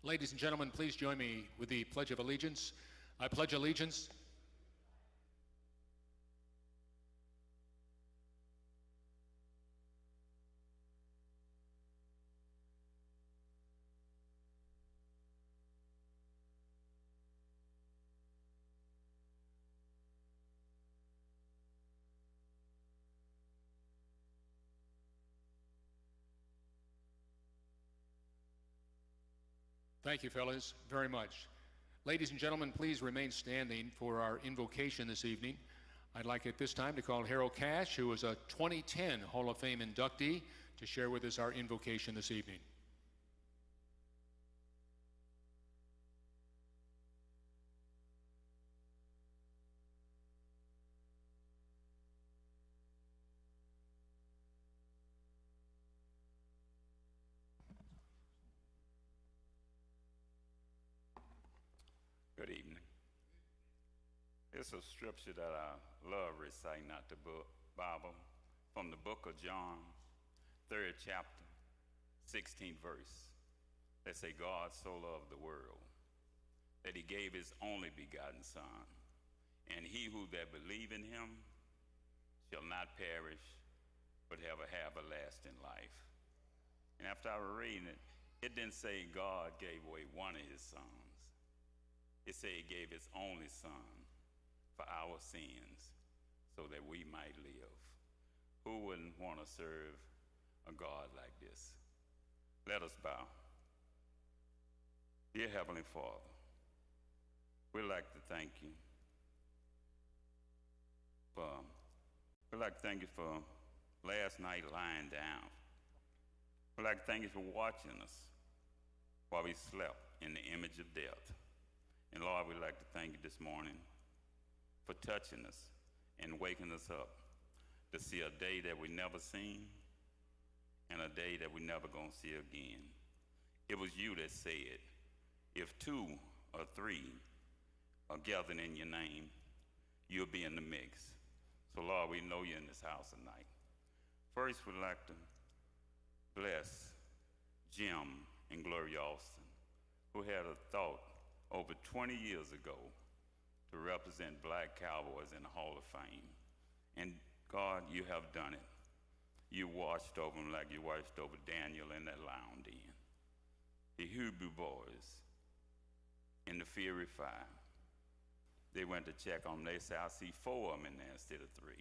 Ladies and gentlemen, please join me with the Pledge of Allegiance. I pledge allegiance. Thank you, fellas, very much. Ladies and gentlemen, please remain standing for our invocation this evening. I'd like at this time to call Harold Cash, who is a 2010 Hall of Fame inductee, to share with us our invocation this evening. Good evening. It's a scripture that I love reciting out the book, Bible, from the book of John, 3rd chapter, 16th verse. They say, God so loved the world that he gave his only begotten Son, and he who that believe in him shall not perish, but have everlasting life. And after I was reading it, it didn't say God gave away one of his sons. It said he gave his only Son for our sins so that we might live. Who wouldn't want to serve a God like this? Let us bow. Dear Heavenly Father, we'd like to thank you for last night lying down. We'd like to thank you for watching us while we slept in the image of death. And Lord, we'd like to thank you this morning for touching us and waking us up to see a day that we never seen and a day that we never gonna see again. It was you that said, if 2 or 3 are gathered in your name, you'll be in the mix. So Lord, we know you're in this house tonight. First, we'd like to bless Jim and Gloria Austin, who had a thought over 20 years ago to represent Black Cowboys in the Hall of Fame. And God, you have done it. You watched over them like you watched over Daniel in that lion den. The Hebrew boys in the Fury 5, they went to check on them. They said, I see 4 of them in there instead of 3.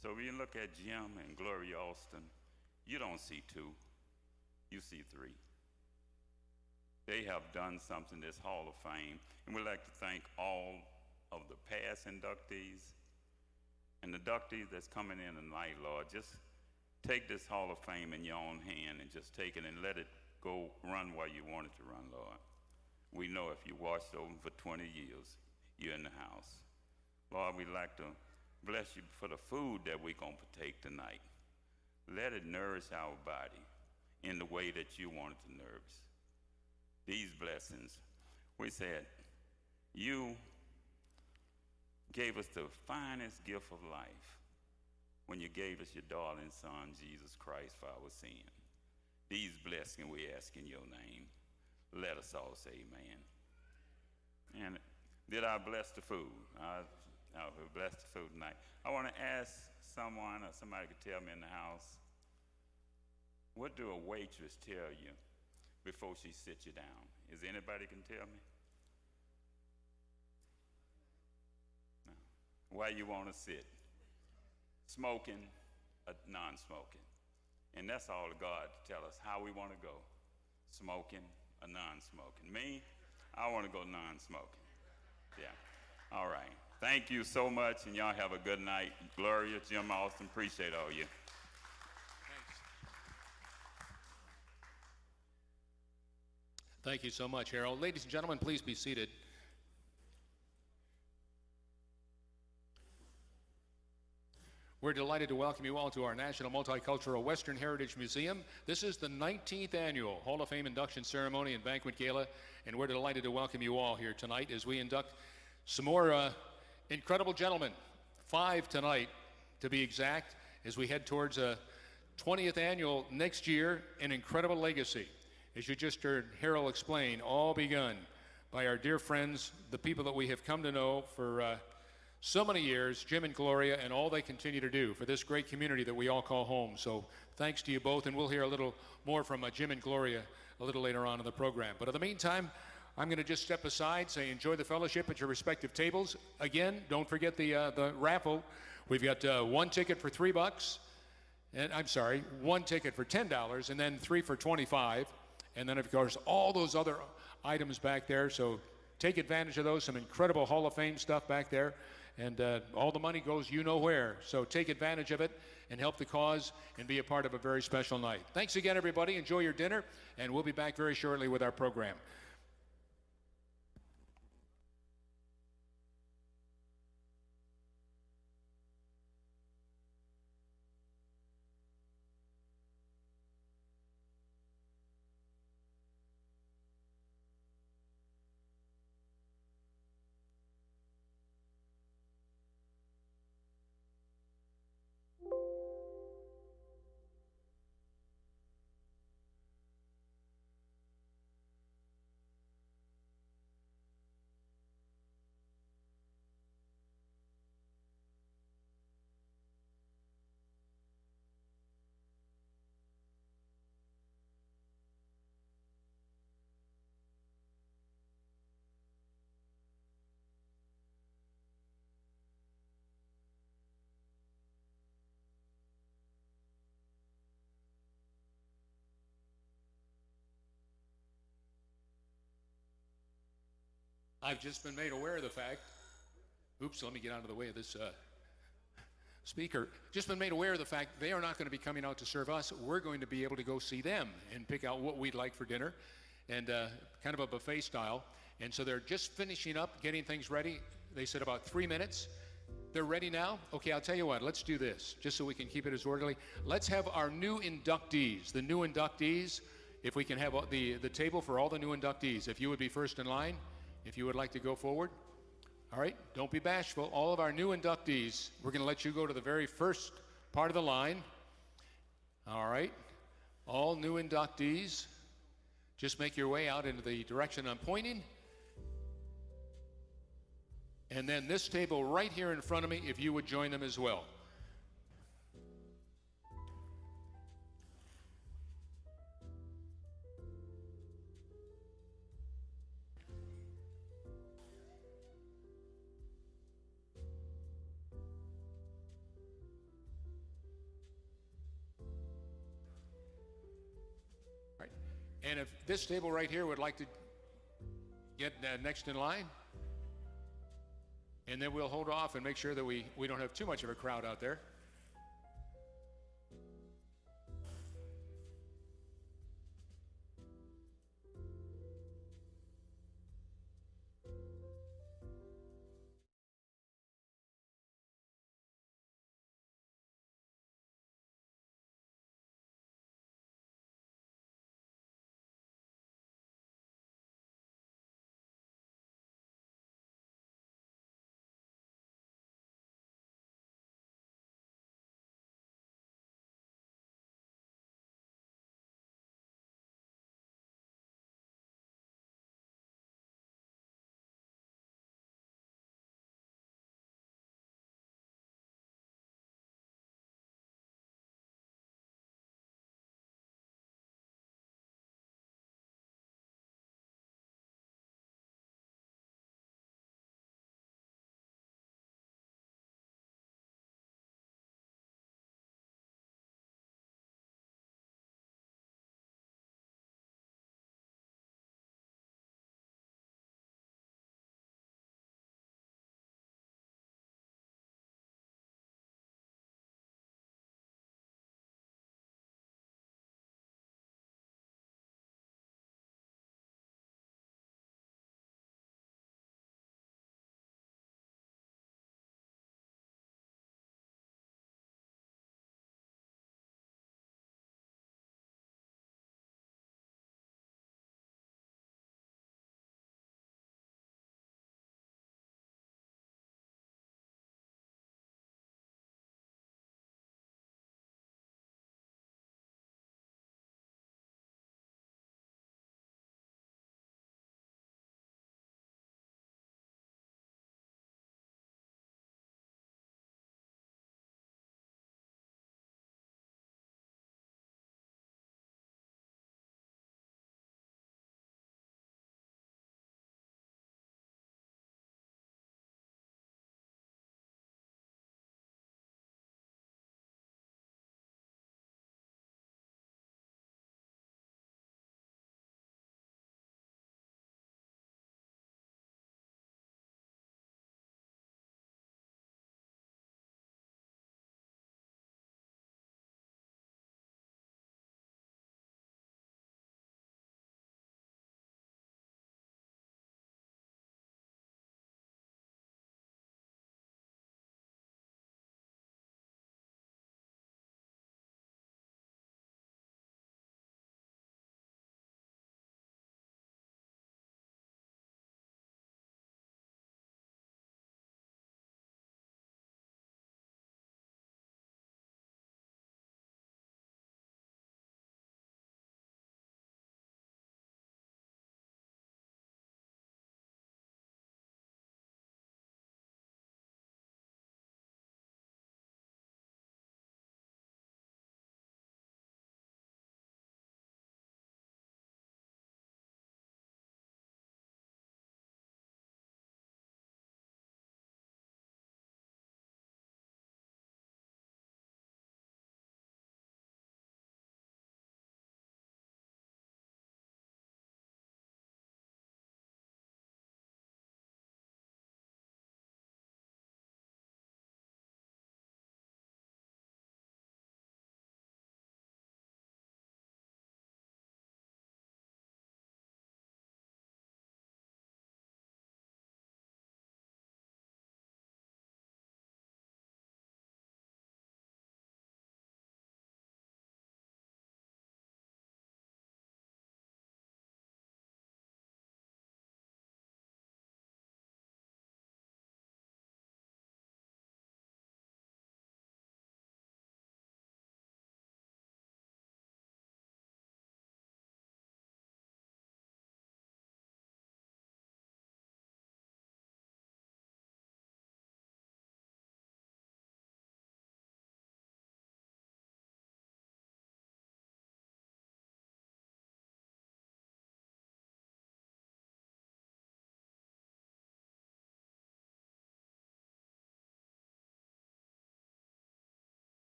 So when you look at Jim and Gloria Austin, you don't see 2, you see 3. They have done something, this Hall of Fame, and we'd like to thank all of the past inductees and the inductees that's coming in tonight, Lord. Just take this Hall of Fame in your own hand and just take it and let it go run while you want it to run, Lord. We know if you watched over them for 20 years, you're in the house. Lord, we'd like to bless you for the food that we're going to partake tonight. Let it nourish our body in the way that you want it to nourish. These blessings, we said, you gave us the finest gift of life when you gave us your darling Son, Jesus Christ, for our sin. These blessings we ask in your name. Let us all say amen. And did I bless the food? I bless the food tonight. I want to ask someone, or somebody could tell me in the house, what do a waitress tell you before she sits you down? Is anybody can tell me? No. Why you want to sit? Smoking or non-smoking? And that's all God to tell us how we want to go. Smoking or non-smoking? Me, I want to go non-smoking. Yeah. All right. Thank you so much, and y'all have a good night. Gloria, Jim Austin, appreciate all you. Thank you so much, Harold. Ladies and gentlemen, please be seated. We're delighted to welcome you all to our National Multicultural Western Heritage Museum. This is the 19th annual Hall of Fame induction ceremony and banquet gala, and we're delighted to welcome you all here tonight as we induct some more incredible gentlemen. 5 tonight, to be exact, as we head towards a 20th annual next year, an incredible legacy. as you just heard Harold explain, all begun by our dear friends, the people that we have come to know for so many years, Jim and Gloria, and all they continue to do for this great community that we all call home. So thanks to you both, and we'll hear a little more from Jim and Gloria a little later on in the program. But in the meantime, I'm going to just step aside, say enjoy the fellowship at your respective tables. Again, don't forget the raffle. We've got one ticket for $3, and I'm sorry, one ticket for $10, and then 3 for $25, and then of course all those other items back there. So take advantage of those. Some incredible Hall of Fame stuff back there, and all the money goes you know where. So take advantage of it and help the cause and be a part of a very special night. Thanks again, everybody. Enjoy your dinner, and we'll be back very shortly with our program. I've just been made aware of the fact, oops, let me get out of the way of this speaker. Just been made aware of the fact they are not going to be coming out to serve us. We're going to be able to go see them and pick out what we'd like for dinner, and kind of a buffet style. And so they're just finishing up, getting things ready. They said about 3 minutes. They're ready now? Okay, I'll tell you what, let's do this, just so we can keep it as orderly. Let's have our new inductees, the new inductees, if we can have the table for all the new inductees. If you would be first in line, if you would like to go forward. All right, don't be bashful. All of our new inductees, we're going to let you go to the very first part of the line. All right, all new inductees, just make your way out into the direction I'm pointing. And then this table right here in front of me, if you would join them as well. And if this table right here would like to get next in line, and then we'll hold off and make sure that we don't have too much of a crowd out there.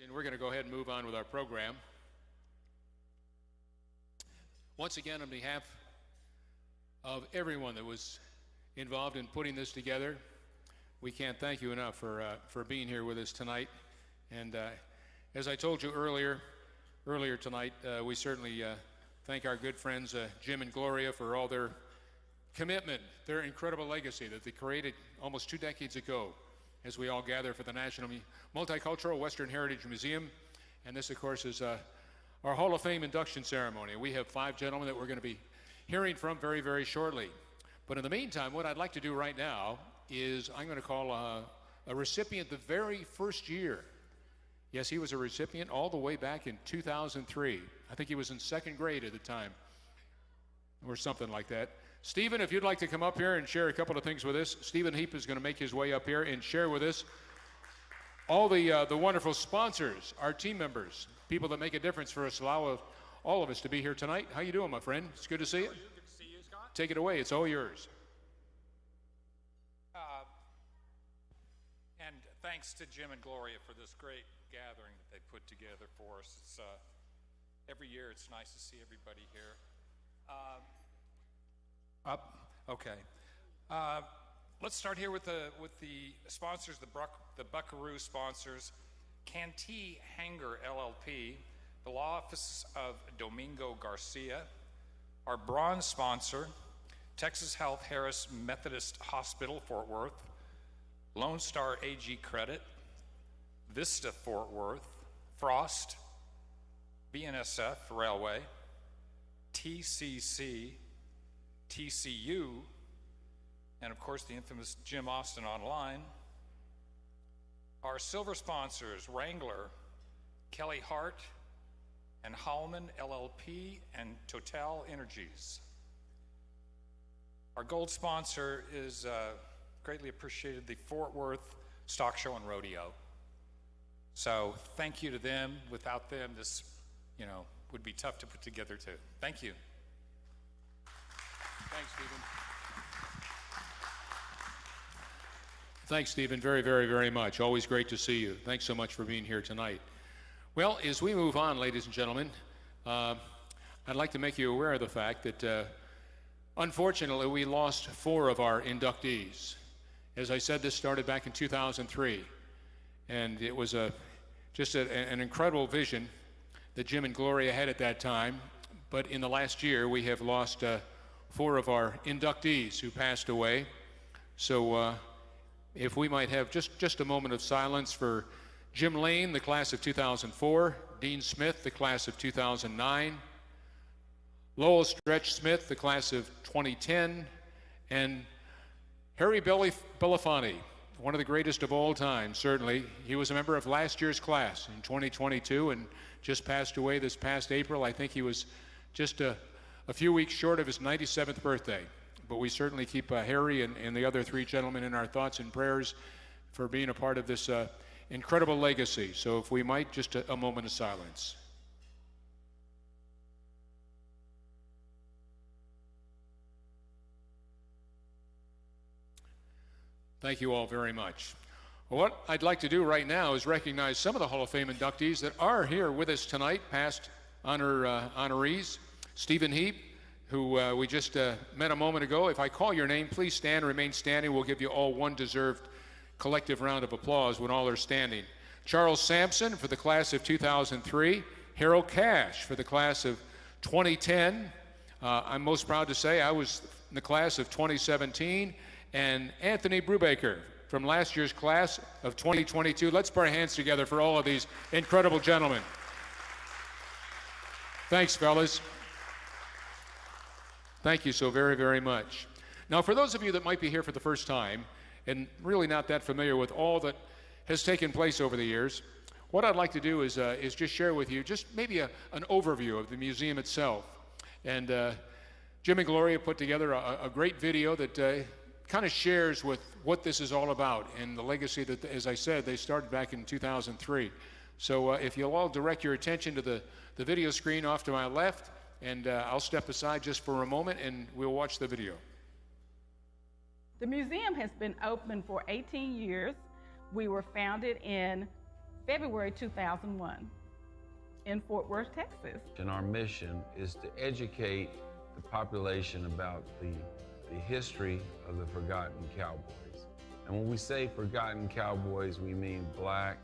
And we're going to go ahead and move on with our program. Once again, on behalf of everyone that was involved in putting this together, we can't thank you enough for being here with us tonight. And as I told you earlier tonight, we certainly thank our good friends Jim and Gloria for all their commitment, their incredible legacy that they created almost 2 decades ago as we all gather for the National Multicultural Western Heritage Museum. And this, of course, is our Hall of Fame induction ceremony. We have 5 gentlemen that we're going to be hearing from very, very shortly. But in the meantime, what I'd like to do right now is I'm going to call a recipient the very first year. Yes, he was a recipient all the way back in 2003. I think he was in 2nd grade at the time, or something like that. Stephen, if you'd like to come up here and share a couple of things with us. Stephen Heap is going to make his way up here and share with us all the wonderful sponsors, our team members, people that make a difference for us, allow all of us to be here tonight. How you doing, my friend? It's good to see you. Good to see you, Scott. Take it away. It's all yours. And thanks to Jim and Gloria for this great gathering that they put together for us. It's every year it's nice to see everybody here. Okay. Let's start here with the sponsors, the Buckaroo sponsors. Canty Hanger LLP, the law office of Domingo Garcia. Our bronze sponsor, Texas Health Harris Methodist Hospital, Fort Worth. Lone Star AG Credit, Vista Fort Worth, Frost, BNSF Railway, TCC, TCU, and of course the infamous Jim Austin Online. Our silver sponsors, Wrangler, Kelly Hart, and Hallman LLP, and Total Energies. Our gold sponsor is greatly appreciated, the Fort Worth Stock Show and Rodeo. So thank you to them. Without them, this, would be tough to put together too. Thank you. Thanks, Stephen. Thanks, Stephen, very, very, very much. Always great to see you. Thanks so much for being here tonight. Well, as we move on, ladies and gentlemen, I'd like to make you aware of the fact that unfortunately we lost 4 of our inductees. As I said, this started back in 2003, and it was just an incredible vision that Jim and Gloria had at that time. But in the last year, we have lost 4 of our inductees who passed away. So if we might have just a moment of silence for Jim Lane, the class of 2004, Dean Smith, the class of 2009, Lowell Stretch Smith, the class of 2010, and Harry Belafonte, one of the greatest of all time, certainly. He was a member of last year's class in 2022 and just passed away this past April. I think he was just a few weeks short of his 97th birthday. But we certainly keep Harry and the other 3 gentlemen in our thoughts and prayers for being a part of this incredible legacy. So if we might, just a moment of silence. Thank you all very much. Well, what I'd like to do right now is recognize some of the Hall of Fame inductees that are here with us tonight, past honorees. Stephen Heap, who we just met a moment ago. If I call your name, please stand and remain standing. We'll give you all one deserved collective round of applause when all are standing. Charles Sampson for the class of 2003. Harold Cash for the class of 2010. I'm most proud to say I was in the class of 2017. And Anthony Brubaker from last year's class of 2022. Let's put our hands together for all of these incredible gentlemen. Thanks, fellas. Thank you so very, very much. Now, for those of you that might be here for the first time and really not that familiar with all that has taken place over the years, what I'd like to do is just share with you just maybe an overview of the museum itself. And Jim and Gloria put together a great video that kind of shares with what this is all about and the legacy that, as I said, they started back in 2003. So if you'll all direct your attention to the video screen off to my left, and I'll step aside just for a moment and we'll watch the video. The museum has been open for 18 years. We were founded in February 2001 in Fort Worth, Texas. And our mission is to educate the population about the history of the forgotten cowboys. And when we say forgotten cowboys, we mean Black,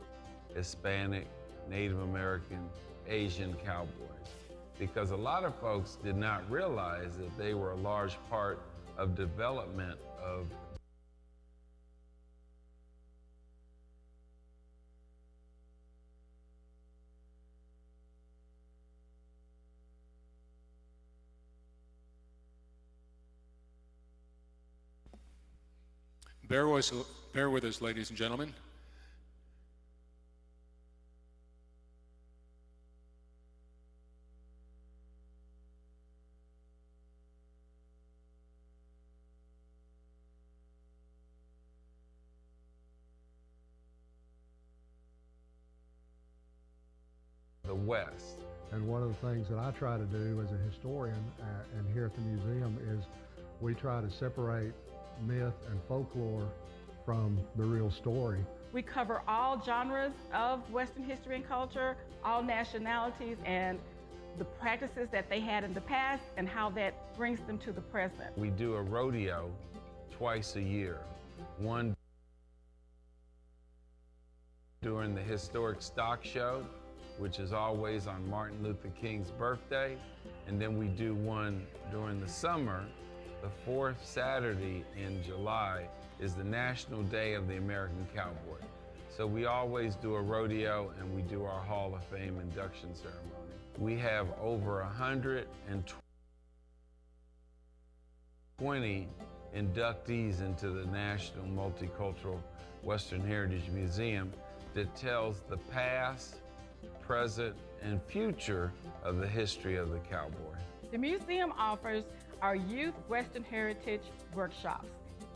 Hispanic, Native American, Asian cowboys. Because a lot of folks did not realize that they were a large part of development of Bear with us, ladies and gentlemen. the West. And one of the things that I try to do as a historian and here at the museum is we try to separate myth and folklore from the real story. We cover all genres of Western history and culture, all nationalities, and the practices that they had in the past and how that brings them to the present. We do a rodeo twice a year. One during the historic stock show, which is always on Martin Luther King's birthday. And then we do one during the summer. The fourth Saturday in July is the National Day of the American Cowboy. So we always do a rodeo and we do our Hall of Fame induction ceremony. We have over 120 inductees into the National Multicultural Western Heritage Museum that tells the past, present, and future of the history of the cowboy. The museum offers our Youth Western Heritage Workshops,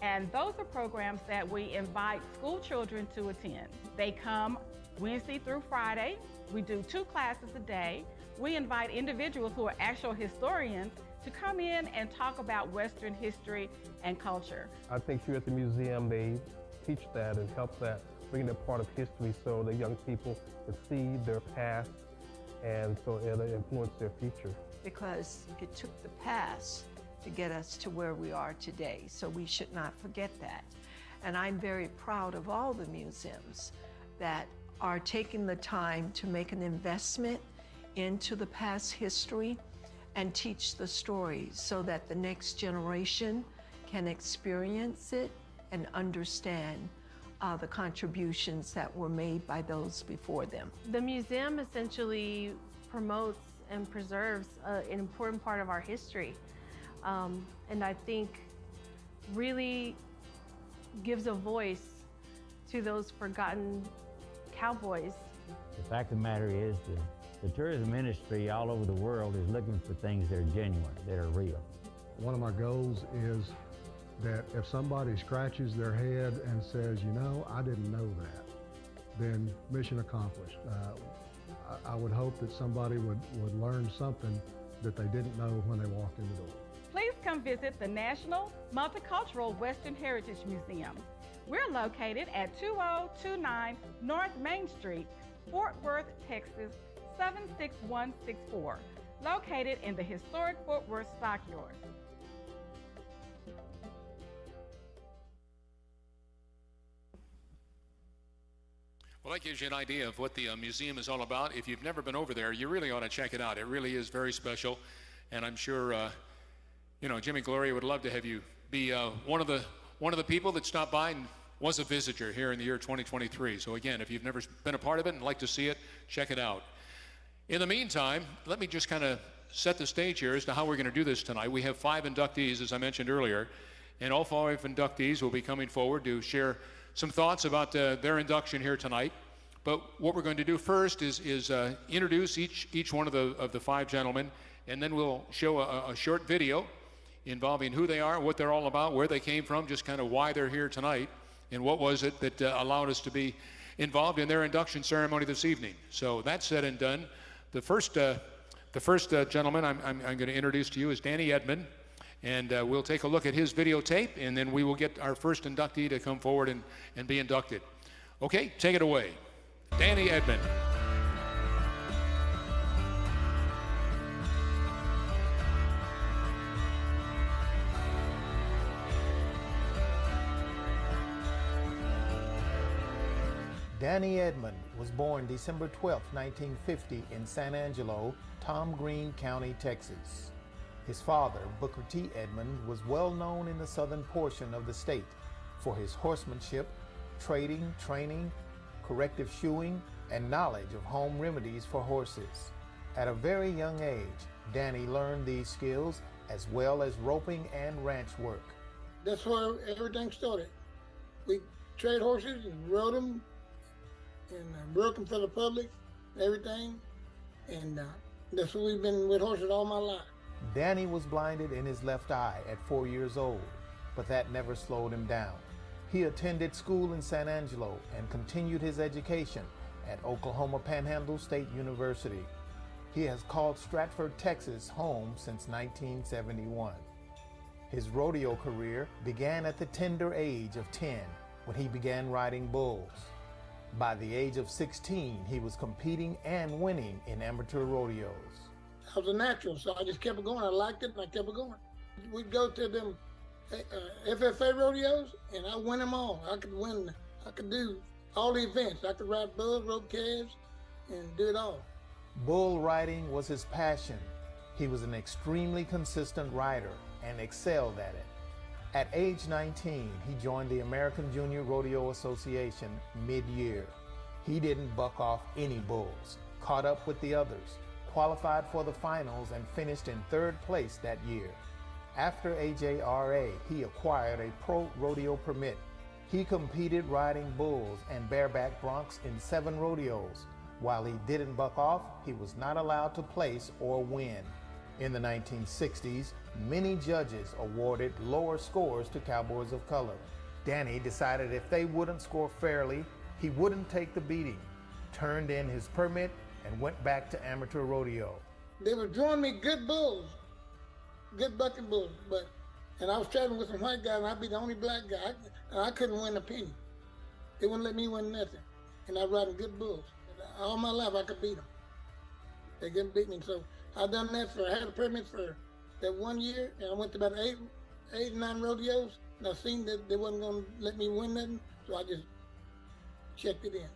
and those are programs that we invite school children to attend. They come Wednesday through Friday. We do 2 classes a day. We invite individuals who are actual historians to come in and talk about Western history and culture. I think here at the museum they teach that and help that, bring it a part of history so the young people can see their past and so it'll influence their future. Because it took the past to get us to where we are today, so we should not forget that. And I'm very proud of all the museums that are taking the time to make an investment into the past history and teach the stories so that the next generation can experience it and understand the contributions that were made by those before them. The museum essentially promotes and preserves an important part of our history. And I think really gives a voice to those forgotten cowboys. The fact of the matter is the tourism industry all over the world is looking for things that are genuine, that are real. One of my goals is that if somebody scratches their head and says, you know, I didn't know that, then mission accomplished. I would hope that somebody would learn something that they didn't know when they walked in the door. Please come visit the National Multicultural Western Heritage Museum. We're located at 2029 North Main Street, Fort Worth, Texas, 76164, located in the historic Fort Worth Stockyard. Well, that gives you an idea of what the museum is all about. If you've never been over there, you really ought to check it out. It really is very special, and I'm sure Jim and Gloria would love to have you be one of the people that stopped by and was a visitor here in the year 2023. So again, if you've never been a part of it and like to see it, check it out. In the meantime, let me just kind of set the stage here as to how we're going to do this tonight. We have 5 inductees, as I mentioned earlier, and all 5 inductees will be coming forward to share some thoughts about their induction here tonight. But what we're going to do first is introduce each one of the 5 gentlemen, and then we'll show a short video involving who they are, what they're all about, where they came from, just kind of why they're here tonight, and what was it that allowed us to be involved in their induction ceremony this evening. So that said and done, the first gentleman I'm going to introduce to you is Danny Edmond. And we'll take a look at his videotape, and then we will get our first inductee to come forward and be inducted. Okay, take it away. Danny Edmond. Danny Edmond was born December 12, 1950 in San Angelo, Tom Green County, Texas. His father, Booker T. Edmond, was well known in the southern portion of the state for his horsemanship, trading, training, corrective shoeing, and knowledge of home remedies for horses. At a very young age, Danny learned these skills as well as roping and ranch work. That's where everything started. We trade horses and rode them and broke them for the public, everything, and that's what we've been with horses all my life. Danny was blinded in his left eye at 4 years old, but that never slowed him down. He attended school in San Angelo and continued his education at Oklahoma Panhandle State University. He has called Stratford, Texas home since 1971. His rodeo career began at the tender age of 10 when he began riding bulls. By the age of 16, he was competing and winning in amateur rodeos. I was a natural, so I just kept it going. I liked it, and I kept it going. We'd go to them FFA rodeos, and I win them all. I could win. I could do all the events. I could ride bulls, rope calves, and do it all. Bull riding was his passion. He was an extremely consistent rider and excelled at it. At age 19, he joined the American Junior Rodeo Association mid-year. He didn't buck off any bulls, caught up with the others, qualified for the finals, and finished in 3rd place that year. After AJRA, he acquired a pro rodeo permit. He competed riding bulls and bareback broncs in 7 rodeos. While he didn't buck off, he was not allowed to place or win. In the 1960s, many judges awarded lower scores to cowboys of color. Danny decided if they wouldn't score fairly, he wouldn't take the beating, turned in his permit, and went back to amateur rodeo. They were drawing me good bulls, good bucking bulls, and I was traveling with some white guys, and I'd be the only black guy, and I couldn't win a penny. They wouldn't let me win nothing, and I was riding good bulls. All my life, I could beat them. They couldn't beat me, so I done that I had a permit for that 1 year, and I went to about eight or 9 rodeos, and I seen that they wasn't gonna let me win nothing, so I just checked it in.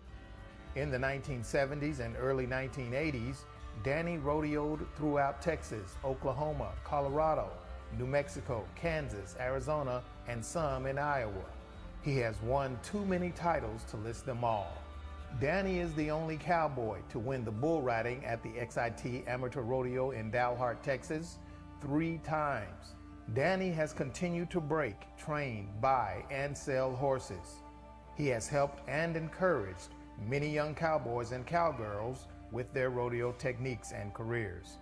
In the 1970s and early 1980s, Danny rodeoed throughout Texas, Oklahoma, Colorado, New Mexico, Kansas, Arizona, and some in Iowa. He has won too many titles to list them all. Danny is the only cowboy to win the bull riding at the XIT Amateur Rodeo in Dalhart, Texas, 3 times. Danny has continued to break, train, buy, and sell horses. He has helped and encouraged many young cowboys and cowgirls with their rodeo techniques and careers.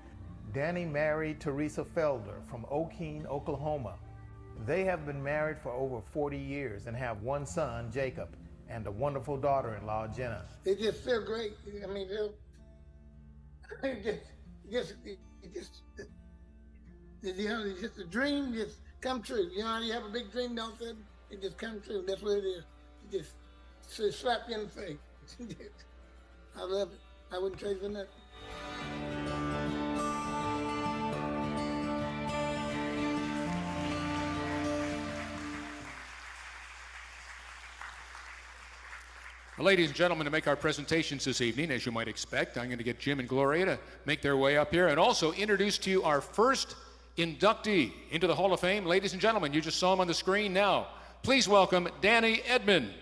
Danny married Teresa Felder from Okeen, Oklahoma. They have been married for over 40 years and have 1 son, Jacob, and a wonderful daughter-in-law, Jenna. It just feel great. I mean, it just, you know, it's just a dream just come true. You know how you have a big dream, don't it? It just come true. That's what it is. It just slap you in the face. I love it. I wouldn't trade for nothing. Ladies and gentlemen, to make our presentations this evening, as you might expect, I'm going to get Jim and Gloria to make their way up here and also introduce to you our first inductee into the Hall of Fame. Ladies and gentlemen, you just saw him on the screen now. Please welcome Danny Edmond.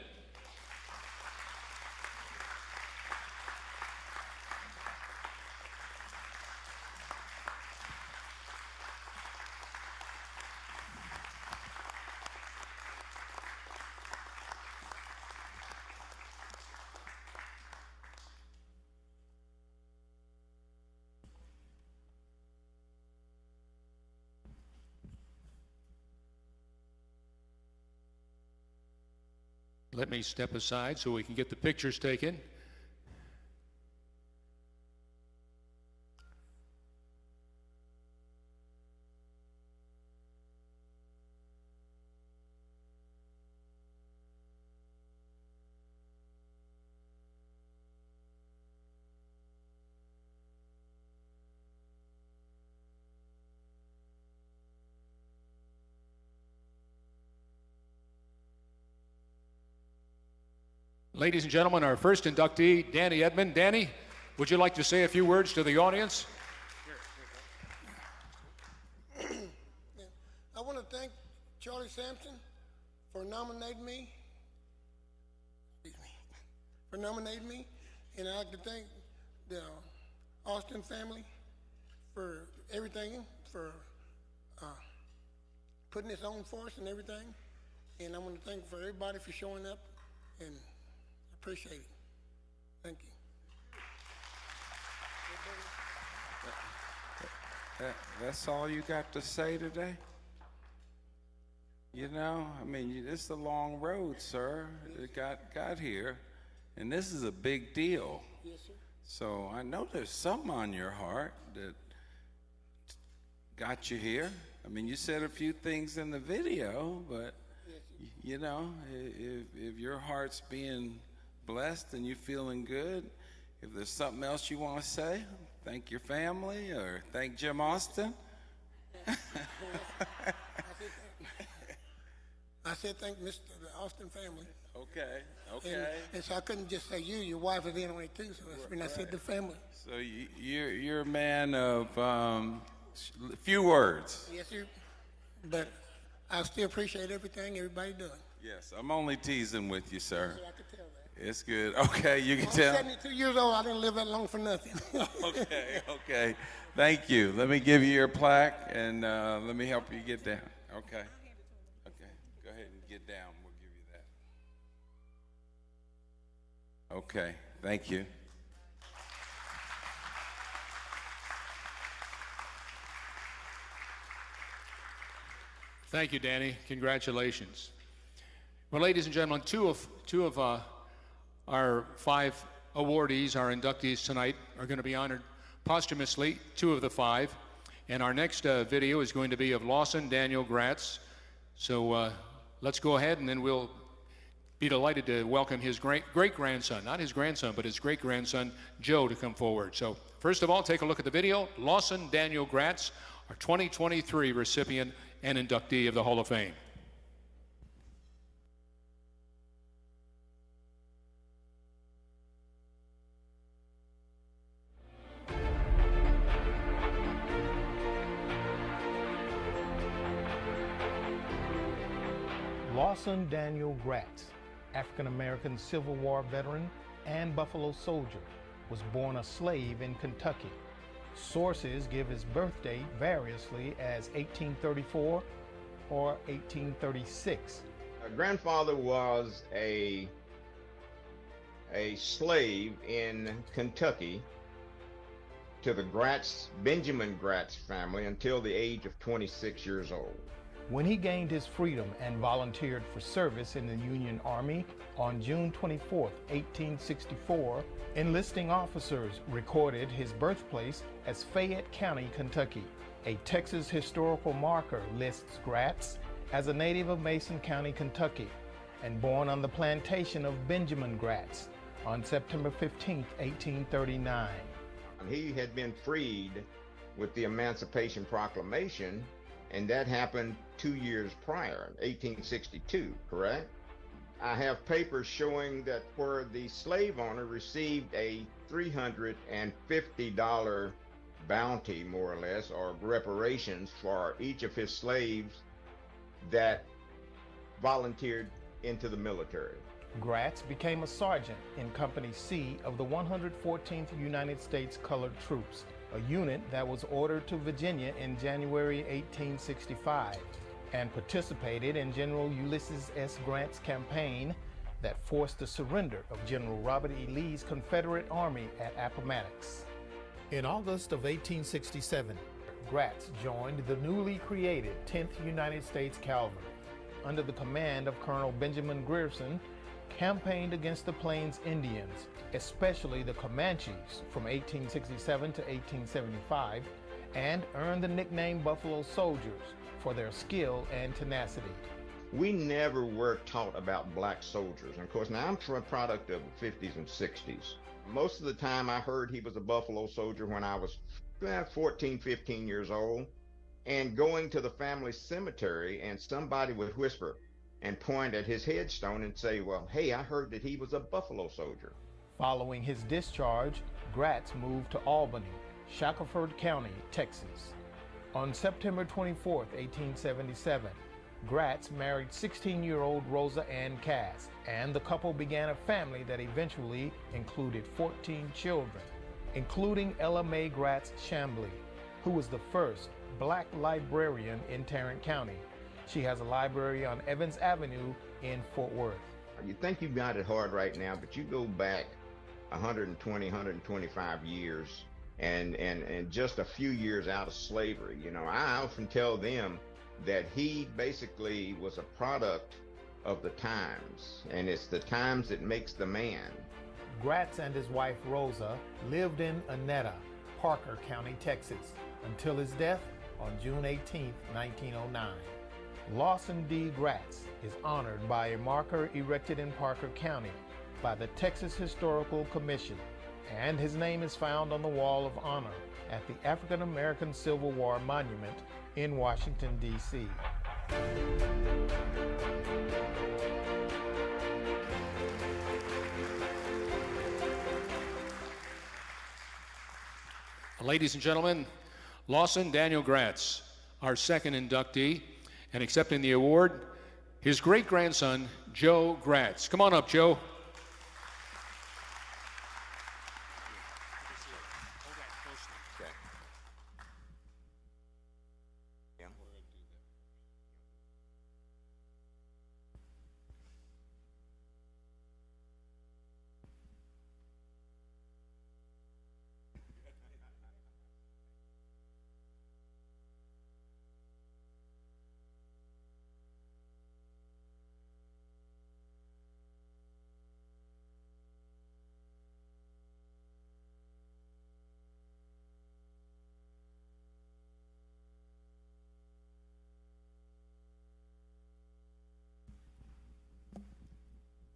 Let me step aside so we can get the pictures taken. Ladies and gentlemen, our first inductee, Danny Edmond. Danny, would you like to say a few words to the audience? I want to thank Charlie Sampson for nominating me. And I'd like to thank the Austin family for everything, for putting this on for us and everything. And I want to thank for everybody for showing up, and I appreciate it. Thank you. That's all you got to say today? You know, I mean, this is a long road, sir. It got here, and this is a big deal. Yes, sir. So I know there's something on your heart that got you here. I mean, you said a few things in the video, but you know, if your heart's being blessed and you're feeling good, if there's something else you want to say, thank your family or thank Jim Austin. I said thank the Austin family. Okay. And so I couldn't just say you. Your wife is in on it too. So that's when I said the family. So you're a man of few words. Yes, sir. But I still appreciate everything everybody doing. Yes, I'm only teasing with you, sir. So I could tell that. It's good. Okay, you can I'm tell. 72 years old. I didn't live that long for nothing. Okay. Thank you. Let me give you your plaque, and let me help you get down. Okay. Go ahead and get down. We'll give you that. Okay. Thank you. Thank you, Danny. Congratulations. Well, ladies and gentlemen, two of our 5 awardees, our inductees tonight, are going to be honored posthumously, 2 of the 5. And our next video is going to be of Lawson Daniel Gratz. So let's go ahead, and then we'll be delighted to welcome his great-grandson, not his grandson, but his great-grandson, Joe, to come forward. So first of all, take a look at the video. Lawson Daniel Gratz, our 2023 recipient and inductee of the Hall of Fame. Lawson Daniel Gratz, African-American Civil War veteran and Buffalo soldier, was born a slave in Kentucky. Sources give his birth date variously as 1834 or 1836. My grandfather was a slave in Kentucky to the Benjamin Gratz family until the age of 26 years old. When he gained his freedom and volunteered for service in the Union Army on June 24, 1864, enlisting officers recorded his birthplace as Fayette County, Kentucky. A Texas historical marker lists Gratz as a native of Mason County, Kentucky, and born on the plantation of Benjamin Gratz on September 15, 1839. He had been freed with the Emancipation Proclamation, and that happened 2 years prior, 1862, correct? I have papers showing that where the slave owner received a $350 bounty, more or less, or reparations for each of his slaves that volunteered into the military. Gratz became a sergeant in Company C of the 114th United States Colored Troops, a unit that was ordered to Virginia in January 1865, and participated in General Ulysses S. Grant's campaign that forced the surrender of General Robert E. Lee's Confederate Army at Appomattox. In August of 1867, Gratz joined the newly created 10th United States Cavalry, under the command of Colonel Benjamin Grierson, campaigned against the Plains Indians, especially the Comanches, from 1867 to 1875, and earned the nickname Buffalo Soldiers for their skill and tenacity. We never were taught about black soldiers. And of course, now I'm a product of the 50s and 60s. Most of the time I heard he was a Buffalo Soldier when I was 14, 15 years old, and going to the family cemetery, and somebody would whisper, and point at his headstone and say, well, hey, I heard that he was a Buffalo Soldier. Following his discharge, Gratz moved to Albany, Shackelford County, Texas. On September 24, 1877, Gratz married 16-year-old Rosa Ann Cass, and the couple began a family that eventually included 14 children, including Ella Mae Gratz Chambly, who was the first black librarian in Tarrant County. She has a library on Evans Avenue in Fort Worth. You think you've got it hard right now, but you go back 120, 125 years and just a few years out of slavery. You know, I often tell them that he basically was a product of the times, and it's the times that makes the man. Gratz and his wife Rosa lived in Annetta, Parker County, Texas, until his death on June 18, 1909. Lawson D. Gratz is honored by a marker erected in Parker County by the Texas Historical Commission, and his name is found on the Wall of Honor at the African American Civil War Monument in Washington, D.C. Ladies and gentlemen, Lawson Daniel Gratz, our second inductee, and accepting the award, his great-grandson, Joe Gratz. Come on up, Joe.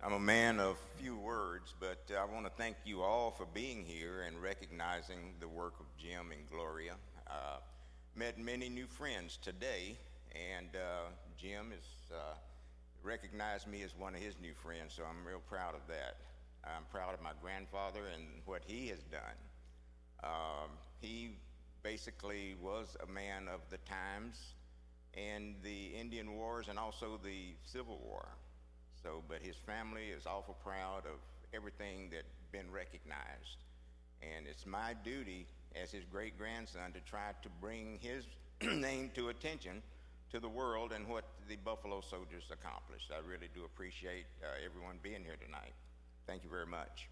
I'm a man of few words, but I want to thank you all for being here and recognizing the work of Jim and Gloria. Met many new friends today, and Jim has recognized me as one of his new friends, so I'm real proud of that. I'm proud of my grandfather and what he has done. He basically was a man of the times and the Indian Wars and also the Civil War. But his family is awful proud of everything that's been recognized. And it's my duty as his great-grandson to try to bring his name to attention to the world and what the Buffalo Soldiers accomplished. I really do appreciate everyone being here tonight. Thank you very much.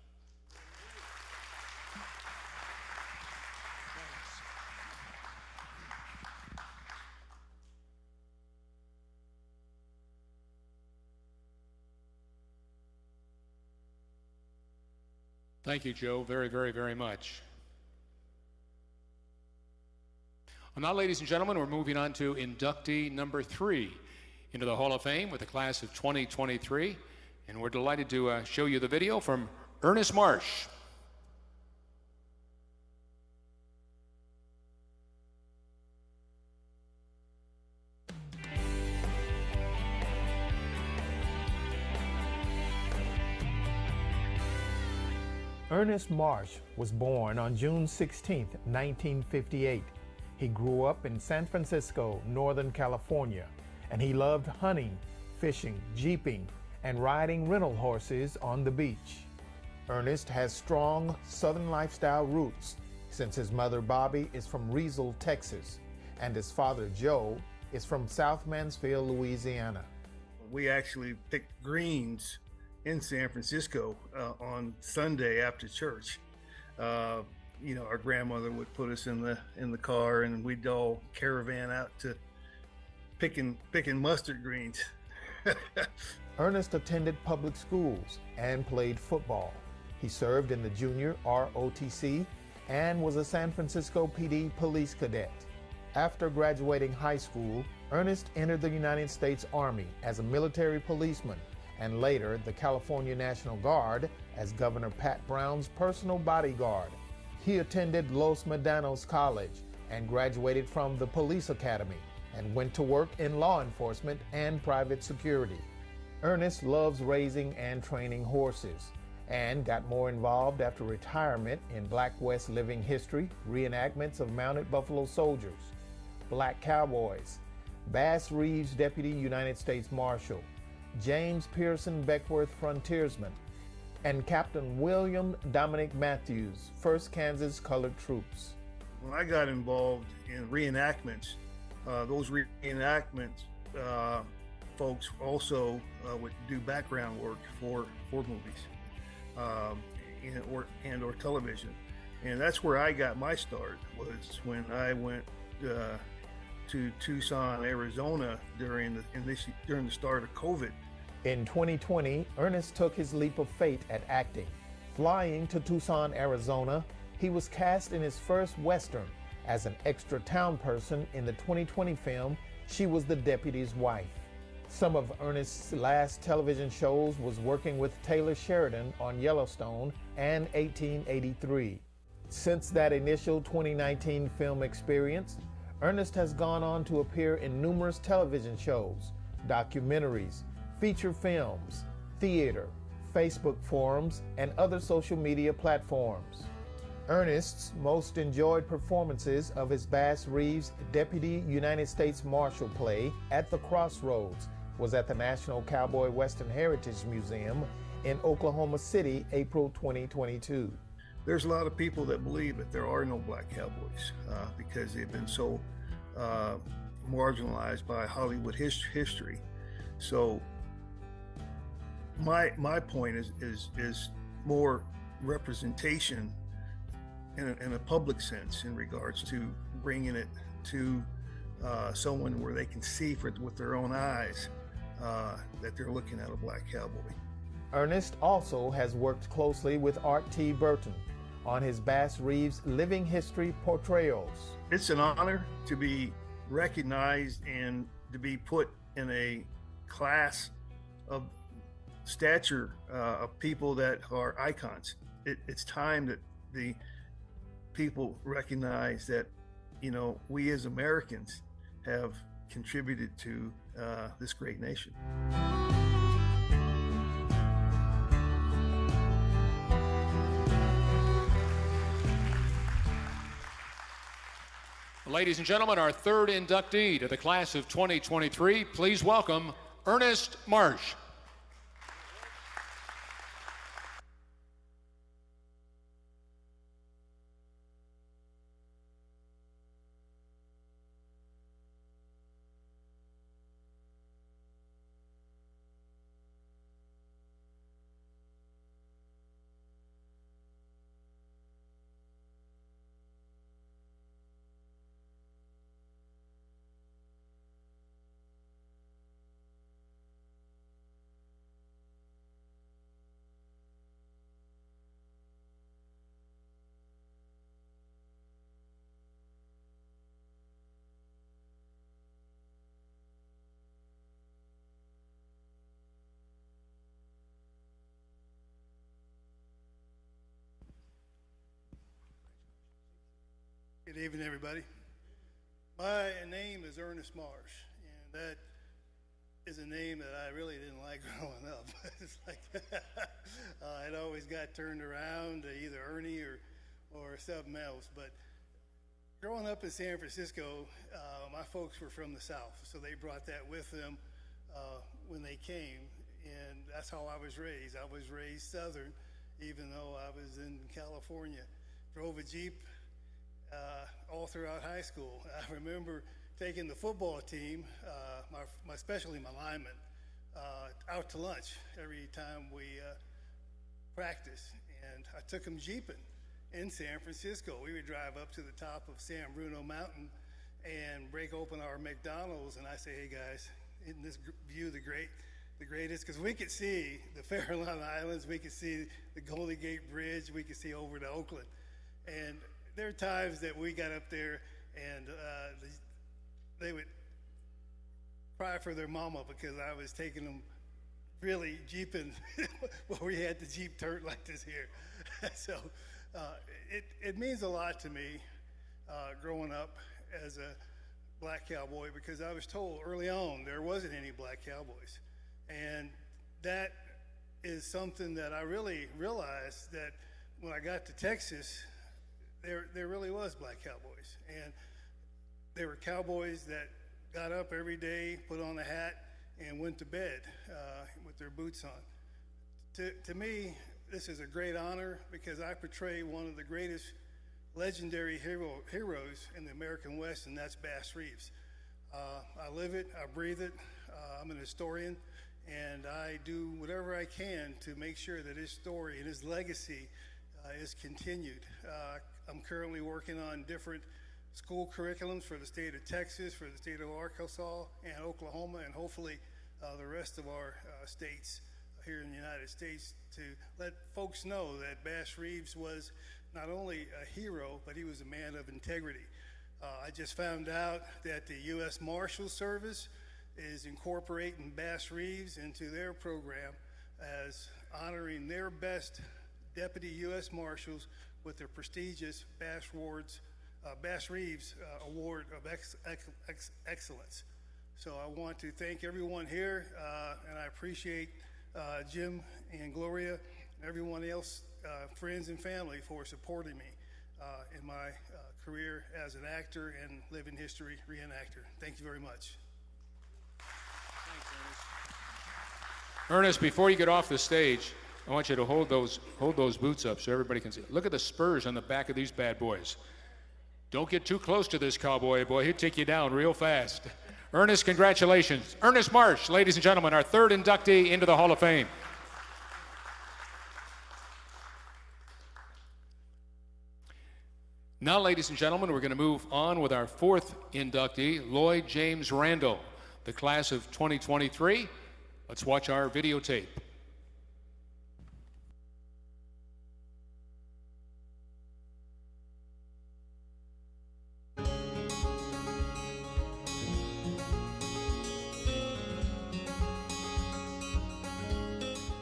Thank you, Joe, very, very, very much. Well, now, ladies and gentlemen, we're moving on to inductee number 3 into the Hall of Fame with the class of 2023, and we're delighted to show you the video from Ernest Marsh. Ernest Marsh was born on June 16, 1958. He grew up in San Francisco, Northern California, and he loved hunting, fishing, jeeping, and riding rental horses on the beach. Ernest has strong Southern lifestyle roots since his mother Bobby is from Riesel, Texas, and his father Joe is from South Mansfield, Louisiana. We actually picked greens in San Francisco on Sunday after church. You know, our grandmother would put us in the car, and we'd all caravan out to picking mustard greens. Ernest attended public schools and played football. He served in the junior ROTC and was a San Francisco PD police cadet. After graduating high school, Ernest entered the United States Army as a military policeman, and later the California National Guard as Governor Pat Brown's personal bodyguard. He attended Los Medanos College and graduated from the Police Academy and went to work in law enforcement and private security. Ernest loves raising and training horses and got more involved after retirement in Black West living history, reenactments of mounted buffalo soldiers, black cowboys, Bass Reeves Deputy United States Marshal, James Pearson Beckworth Frontiersman, and Captain William Dominic Matthews, 1st Kansas Colored Troops. When I got involved in reenactments, those reenactments folks also would do background work for movies or television. And that's where I got my start, was when I went to Tucson, Arizona during the start of COVID. In 2020, Ernest took his leap of faith at acting. Flying to Tucson, Arizona, he was cast in his first Western as an extra town person in the 2020 film, She Was the Deputy's Wife. Some of Ernest's last television shows was working with Taylor Sheridan on Yellowstone and 1883. Since that initial 2019 film experience, Ernest has gone on to appear in numerous television shows, documentaries, feature films, theater, Facebook forums, and other social media platforms. Ernest's most enjoyed performances of his Bass Reeves Deputy United States Marshal play, At the Crossroads, was at the National Cowboy Western Heritage Museum in Oklahoma City, April 2022. There's a lot of people that believe that there are no black cowboys because they've been so marginalized by Hollywood history. So my point is more representation in a public sense in regards to bringing it to someone where they can see with their own eyes that they're looking at a black cowboy. Ernest also has worked closely with Art T. Burton on his Bass Reeves living history portrayals. It's an honor to be recognized and to be put in a class of stature of people that are icons. It's time that the people recognize that, you know, we as Americans have contributed to this great nation. Ladies and gentlemen, our third inductee to the class of 2023, please welcome Ernest Marsh. Good evening, everybody. My name is Ernest Marsh, and that is a name that I really didn't like growing up. It's like it always got turned around to either Ernie or something else. But growing up in San Francisco, my folks were from the South, so they brought that with them when they came, and that's how I was raised. I was raised Southern, even though I was in California. Drove a Jeep all throughout high school. I remember taking the football team, especially my linemen, out to lunch every time we practiced. And I took them jeeping in San Francisco. We would drive up to the top of San Bruno Mountain and break open our McDonald's, and I say, hey guys, isn't this view the greatest? Because we could see the Farallon Islands, we could see the Golden Gate Bridge, we could see over to Oakland. And there are times that we got up there and they would cry for their mama because I was taking them really jeeping where we had the Jeep turned like this here. So it means a lot to me growing up as a black cowboy, because I was told early on there wasn't any black cowboys. And that is something that I really realized that when I got to Texas, there really was black cowboys. And they were cowboys that got up every day, put on a hat, and went to bed with their boots on. To me, this is a great honor because I portray one of the greatest legendary heroes in the American West, and that's Bass Reeves. I live it, I breathe it. I'm an historian, and I do whatever I can to make sure that his story and his legacy is continued. I'm currently working on different school curriculums for the state of Texas, for the state of Arkansas, and Oklahoma, and hopefully the rest of our states here in the United States, to let folks know that Bass Reeves was not only a hero, but he was a man of integrity. I just found out that the U.S. Marshal Service is incorporating Bass Reeves into their program as honoring their best deputy U.S. Marshals with their prestigious Bass Reeves Award of Excellence. So I want to thank everyone here, and I appreciate Jim and Gloria and everyone else, friends and family, for supporting me in my career as an actor and living history reenactor. Thank you very much. Thanks, Ernest, before you get off the stage, I want you to hold those boots up so everybody can see. Look at the spurs on the back of these bad boys. Don't get too close to this cowboy, boy. He'll take you down real fast. Ernest, congratulations. Ernest Marsh, ladies and gentlemen, our third inductee into the Hall of Fame. Now, ladies and gentlemen, we're going to move on with our fourth inductee, Lloyd James Randall, the class of 2023. Let's watch our videotape.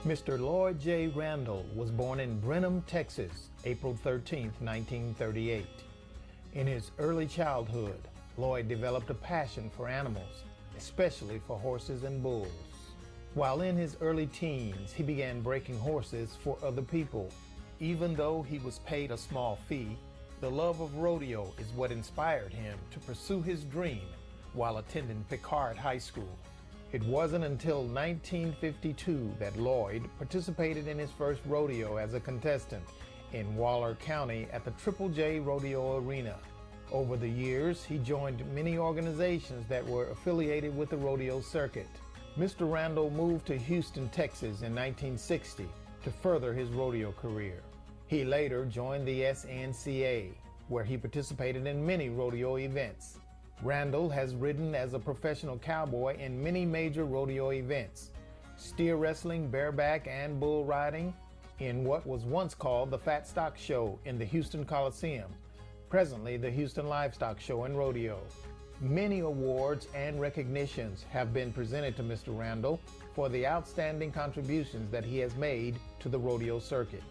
Mr. Lloyd J. Randall was born in Brenham, Texas, April 13, 1938. In his early childhood, Lloyd developed a passion for animals, especially for horses and bulls. While in his early teens, he began breaking horses for other people. Even though he was paid a small fee, the love of rodeo is what inspired him to pursue his dream while attending Picard High School. It wasn't until 1952 that Lloyd participated in his first rodeo as a contestant in Waller County at the Triple J Rodeo Arena. Over the years, he joined many organizations that were affiliated with the rodeo circuit. Mr. Randall moved to Houston, Texas in 1960 to further his rodeo career. He later joined the SNCA, where he participated in many rodeo events. Randall has ridden as a professional cowboy in many major rodeo events: steer wrestling, bareback, and bull riding in what was once called the Fat Stock Show in the Houston Coliseum, presently the Houston Livestock Show and Rodeo. Many awards and recognitions have been presented to Mr. Randall for the outstanding contributions that he has made to the rodeo circuit.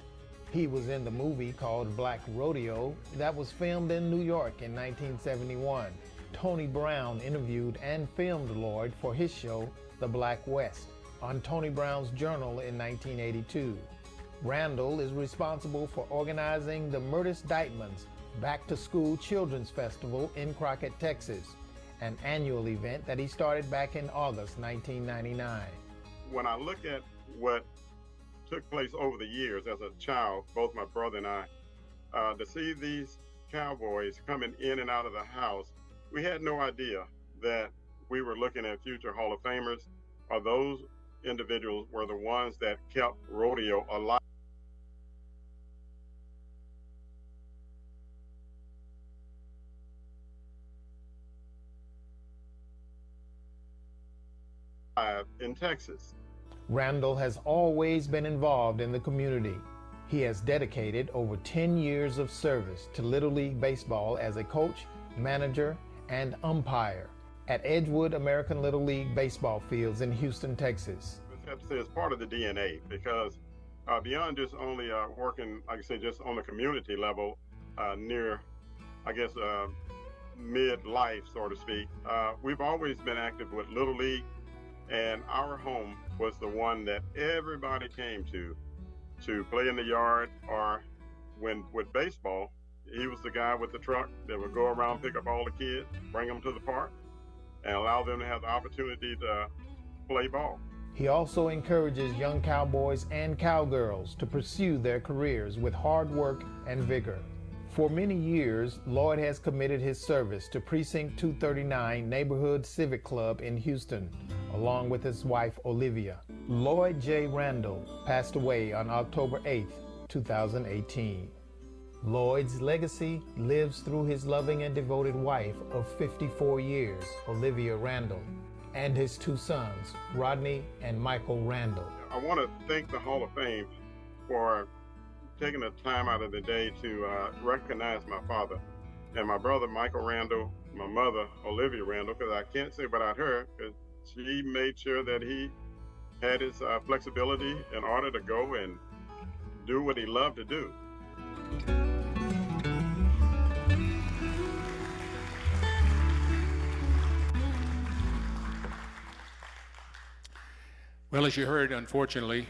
He was in the movie called Black Rodeo that was filmed in New York in 1971. Tony Brown interviewed and filmed Lloyd for his show, The Black West, on Tony Brown's Journal in 1982. Randall is responsible for organizing the Murtis Deitman's Back to School Children's Festival in Crockett, Texas, an annual event that he started back in August 1999. When I look at what took place over the years as a child, both my brother and I, to see these cowboys coming in and out of the house, we had no idea that we were looking at future Hall of Famers, or those individuals were the ones that kept rodeo alive. In Texas. Randall has always been involved in the community. He has dedicated over 10 years of service to Little League Baseball as a coach, manager, and umpire at Edgewood American Little League baseball fields in Houston, Texas. I have to say it's part of the DNA because beyond just only working, like I said, just on the community level near, I guess, mid-life, so to speak, we've always been active with Little League, and our home was the one that everybody came to play in the yard, or when with baseball, he was the guy with the truck that would go around, pick up all the kids, bring them to the park, and allow them to have the opportunity to play ball. He also encourages young cowboys and cowgirls to pursue their careers with hard work and vigor. For many years, Lloyd has committed his service to Precinct 239 Neighborhood Civic Club in Houston, along with his wife, Olivia. Lloyd J. Randall passed away on October 8, 2018. Lloyd's legacy lives through his loving and devoted wife of 54 years, Olivia Randall, and his two sons, Rodney and Michael Randall. I want to thank the Hall of Fame for taking the time out of the day to recognize my father and my brother, Michael Randall, my mother, Olivia Randall, because I can't say without her, because she made sure that he had his flexibility in order to go and do what he loved to do. Well, as you heard, unfortunately,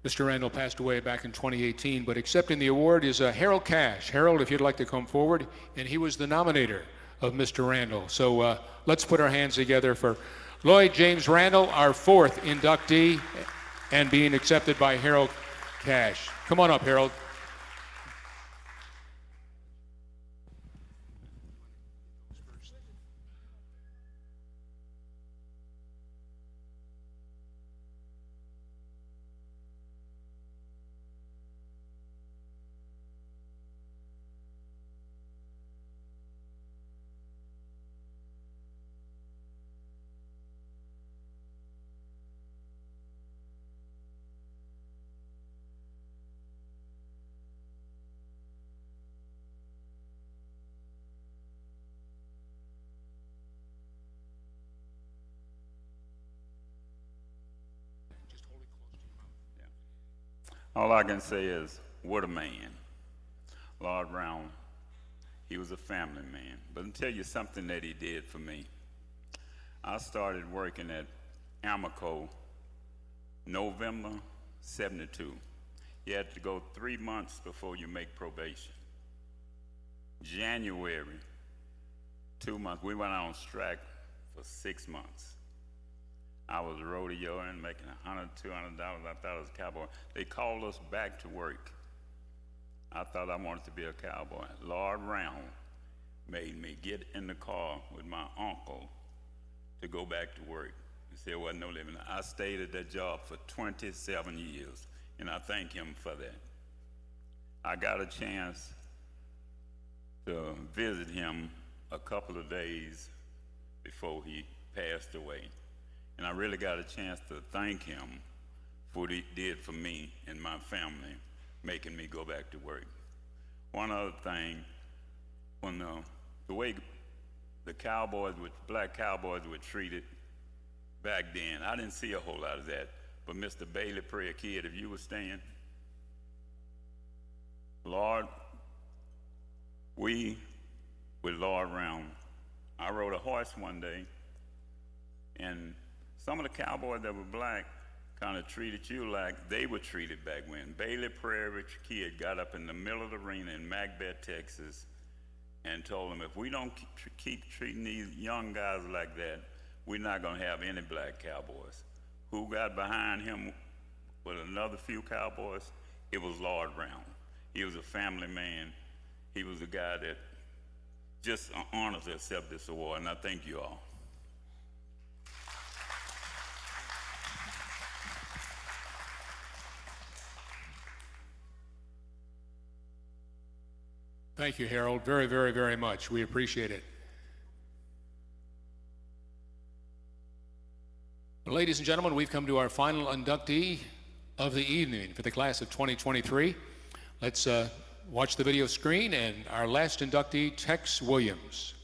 Mr. Randall passed away back in 2018, but accepting the award is Harold Cash. Harold, if you'd like to come forward, and he was the nominator of Mr. Randall. So let's put our hands together for Lloyd James Randall, our fourth inductee, and being accepted by Harold Cash. Come on up, Harold. All I can say is, what a man. Lord Brown, he was a family man. But I'll tell you something that he did for me. I started working at Amoco November 72. You had to go 3 months before you make probation. January, 2 months. We went on strike for 6 months. I was rodeoing, making $100, $200. I thought I was a cowboy. They called us back to work. I thought I wanted to be a cowboy. Lord Round made me get in the car with my uncle to go back to work. He said, there wasn't no living. I stayed at that job for 27 years, and I thank him for that. I got a chance to visit him a couple of days before he passed away. And I really got a chance to thank him for what he did for me and my family, making me go back to work. One other thing, when the way the cowboys, black cowboys were treated back then, I didn't see a whole lot of that. But Mr. Bailey Prayer Kid, if you would stand. Lord, we, with Lord Round, I rode a horse one day, and some of the cowboys that were black kind of treated you like they were treated back when. Bailey Prairie Kid got up in the middle of the arena in Macbeth, Texas, and told them, if we don't keep treating these young guys like that, we're not going to have any black cowboys. Who got behind him with another few cowboys? It was Lord Brown. He was a family man. He was a guy that just honored to accept this award, and I thank you all. Thank you, Harold, very, very, very much. We appreciate it. Ladies and gentlemen, we've come to our final inductee of the evening for the class of 2023. Let's watch the video screen, and our last inductee, Tex Williams.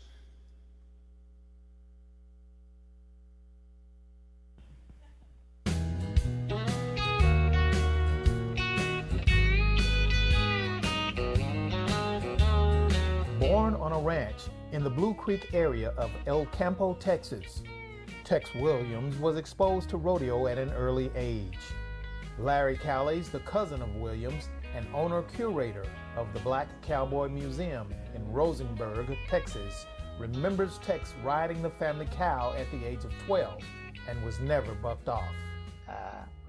Born on a ranch in the Blue Creek area of El Campo, Texas, Tex Williams was exposed to rodeo at an early age. Larry Callies, the cousin of Williams and owner-curator of the Black Cowboy Museum in Rosenberg, Texas, remembers Tex riding the family cow at the age of 12 and was never bucked off.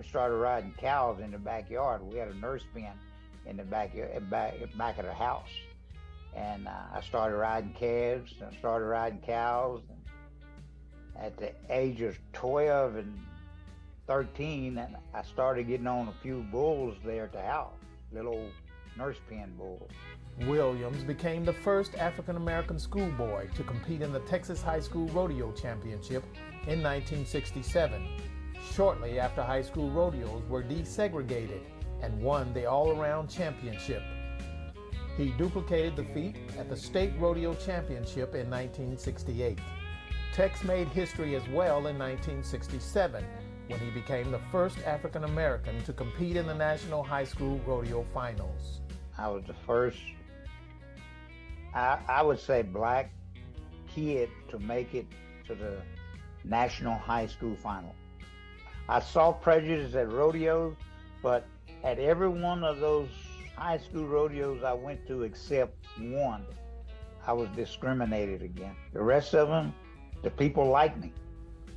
We started riding cows in the backyard. We had a nurse pen in the back of the house. And I started riding calves, and I started riding cows. And at the age of 12 and 13, and I started getting on a few bulls there at the house, little nurse pen bulls. Williams became the first African-American schoolboy to compete in the Texas High School Rodeo Championship in 1967, shortly after high school rodeos were desegregated, and won the all-around championship. He duplicated the feat at the State Rodeo Championship in 1968. Tex made history as well in 1967, when he became the first African-American to compete in the National High School Rodeo Finals. I was the first, I would say, black kid to make it to the National High School Final. I saw prejudice at rodeos, but at every one of those high school rodeos I went to except one, I was discriminated against. The rest of them, the people liked me.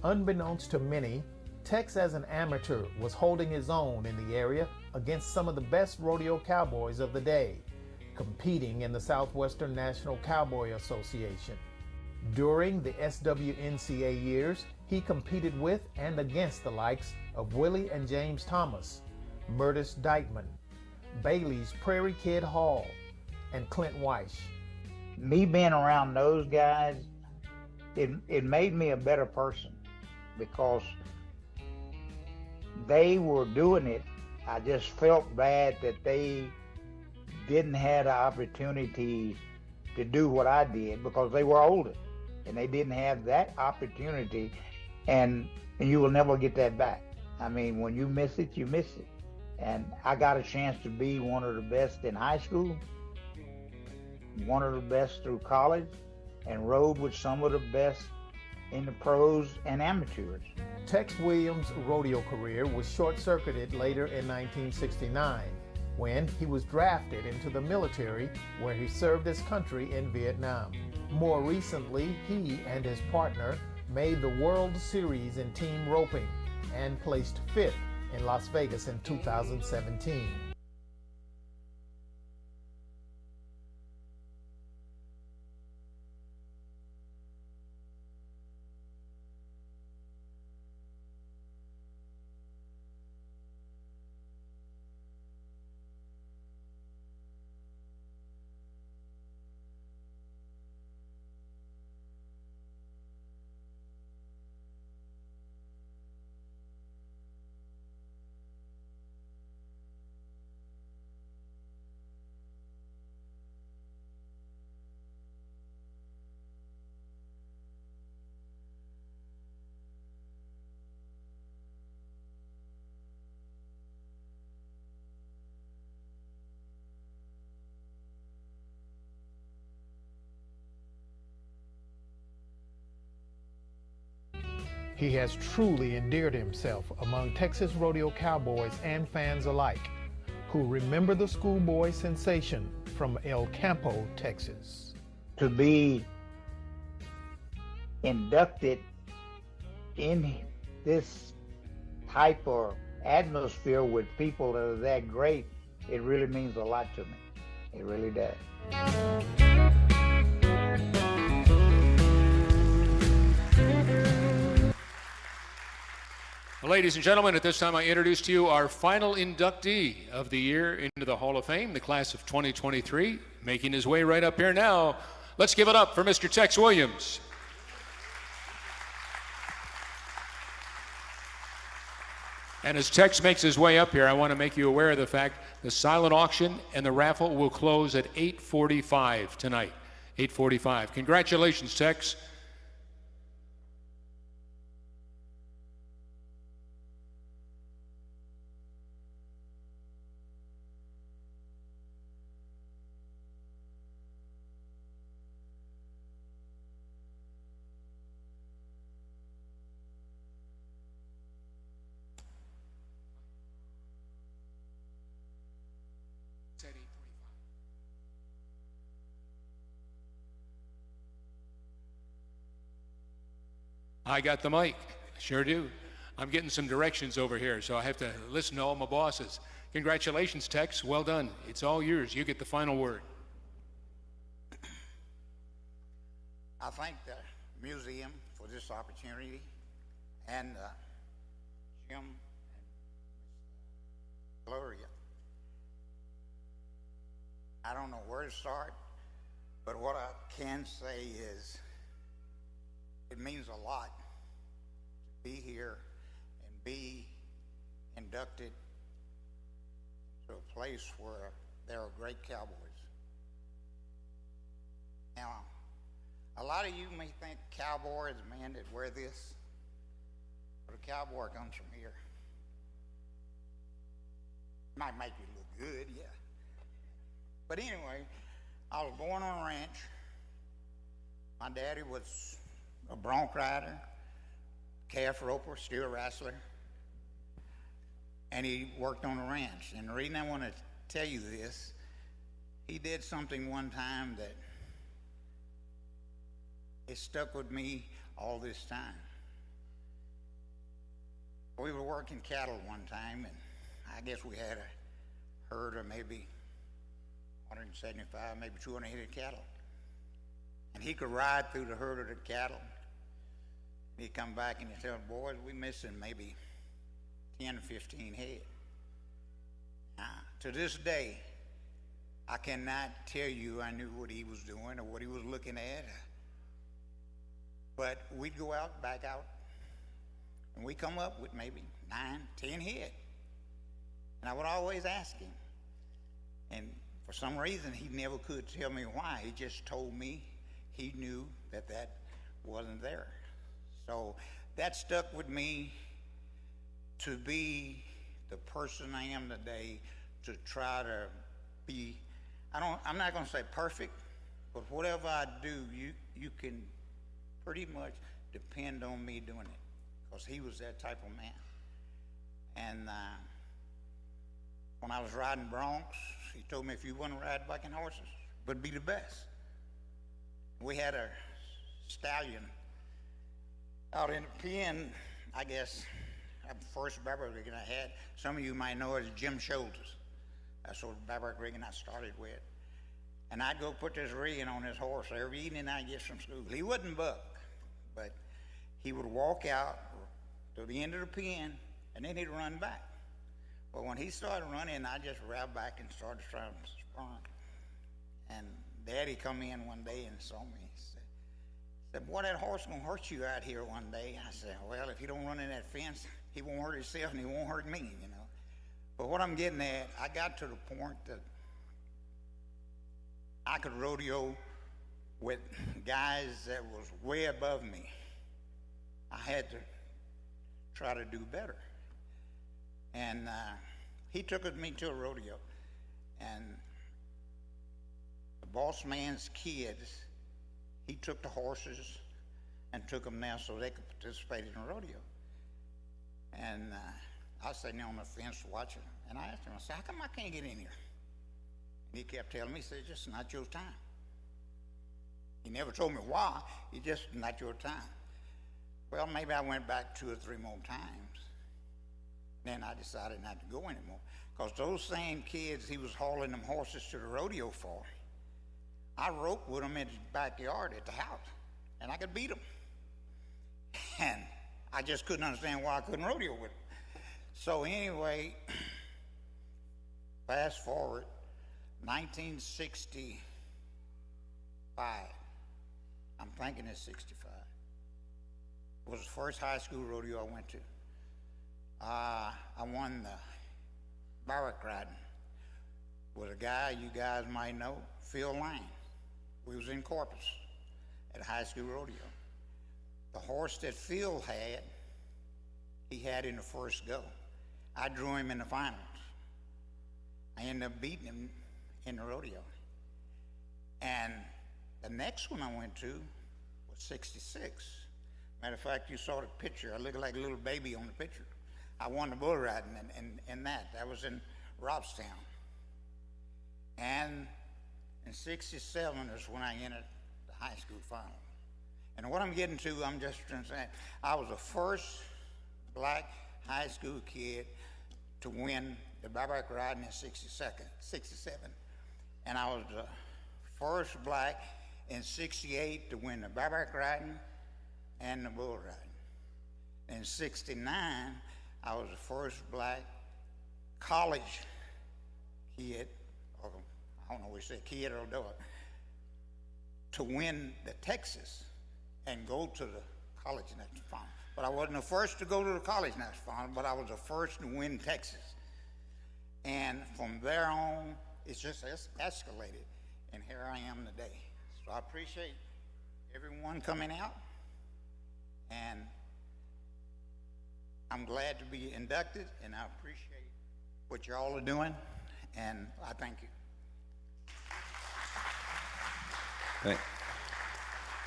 Unbeknownst to many, Tex as an amateur was holding his own in the area against some of the best rodeo cowboys of the day, competing in the Southwestern National Cowboy Association. During the SWNCA years, he competed with and against the likes of Willie and James Thomas, Murtis Dykeman, Bailey's Prairie Kid Hall, and Clint Weish. Me being around those guys, it made me a better person because they were doing it. I just felt bad that they didn't have the opportunity to do what I did because they were older and they didn't have that opportunity, and you will never get that back. I mean, when you miss it, you miss it. And I got a chance to be one of the best in high school, one of the best through college, and rode with some of the best in the pros and amateurs. Tex Williams' rodeo career was short-circuited later in 1969 when he was drafted into the military, where he served his country in Vietnam. More recently, he and his partner made the World Series in team roping and placed 5th in Las Vegas in 2017. He has truly endeared himself among Texas rodeo cowboys and fans alike, who remember the schoolboy sensation from El Campo, Texas. To be inducted in this type of atmosphere with people that are that great, it really means a lot to me. It really does. Well, ladies and gentlemen, at this time I introduce to you our final inductee of the year into the Hall of Fame, the class of 2023, making his way right up here now. Let's give it up for Mr. Tex Williams. And as Tex makes his way up here, I want to make you aware of the fact the silent auction and the raffle will close at 8:45 tonight. 8:45. Congratulations, Tex. I got the mic. Sure do. I'm getting some directions over here, so I have to listen to all my bosses. Congratulations, Tex. Well done. It's all yours. You get the final word. I thank the museum for this opportunity, and Jim and Gloria. I don't know where to start, but what I can say is it means a lot to be here and be inducted to a place where there are great cowboys. Now, a lot of you may think cowboy is a man that wear this, but a cowboy comes from here. Might make you look good, yeah. But anyway, I was born on a ranch. My daddy was a bronc rider, calf roper, steel wrestler, and he worked on a ranch. And the reason I want to tell you this, he did something one time that it stuck with me all this time. We were working cattle one time, and I guess we had a herd of maybe 175, maybe 200 head of cattle. And he could ride through the herd of the cattle. He'd come back and he'd tell the boys, we missing maybe 10 or 15 head. Now, to this day, I cannot tell you I knew what he was doing or what he was looking at. But we'd go out, back out, and we'd come up with maybe 9, 10 head. And I would always ask him. And for some reason, he never could tell me why. He just told me he knew that that wasn't there. So that stuck with me to be the person I am today, to try to be, I'm not going to say perfect, but whatever I do, you can pretty much depend on me doing it, because he was that type of man. And when I was riding broncs, he told me if you want to ride bucking horses, but be the best. We had a stallion out in the pen, I guess, the first Barbaric rigging I had. Some of you might know it as Jim Shoulders. That's the Barbaric rigging I started with. And I'd go put this rigging on this horse every evening I'd get from school. He wouldn't buck, but he would walk out to the end of the pen, and then he'd run back. Well, when he started running, I just ran back and started trying to sprung. And Daddy come in one day and saw me. He said, boy, that horse gonna hurt you out here one day. I said, well, if he don't run in that fence, he won't hurt himself and he won't hurt me, you know. But what I'm getting at, I got to the point that I could rodeo with guys that was way above me. I had to try to do better. And he took me to a rodeo, and the boss man's kids, he took the horses and took them there so they could participate in the rodeo. And I was sitting there on the fence watching, and I asked him, I said, how come I can't get in here? And he kept telling me, he said, it's just not your time. He never told me why, it's just not your time. Well, maybe I went back 2 or 3 more times. Then I decided not to go anymore, because those same kids he was hauling them horses to the rodeo for, I roped with them in his backyard at the house, and I could beat them. And I just couldn't understand why I couldn't rodeo with them. So anyway, fast forward, 1965. I'm thinking it's 65. It was the first high school rodeo I went to. I won the barrack riding with a guy you guys might know, Phil Lane. We was in Corpus at a high school rodeo. The horse that Phil had, he had in the first go. I drew him in the finals. I ended up beating him in the rodeo. And the next one I went to was 66. Matter of fact, you saw the picture. I looked like a little baby on the picture. I won the bull riding in that. That was in Robstown. And in 67 is when I entered the high school final. And what I'm getting to, I'm just trying to say, I was the first black high school kid to win the bareback riding in 67. And I was the first black in 68 to win the bareback riding and the bull riding. In 69, I was the first black college kid, or I don't know if we say kid or adult, to win the Texas and go to the college national final. But I wasn't the first to go to the college national final, but I was the first to win Texas. And from there on, it's just escalated, and here I am today. So I appreciate everyone coming out, and I'm glad to be inducted, and I appreciate what you all are doing, and I thank you.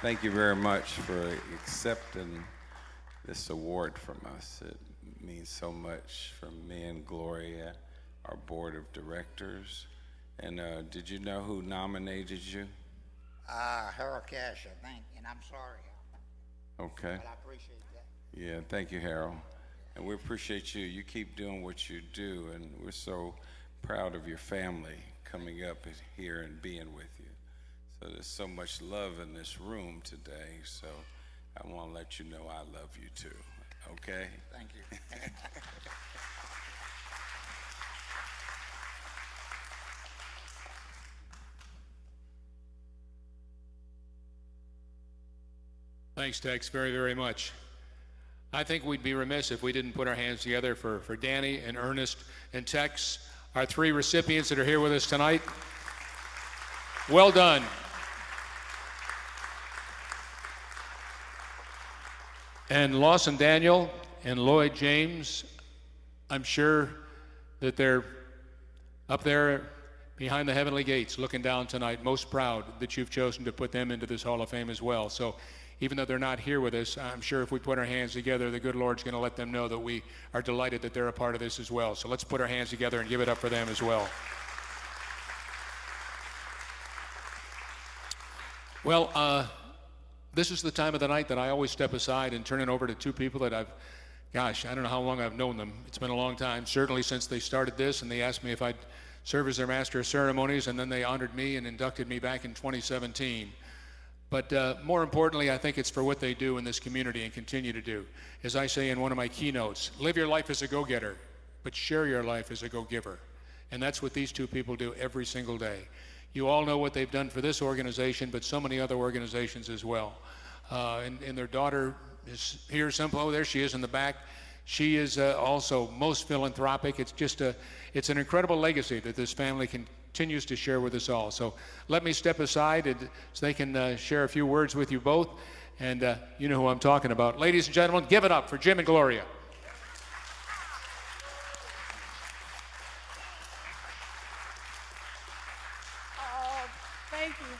Thank you very much for accepting this award from us. It means so much from me and Gloria, our board of directors. And did you know who nominated you? Harold Cash, I think, and I'm sorry. Okay. But I appreciate that. Yeah, thank you, Harold. And we appreciate you. You keep doing what you do, and we're so proud of your family coming up here and being with you. So there's so much love in this room today, so I want to let you know I love you too, okay? Thank you. Thanks, Tex, very, very much. I think we'd be remiss if we didn't put our hands together for Danny and Ernest and Tex, our three recipients that are here with us tonight. Well done. And Lawson Daniel and Lloyd James, I'm sure that they're up there behind the heavenly gates looking down tonight, most proud that you've chosen to put them into this Hall of Fame as well. So even though they're not here with us, I'm sure if we put our hands together, the good Lord's going to let them know that we are delighted that they're a part of this as well. So let's put our hands together and give it up for them as well. Well, this is the time of the night that I always step aside and turn it over to two people that I don't know how long I've known them. It's been a long time, certainly since they started this, and they asked me if I'd serve as their master of ceremonies, and then they honored me and inducted me back in 2017. But more importantly, I think it's for what they do in this community and continue to do. As I say in one of my keynotes, live your life as a go-getter, but share your life as a go-giver. And that's what these two people do every single day. You all know what they've done for this organization, but so many other organizations as well. And their daughter is here, oh, there she is in the back. She is also most philanthropic. It's just it's an incredible legacy that this family continues to share with us all. So let me step aside so they can share a few words with you both. And you know who I'm talking about. Ladies and gentlemen, give it up for Jim and Gloria.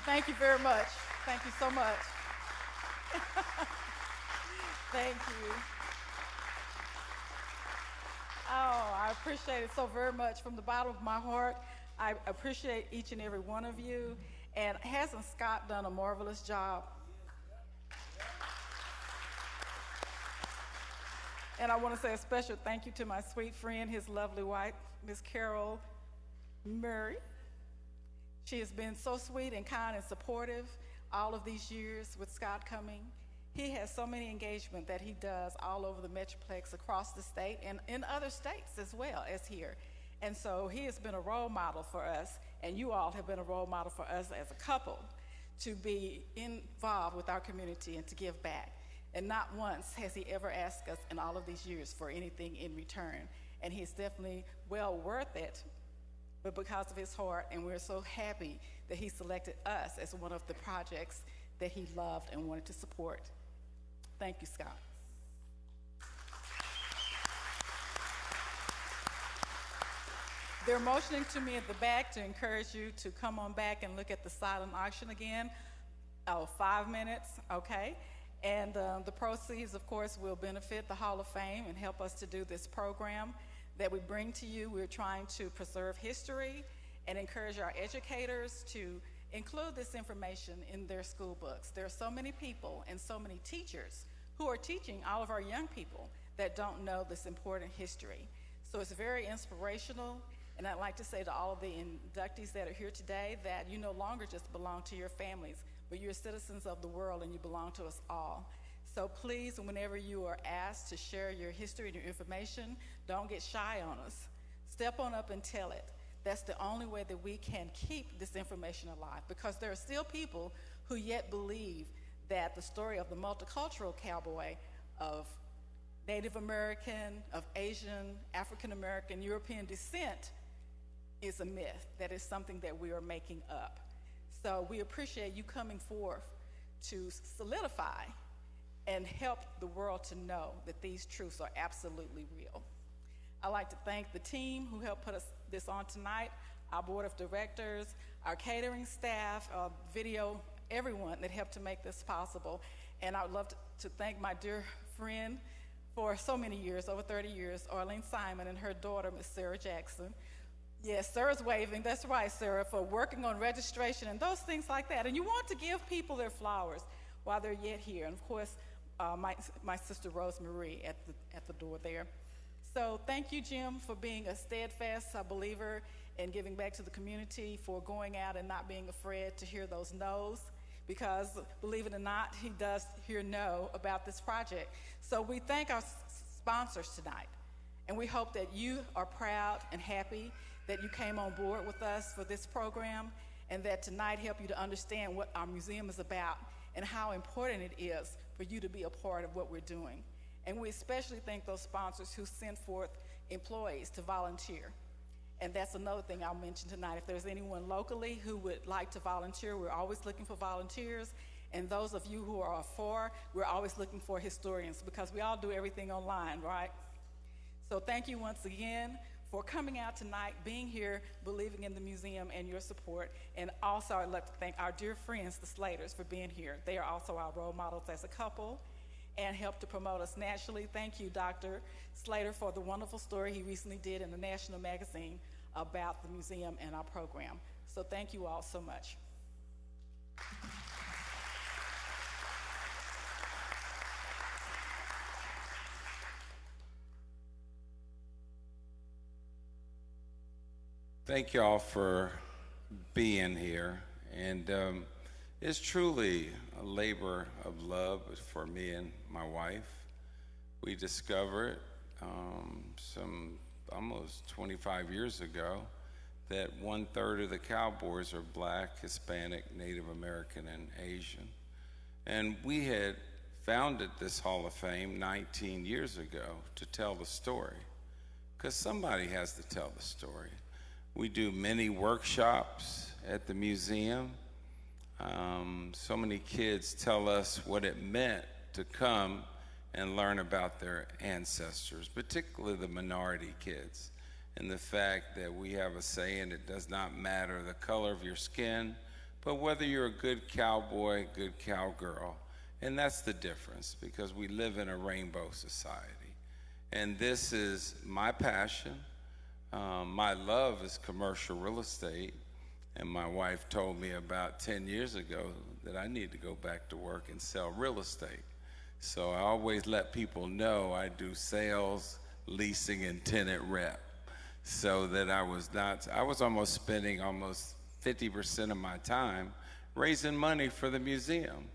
Thank you very much. Thank you so much. Thank you. Oh, I appreciate it so very much from the bottom of my heart. I appreciate each and every one of you. And hasn't Scott done a marvelous job? And I want to say a special thank you to my sweet friend, his lovely wife, Miss Carol Murray. She has been so sweet and kind and supportive all of these years with Scott coming. He has so many engagements that he does all over the Metroplex, across the state, and in other states as well as here. And so he has been a role model for us, and you all have been a role model for us as a couple to be involved with our community and to give back. And not once has he ever asked us in all of these years for anything in return. And he's definitely well worth it, but because of his heart, and we're so happy that he selected us as one of the projects that he loved and wanted to support. Thank you, Scott. They're motioning to me at the back to encourage you to come on back and look at the silent auction again. 5 minutes, okay? And the proceeds, of course, will benefit the Hall of Fame and help us to do this program that we bring to you. We're trying to preserve history and encourage our educators to include this information in their school books. There are so many people and so many teachers who are teaching all of our young people that don't know this important history. So it's very inspirational, and I'd like to say to all of the inductees that are here today that you no longer just belong to your families, but you're citizens of the world and you belong to us all. So please, whenever you are asked to share your history and your information, don't get shy on us. Step on up and tell it. That's the only way that we can keep this information alive, because there are still people who yet believe that the story of the multicultural cowboy of Native American, of Asian, African American, European descent is a myth. That is something that we are making up. So we appreciate you coming forth to solidify and help the world to know that these truths are absolutely real. I'd like to thank the team who helped put this on tonight, our board of directors, our catering staff, video, everyone that helped to make this possible. And I would love to thank my dear friend for so many years, over 30 years, Arlene Simon, and her daughter, Miss Sarah Jackson. Yes, Sarah's waving. That's right, Sarah, for working on registration and those things like that. And you want to give people their flowers while they're yet here. And of course, my sister Rosemarie at the door there. So thank you, Jim, for being a steadfast believer and giving back to the community, for going out and not being afraid to hear those no's, because believe it or not, he does hear no about this project. So we thank our sponsors tonight, and we hope that you are proud and happy that you came on board with us for this program, and that tonight helped you to understand what our museum is about and how important it is for you to be a part of what we're doing. And we especially thank those sponsors who send forth employees to volunteer. And that's another thing I'll mention tonight. If there's anyone locally who would like to volunteer, we're always looking for volunteers. And those of you who are for, we're always looking for historians, because we all do everything online, right? So thank you once again for coming out tonight, being here, believing in the museum and your support. And also I'd like to thank our dear friends, the Slaters, for being here. They are also our role models as a couple and help to promote us nationally. Thank you, Dr. Slater, for the wonderful story he recently did in the national magazine about the museum and our program. So thank you all so much. Thank you all for being here. And it's truly a labor of love for me and my wife. We discovered some almost 25 years ago that 1/3 of the cowboys are Black, Hispanic, Native American, and Asian. And we had founded this Hall of Fame 19 years ago to tell the story, because somebody has to tell the story. We do many workshops at the museum. So many kids tell us what it meant to come and learn about their ancestors, particularly the minority kids, and the fact that we have a saying, it does not matter the color of your skin, but whether you're a good cowboy, good cowgirl. And that's the difference, because we live in a rainbow society. And this is my passion. My love is commercial real estate, and my wife told me about 10 years ago that I need to go back to work and sell real estate. So I always let people know I do sales, leasing, and tenant rep, so that I was almost spending almost 50% of my time raising money for the museum.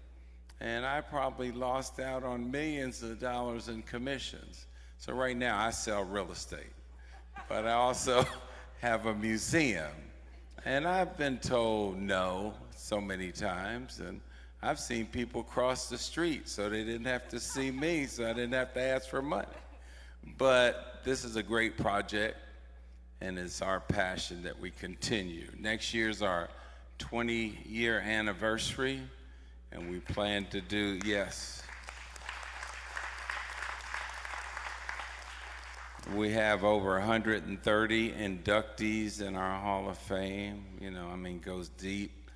And I probably lost out on millions of dollars in commissions. So right now I sell real estate, but I also have a museum. And I've been told no so many times, and I've seen people cross the street so they didn't have to see me, so I didn't have to ask for money. But this is a great project, and it's our passion that we continue. Next year's our 20-year anniversary, and we plan to do, yes. We have over 130 inductees in our Hall of Fame. You know, I mean, goes deep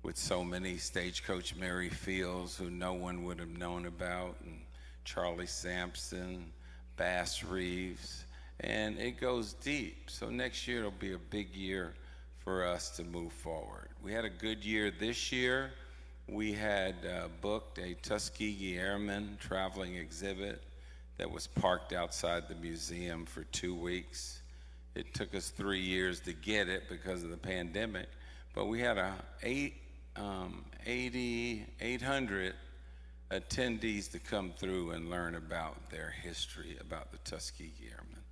with so many. Stagecoach Mary Fields, who no one would have known about, and Charlie Sampson, Bass Reeves, and it goes deep. So next year it'll be a big year for us to move forward. We had a good year this year. We had booked a Tuskegee Airmen traveling exhibit that was parked outside the museum for 2 weeks. It took us 3 years to get it because of the pandemic, but we had 800 attendees to come through and learn about their history, about the Tuskegee Airmen.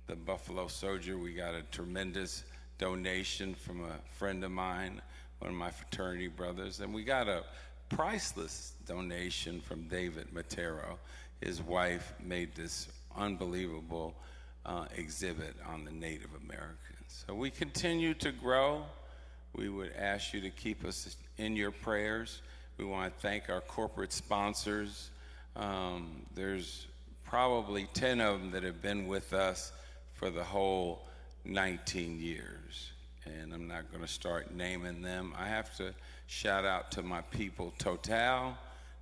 The Buffalo Soldier, we got a tremendous donation from a friend of mine, one of my fraternity brothers, and we got a priceless donation from David Matero. His wife made this unbelievable exhibit on the Native Americans. So we continue to grow. We would ask you to keep us in your prayers. We want to thank our corporate sponsors. There's probably 10 of them that have been with us for the whole 19 years. And I'm not going to start naming them. I have to shout out to my people, Total.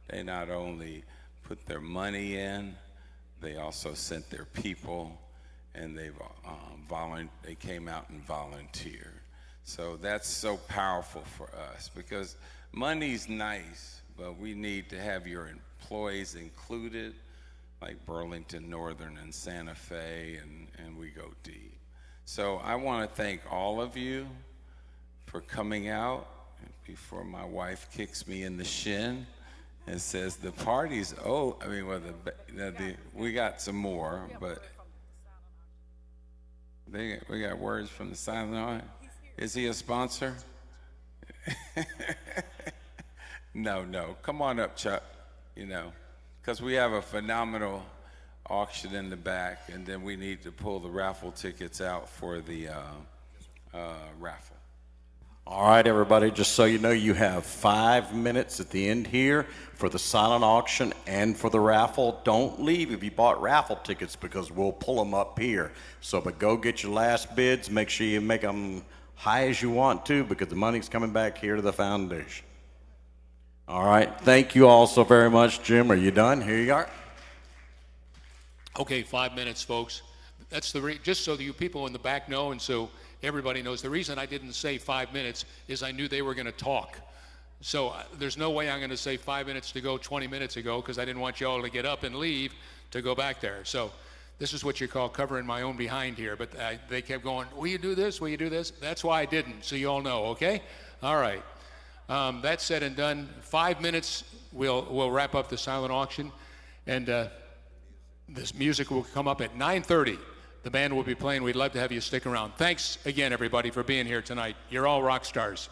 They not only put their money in, they also sent their people, and they came out and volunteered. So that's so powerful for us, because money's nice, but we need to have your employees included, like Burlington Northern and Santa Fe, and we go deep. So I want to thank all of you for coming out before my wife kicks me in the shin and says the party's we got some more, but we got words from the silent audience. Is he a sponsor? No. Come on up, Chuck, because we have a phenomenal auction in the back, and then we need to pull the raffle tickets out for the raffle. All right, everybody, just so you know, you have 5 minutes at the end here for the silent auction and for the raffle. Don't leave if you bought raffle tickets, because we'll pull them up here. But go get your last bids. Make sure you make them high as you want to, because the money's coming back here to the foundation. All right, thank you all so very much. Jim, are you done? Here you are. Okay, 5 minutes, folks. That's just so that you people in the back know, and so everybody knows. The reason I didn't say 5 minutes is I knew they were going to talk. So there's no way I'm going to say 5 minutes to go 20 minutes ago, because I didn't want you all to get up and leave to go back there. So this is what you call covering my own behind here. But they kept going, will you do this? Will you do this? That's why I didn't, so you all know, okay? All right. That said and done, 5 minutes, we'll wrap up the silent auction. And this music will come up at 9:30. The band will be playing. We'd love to have you stick around. Thanks again, everybody, for being here tonight. You're all rock stars.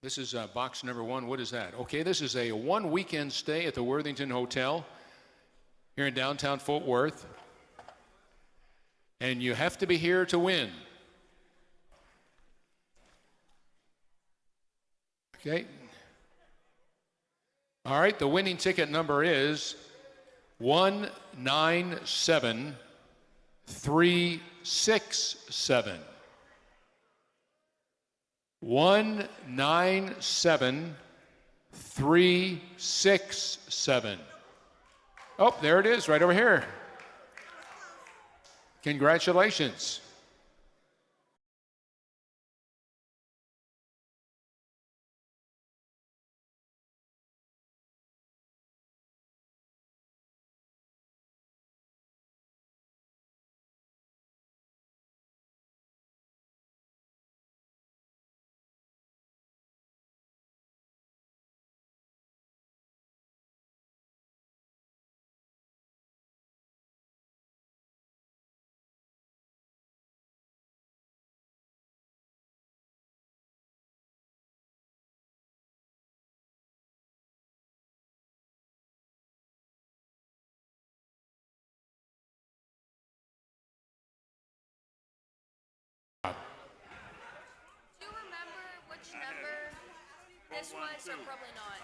This is box number 1. What is that? Okay, this is a 1 weekend stay at the Worthington Hotel here in downtown Fort Worth. And you have to be here to win. Okay. All right, the winning ticket number is 197367. 197367. Oh, there it is, right over here. Congratulations. Do you remember which number this was, or probably not?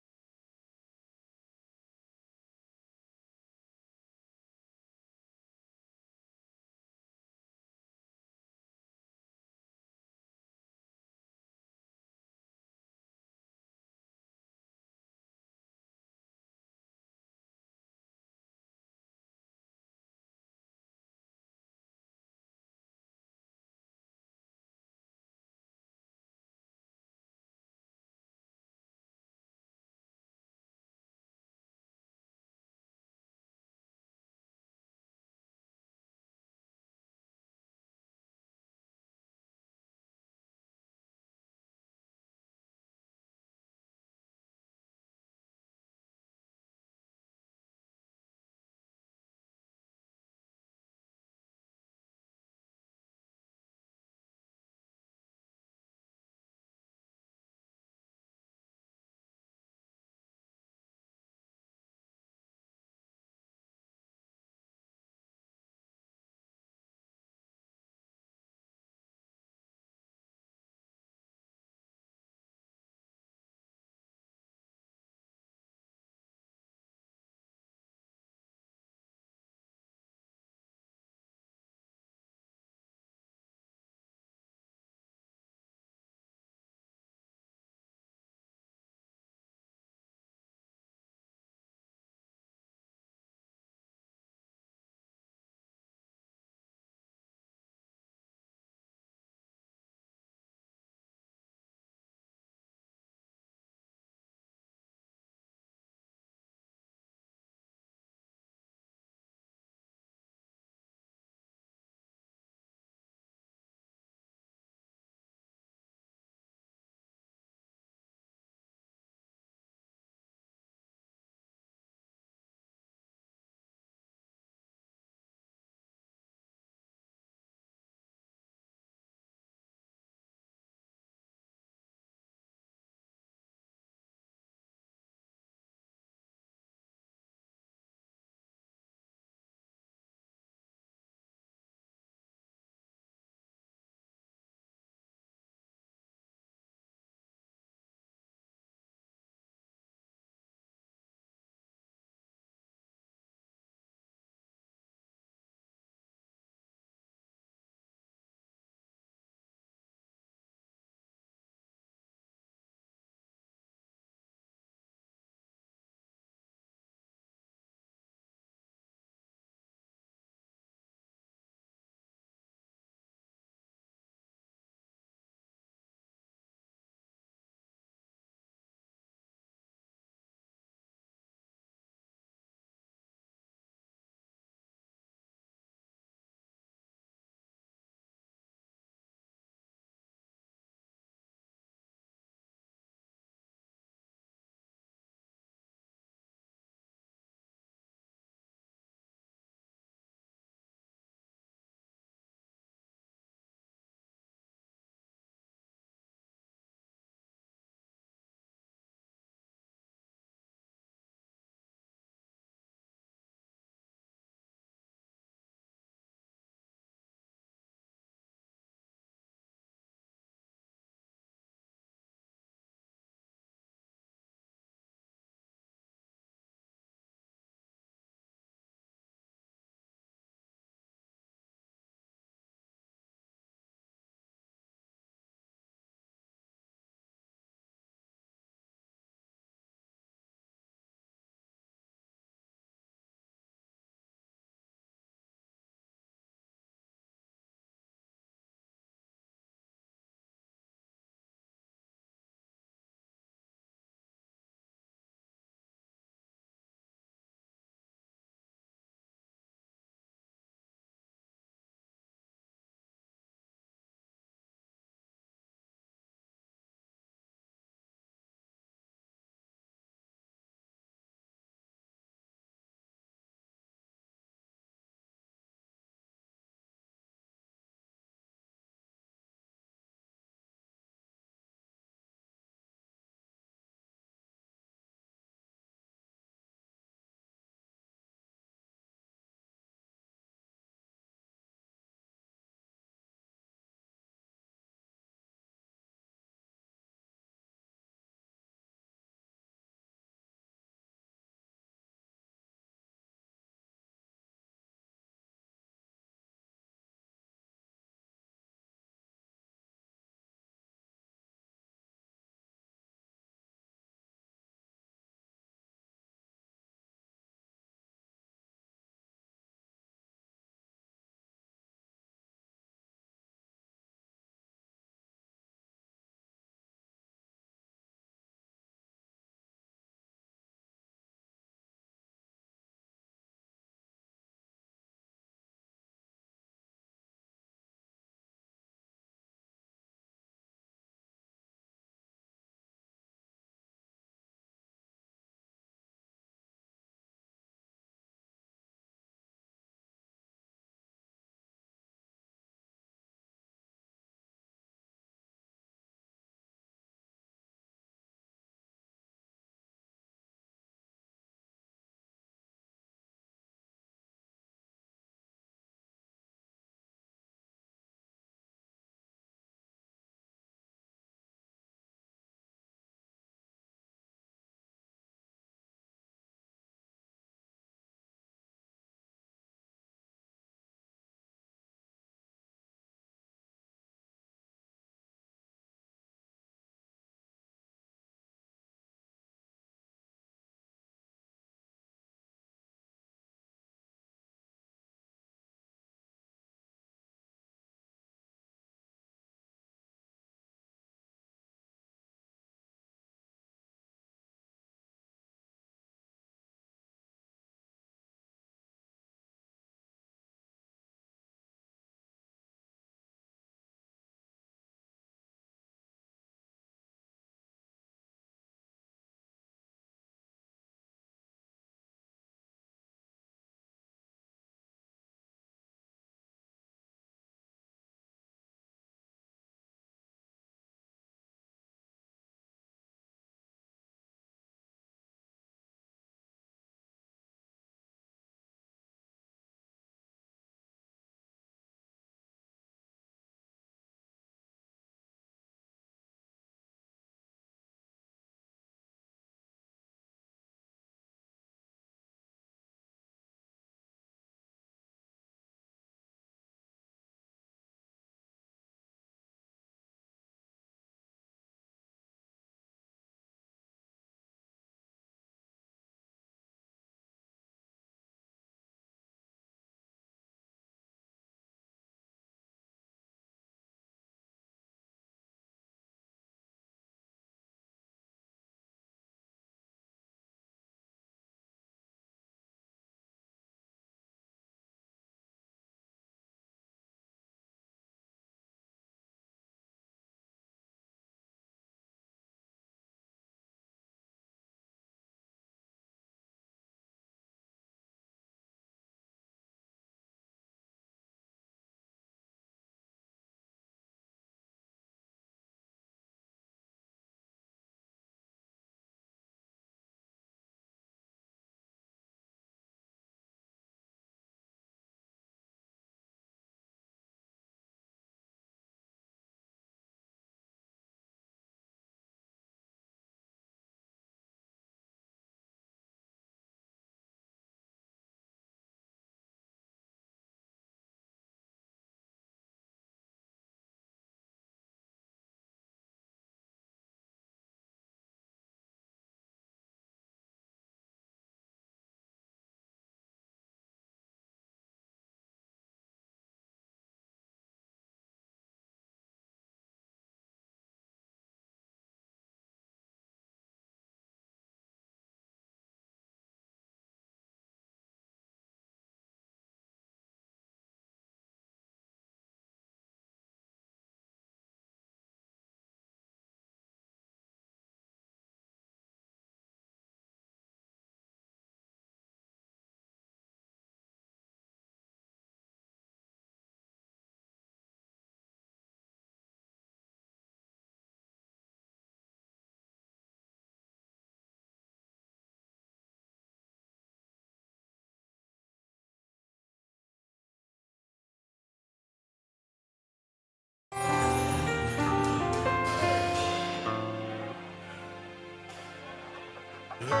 I've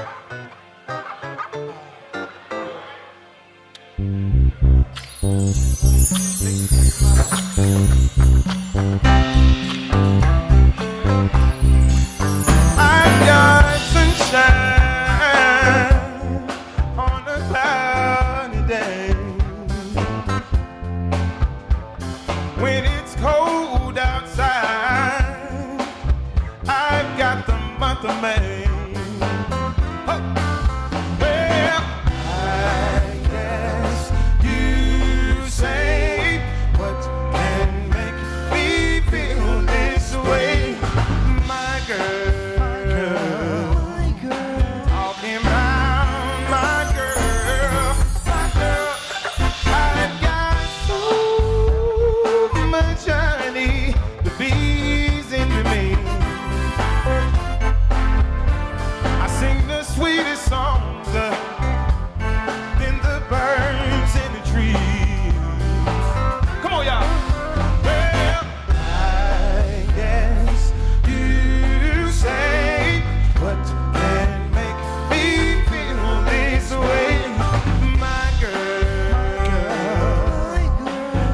got sunshine on a cloudy day. When it's cold outside, I've got the month of May. Oh. Well, I guess you say what can make me feel this way, my girl. Talking about my girl, I've got so much honey, the bees into me. I sing the sweetest songs than the birds in the trees. Come on, y'all. Well, I guess you say what can make me feel this way, my girl.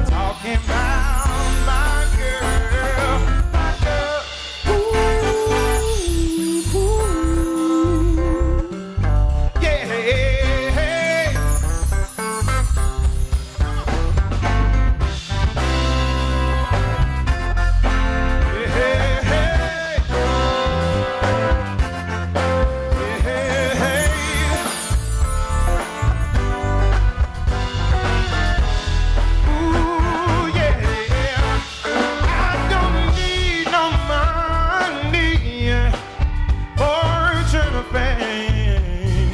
Talking about my girl, my girl. Ooh, yeah. Ooh, yeah. I don't need no money for eternal fame.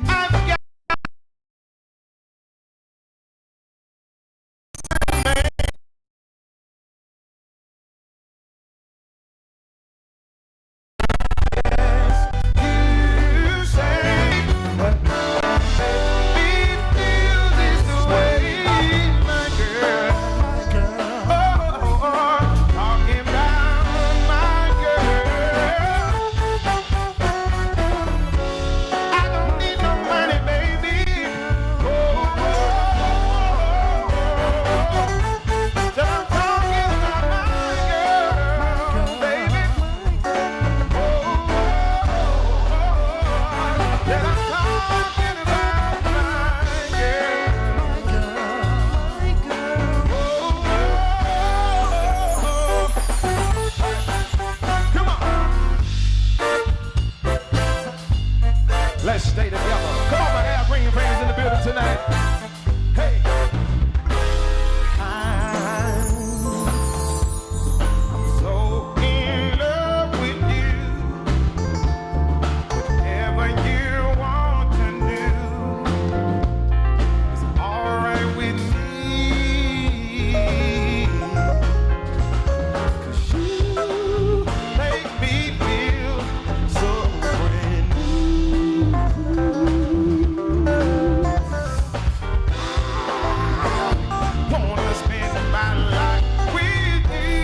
I've got you say what makes me feel this way, my girl. Oh, talking about my girl. I don't need no money, baby. Till I'm talking about my girl, baby. Till I'm talking about my girl. Come on. Let's stay together. Come on, my air bringing fans in the building tonight. Hey. I'm so in love with you. Whatever you want to do is all right with me. 'Cause you make me feel so brand new. Wanna spend my life with you.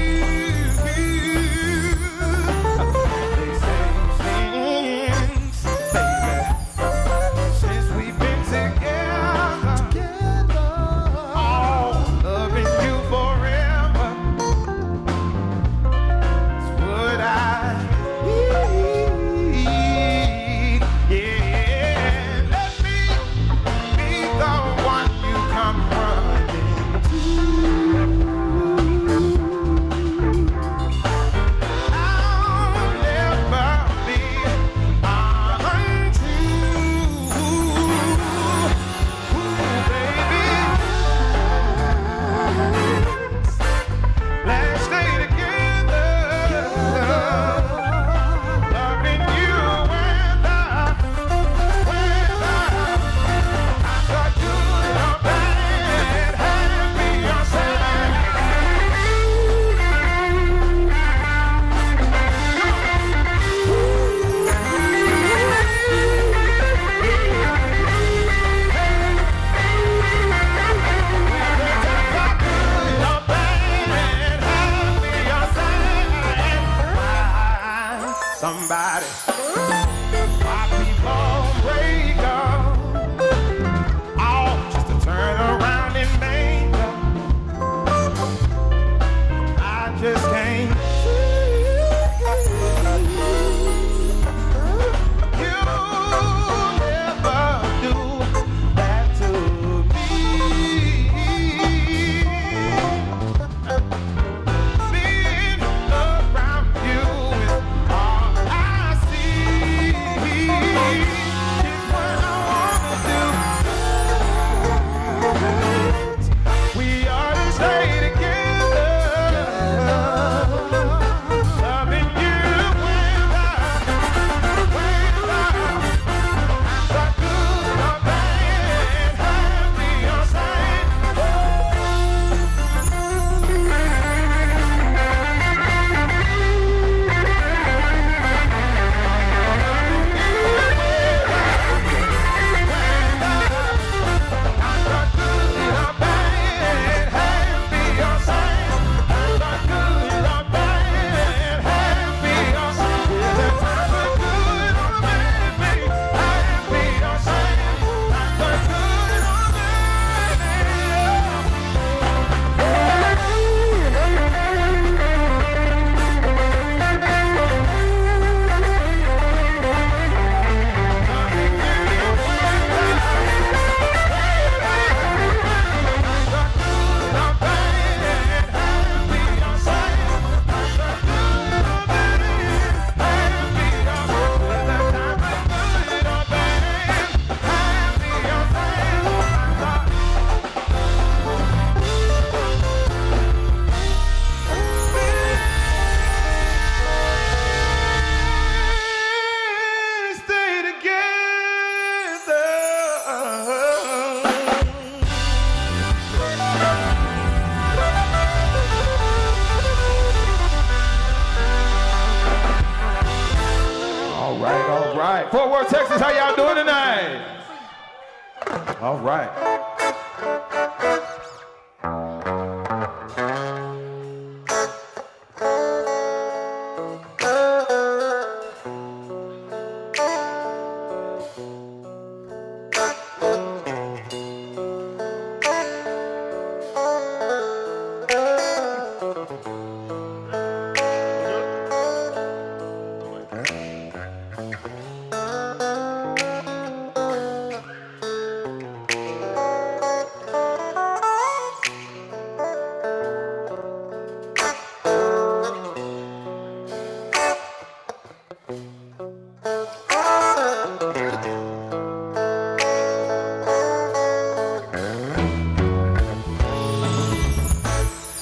They say since, baby, since we've been together, all loving you forever is what I need. Yeah, let me be the one you come running to. I'll never be untrue. Ooh, baby, let's stay together, loving you whether I got good or bad, happy or sad. Somebody right, Fort Worth, Texas, how y'all doing tonight? All right.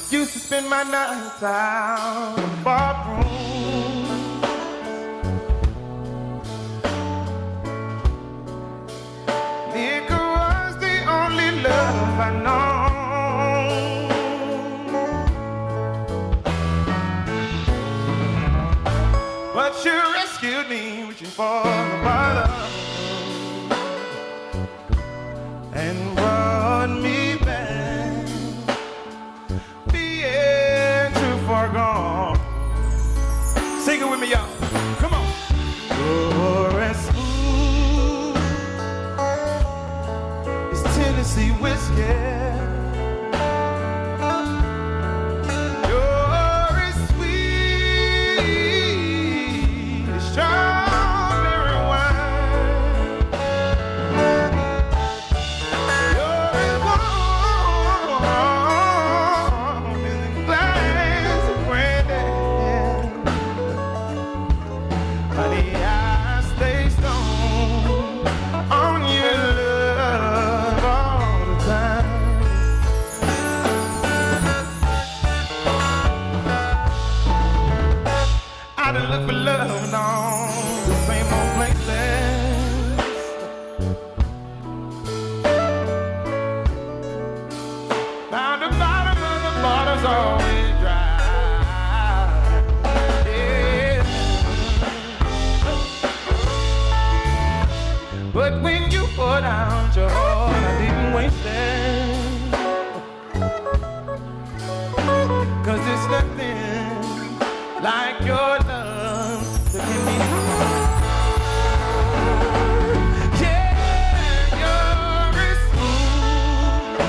Used to spend my nights out in ballroom. Liquor was the only love I know. But you rescued me, reaching for the bottom, and brought me back, being too far gone. Sing it with me, y'all. Come on. You're as smooth as Tennessee whiskey. You're as sweet as strawberry wine. You're as warm as a glass of brandy. Honey, I stay stoned on your love all the time. I done look for love in all the same old places. Found the bottom of the bottle's always dry. Yeah. But when you put out your heart, I didn't waste it. 'Cause it's nothing like your love to give me heart. Yeah, you're as smooth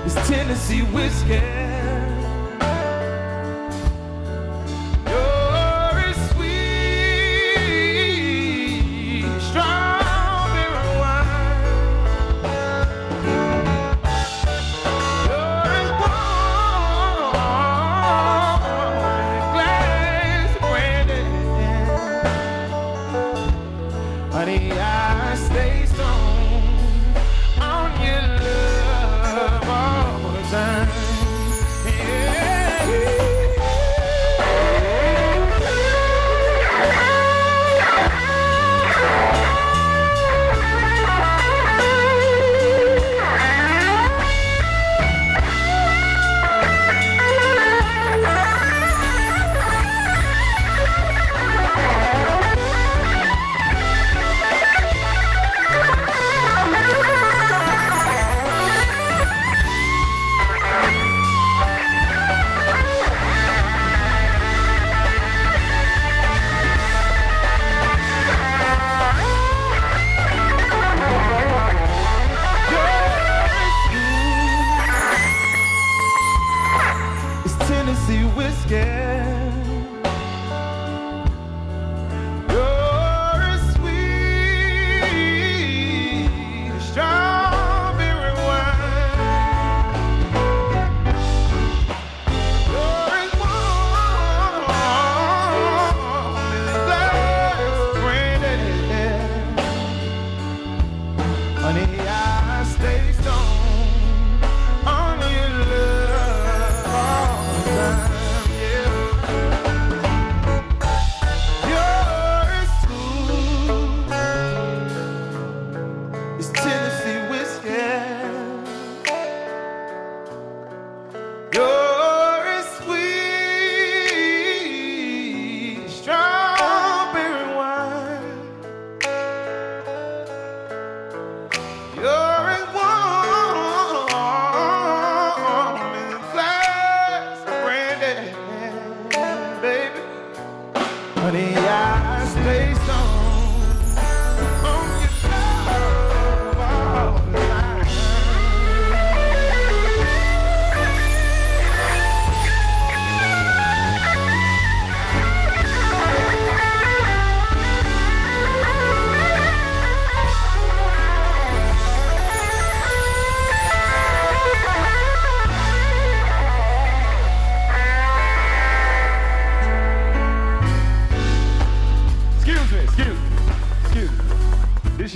as Tennessee whiskey. You're as sweet as strawberry wine. You're as warm as a glass of brandy. Honey, I stay strong on your love all the time.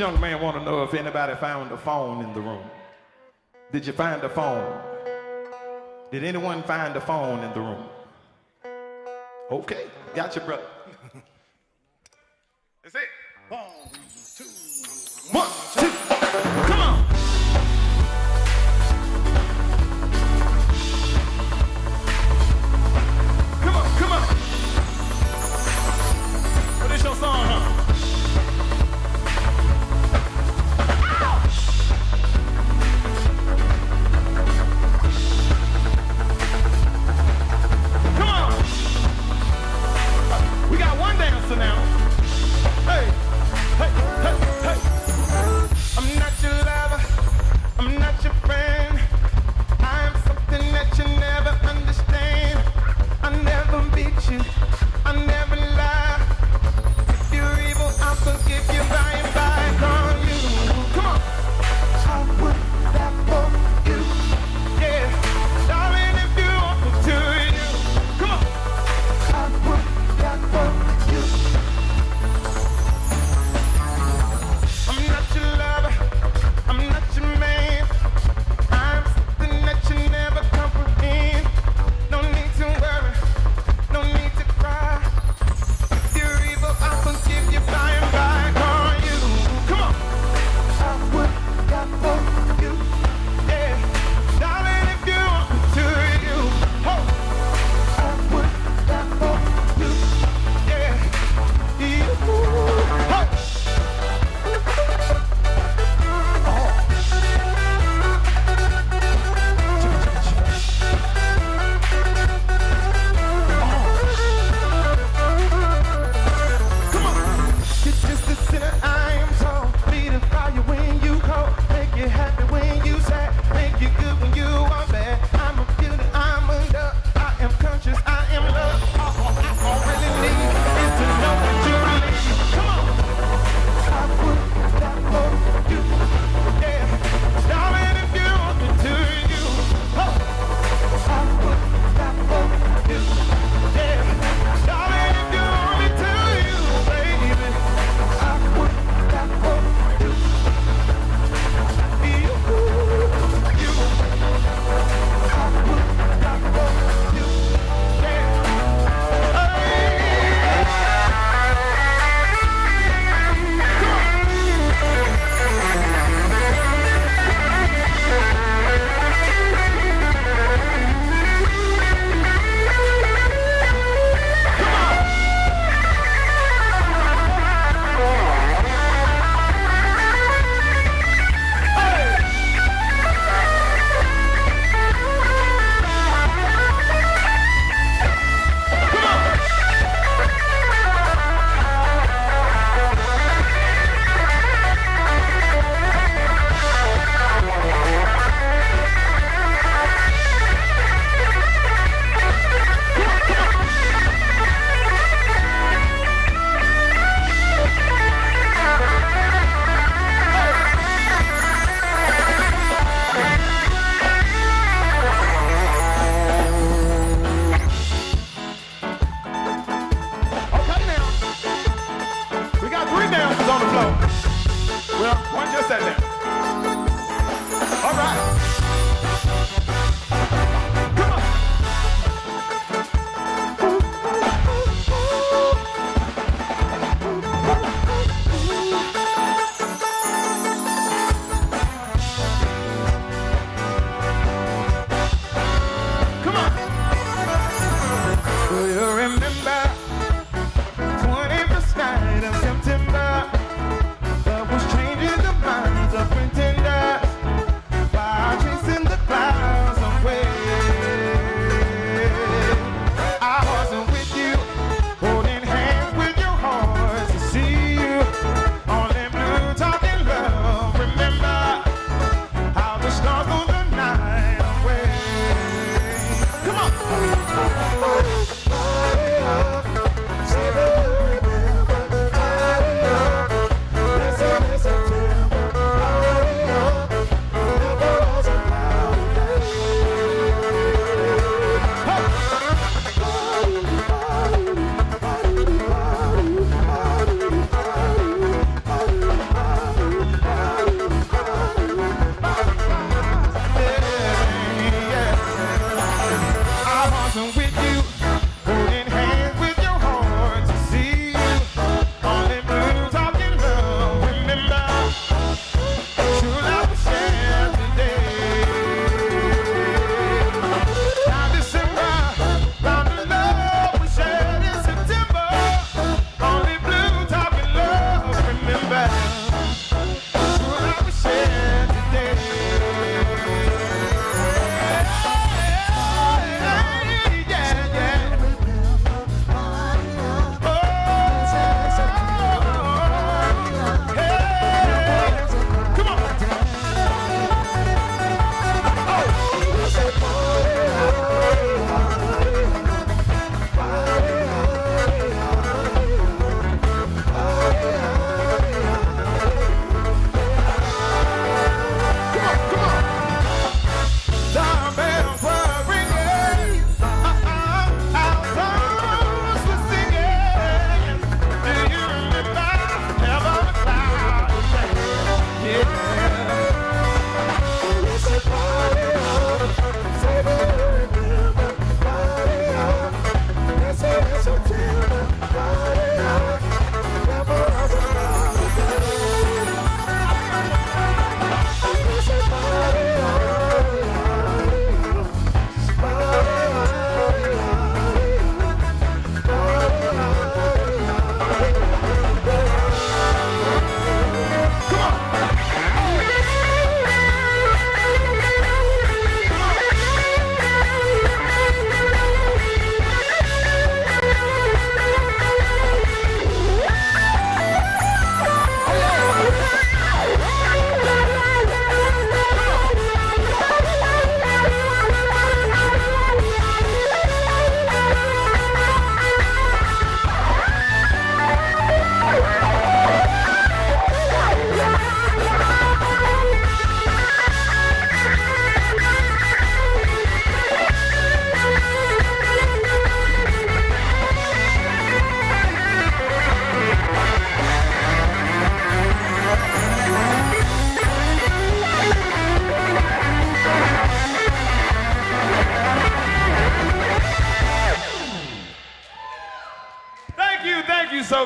young man want to know if anybody found a phone in the room. Did you find a phone? Did anyone find a phone in the room? Okay, got you, brother. That's it. 1, 2, 1, 2. Come on. Come on, come on. What is your song, huh? We got one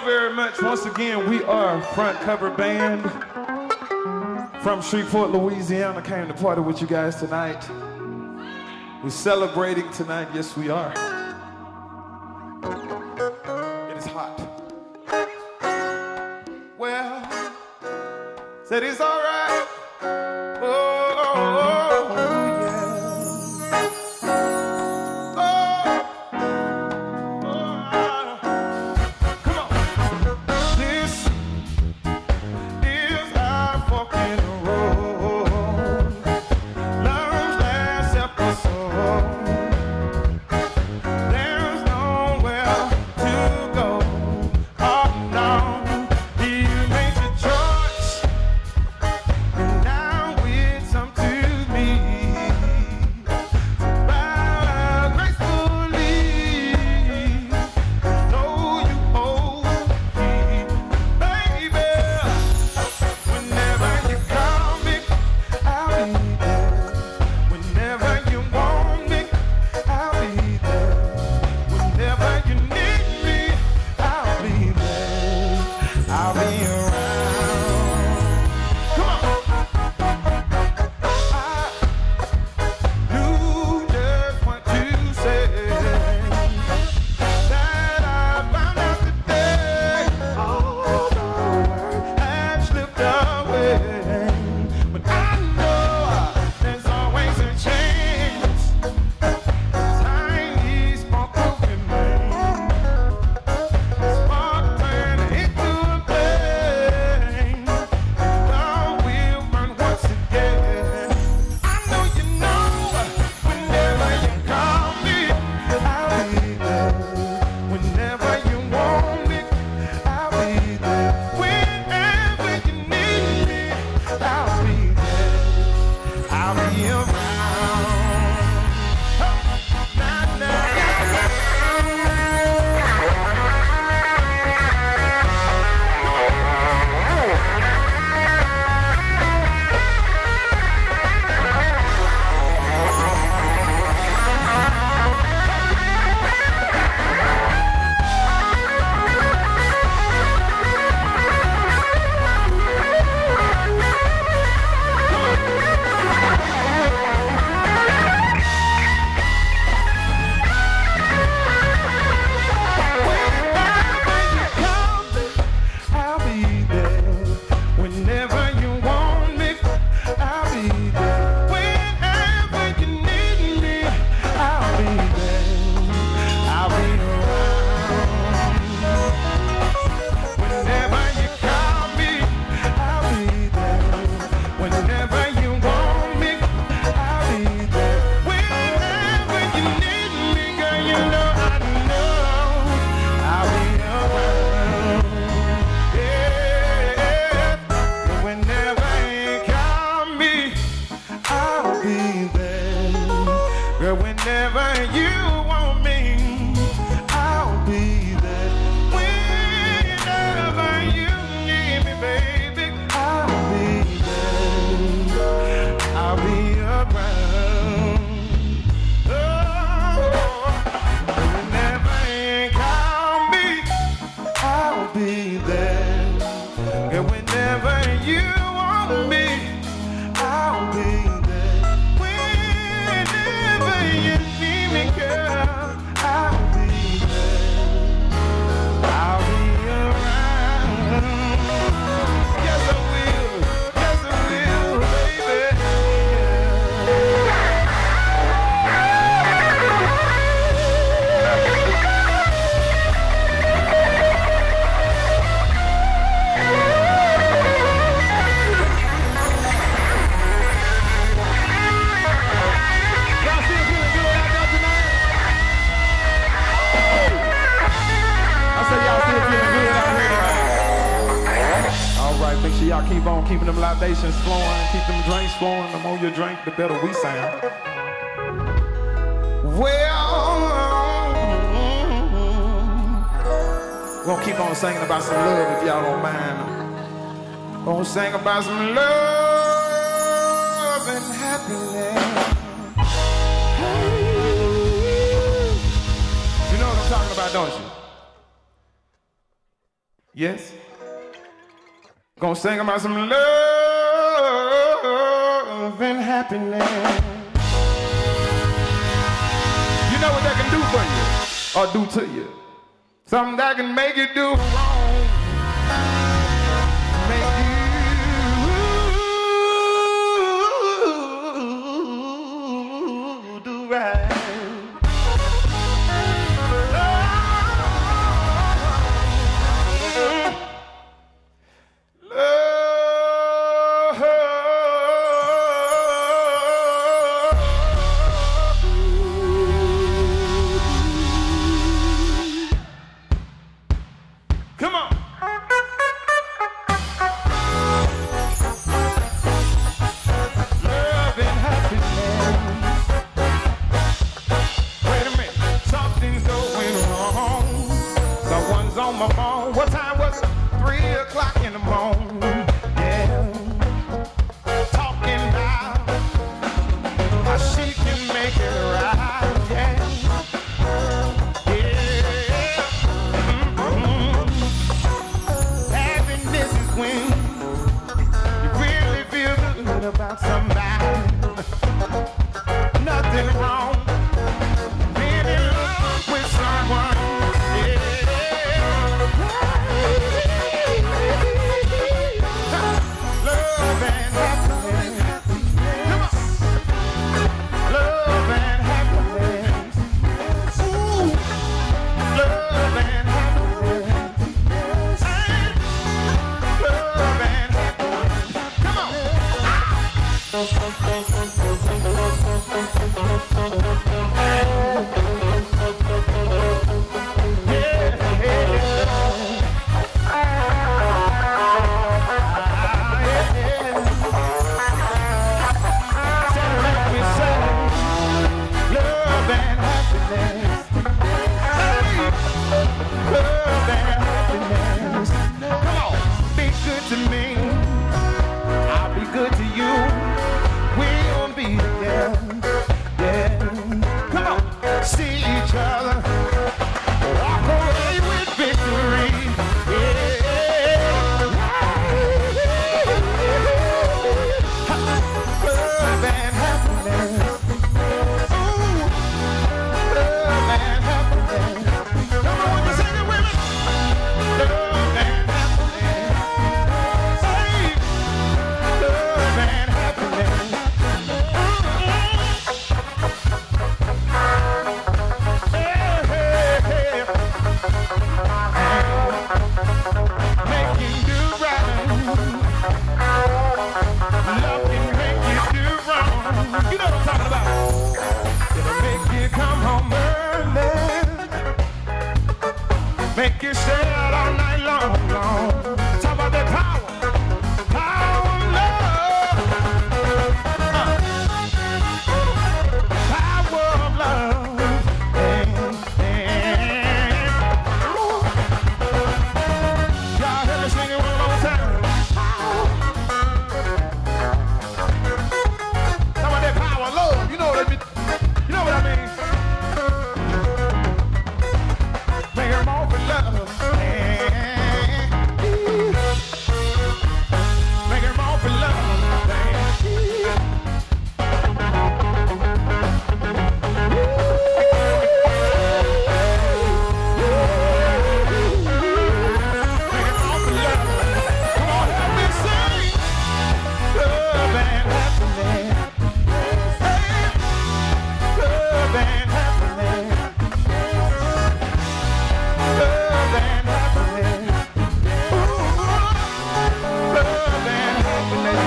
very much. Once again, we are Front Cover Band from Shreveport, Louisiana. Came to party with you guys tonight. We're celebrating tonight. Yes, we are. It is hot. Well, said it's all right. Keeping them libations flowing, keep them drinks flowing. The more you drink, the better we sound. Well, we're gonna keep on singing about some love if y'all don't mind. Gonna sing about some love and happiness. You know what I'm talking about, don't you? Yes? Gonna sing about some love and happiness. You know what that can do for you, or do to you? Something that can make you do wrong, make you do right. Come on. Love and happiness. Wait a minute, something's going wrong. Someone's on my phone. What time was it? 3 o'clock in the morning. Yeah. Talking about how she can make it right. Yeah. Happiness is when you really feel good about somebody. Nothing wrong being in love with someone. Love and happiness. Come on. Love and happiness. Ooh. Love and happiness. Love and happiness. Come on. Love and happiness. Love and happiness. Come on, be good to me. I'll be good to you. We'll be together. Yeah. Come on, see each other. Walk away with victory. Yeah. Love and happiness. Love and happiness. Come on, you sing it with me. Love and happiness. Hey, love and happiness. Hey, hey, hey. Make you do right. Love can make you do wrong. You know what I'm talking about. It'll make you come home early. Make you stay out all night long. Talk about that power. Power of love. Power of love. Y'all hear me sing it one more time. Talk about that power of love. You know what I mean? You know what I mean? Make her more for love. Make her more for love. Make her more for love. Come on, help me sing. Love and happiness. Hey, love and happiness. Love and happiness. Ooh, love and happiness.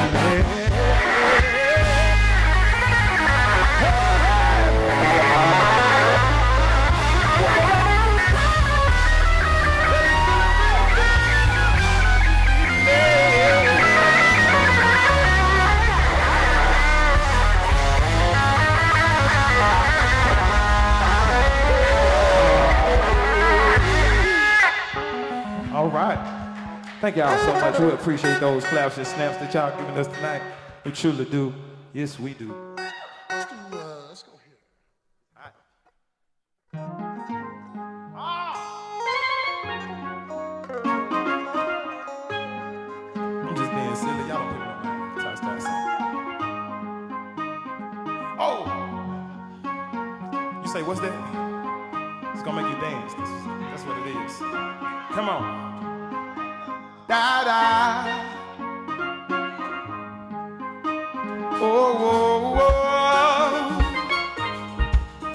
All right. Thank y'all so much. We appreciate those claps and snaps that y'all giving us tonight. We truly do. Yes, we do. Let's go here. All right. You say, what's that? It's gonna make you dance. That's what it is. Come on. Da da. Oh, oh, oh.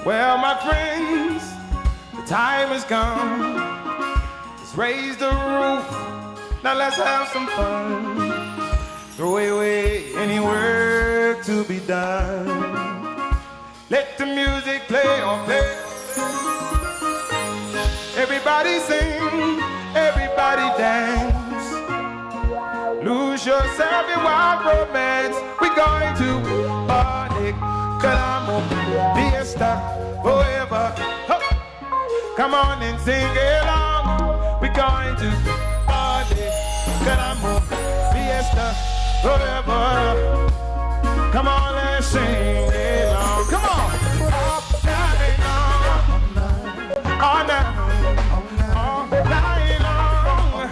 Well, my friends, the time has come. Let's raise the roof. Now let's have some fun. Throw away any work to be done. Let the music play on play. Everybody sing, everybody dance. Lose yourself in wild romance. We're going to party, Calamo, fiesta, forever. Ho. Come on and sing along. We're going to party, Calamo, fiesta, forever. Come on, let's sing along. Come on. All night long. All night long.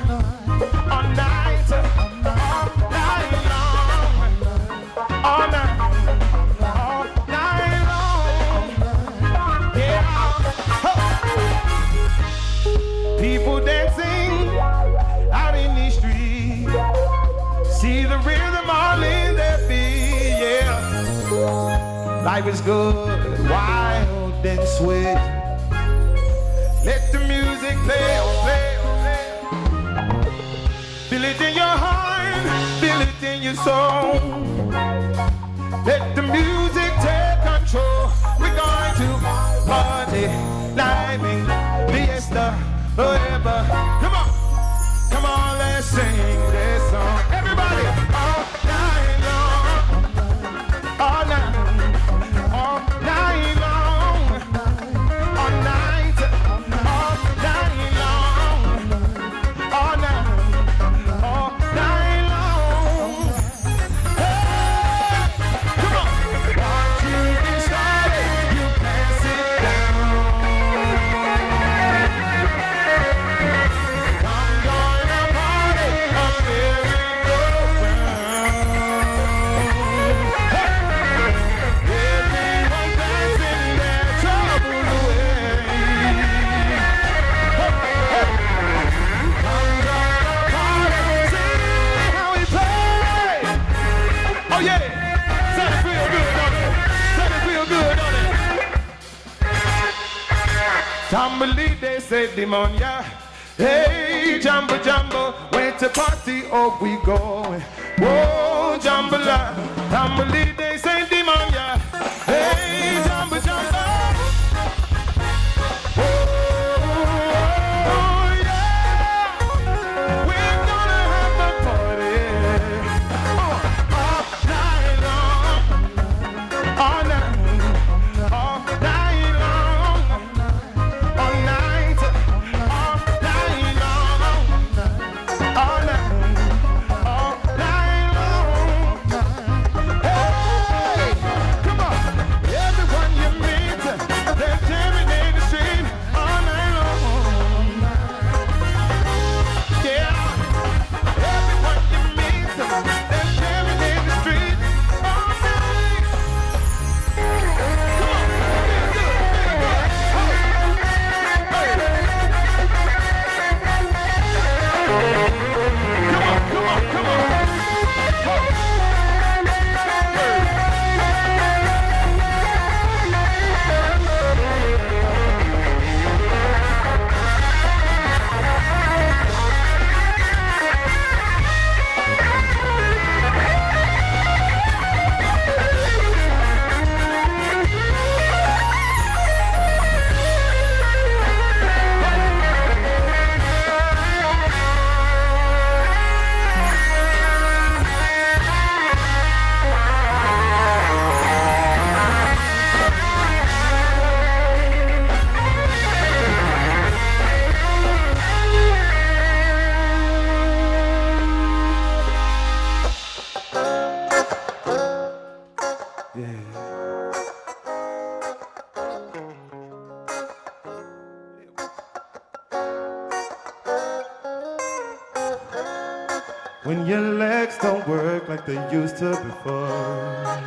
All night long. All night long. Yeah. People dancing out in the street. See the rhythm all in their feet, yeah. Life is good, wild and sweet. Let the music play, play, play. Feel it in your heart, feel it in your soul. Let the music take control. We're going to party, living, fiesta, forever. Come on, come on, let's sing this song. Everybody, all night long, all night, all night long, all night, all night long, all night, all night long. Hey, come on. Once you get started, you pass it down. I'm gonna party up there in the everyone dancing their troubles away. I'm gonna party, see how we play. Oh yeah, said it feel good, don't it? Said it feel good, don't it? Tambourine, they say demonia. Hey, jumbo jumbo, went to party, oh we going. Whoa, jambalaya, tambourine, they say demonia. Hey, jumbo jumbo. Oh yeah, we're gonna have a party. All night long, all night, all night long, all night, all night long, all night, all night long. Hey, come on, everyone you meet, they're jamming in the street all night long. Yeah, everyone you meet, they're jamming in the street all night. Come on, feel good, feel good. Come on, come on. When your legs don't work like they used to before,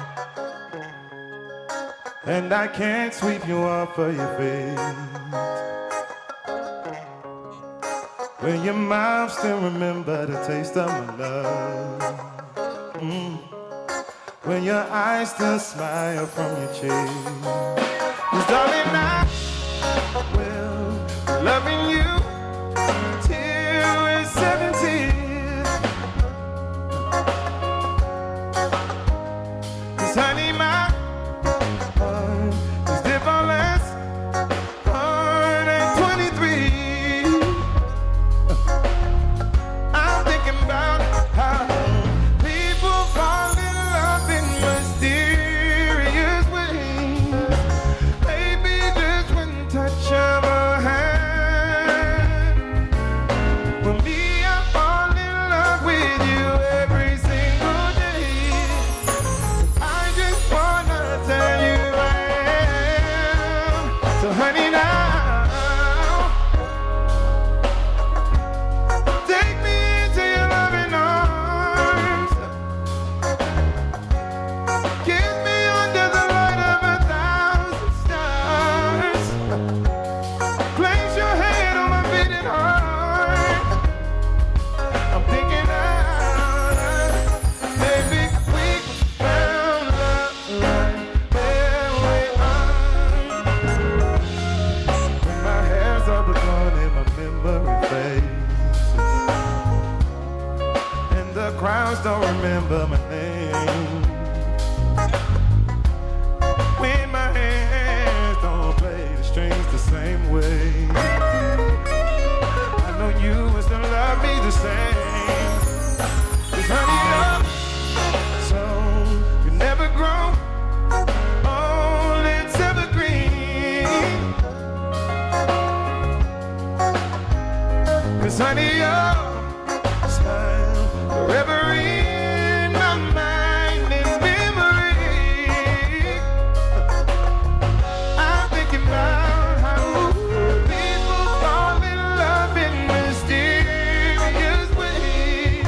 and I can't sweep you off of your feet. When your mouth still remember the taste of my love. When your eyes still smile from your cheek. 'Cause darling, I will be loving you till we're 70. 'Cause honey, my heart is different, 123. I'm thinking about how people fall in love in mysterious ways. Maybe just one touch of a hand. Well, me, I fall in love with you every single day. I just wanna tell you I am. So honey, now take me into your loving arms. Kiss me under the light of 1,000 stars. Place your hand on my beating heart. I'm thinking out, maybe we found love right where we are. When my hair's all but gone and my memory fades, and the crowds don't remember my name. When my hands don't play the strings the same way, I know you will still love me the same. 'Cause honey, love, so you never grow old, it's evergreen. 'Cause honey, your smile forever in my mind and memory. I'm thinking about how people fall in love in mysterious ways.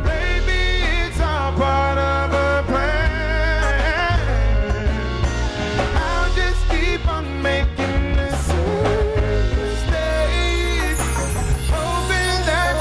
Maybe it's all part of a plan. I'll just keep on making the same mistakes, hoping that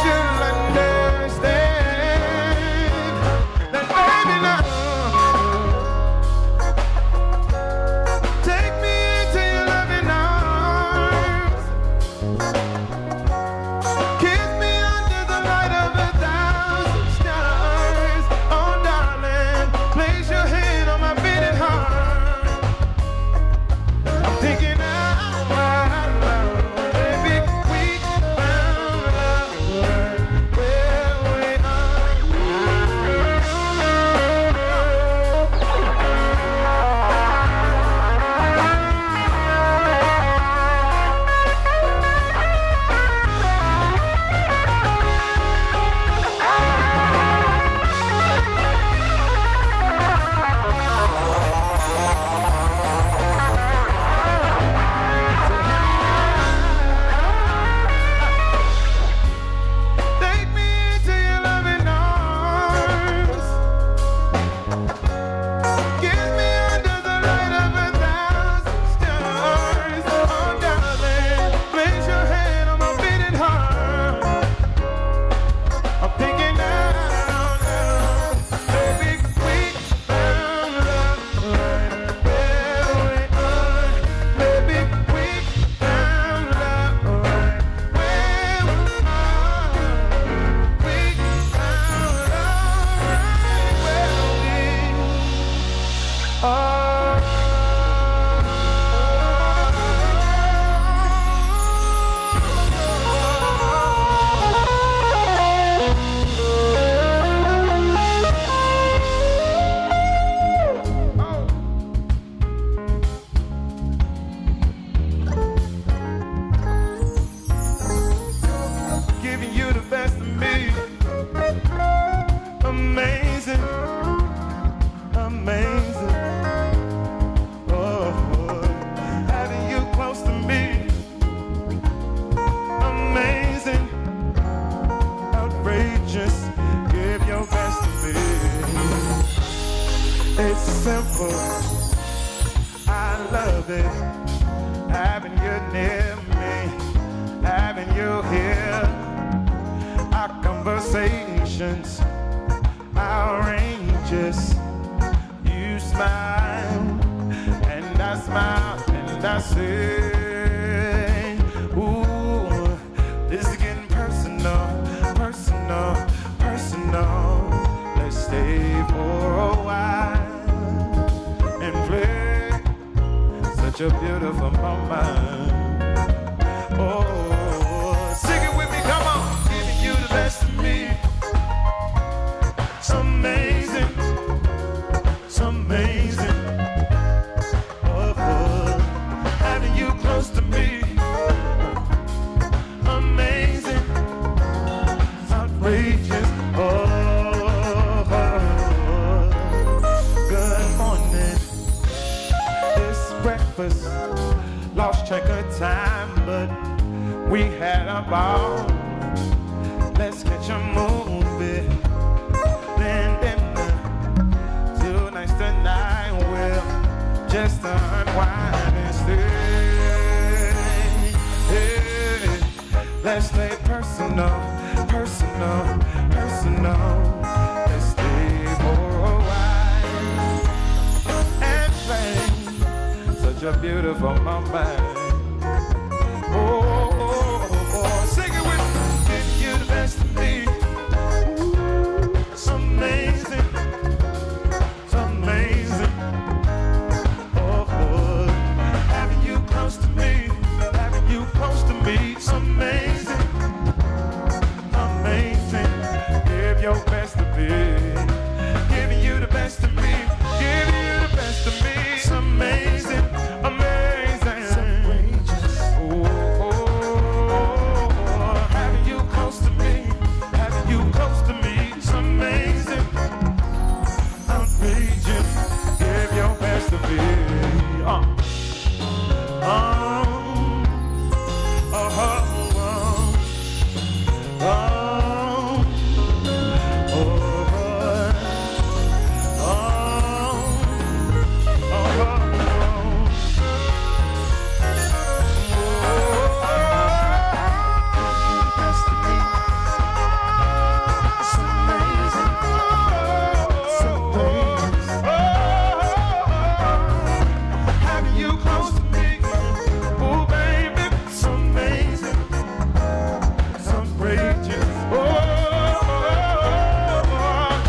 having you near me, having you here. Our conversations outrageous. You smile, and I smile, and I say, ooh, this is getting personal, personal, personal. Let's stay for a while and play such a beautiful moment. Oh, sing it with me, come on. Giving you the best of me. It's amazing, it's amazing. Oh, having you close to me. Amazing, outrageous. Oh, good morning. It's breakfast. Lost track of time, but we had a ball. Let's catch a movie. Then dinner. 2 nights tonight. We'll just unwind and stay. Hey, let's stay personal, personal, personal. Let's stay for a while and play such a beautiful moment. Oh, sing it with me. Give you the best of me. Ooh, it's amazing. It's amazing. Oh, having you close to me. Having you close to me. It's amazing. Amazing. Give your best to me. Giving you the best of me. Giving you the best of me. It's amazing. Amazing. Oh, having you close to me. Having you close to me. It's amazing. Outrageous. Give your best to me. Having you close to me. Oh, baby, it's amazing. It's outrageous. Oh,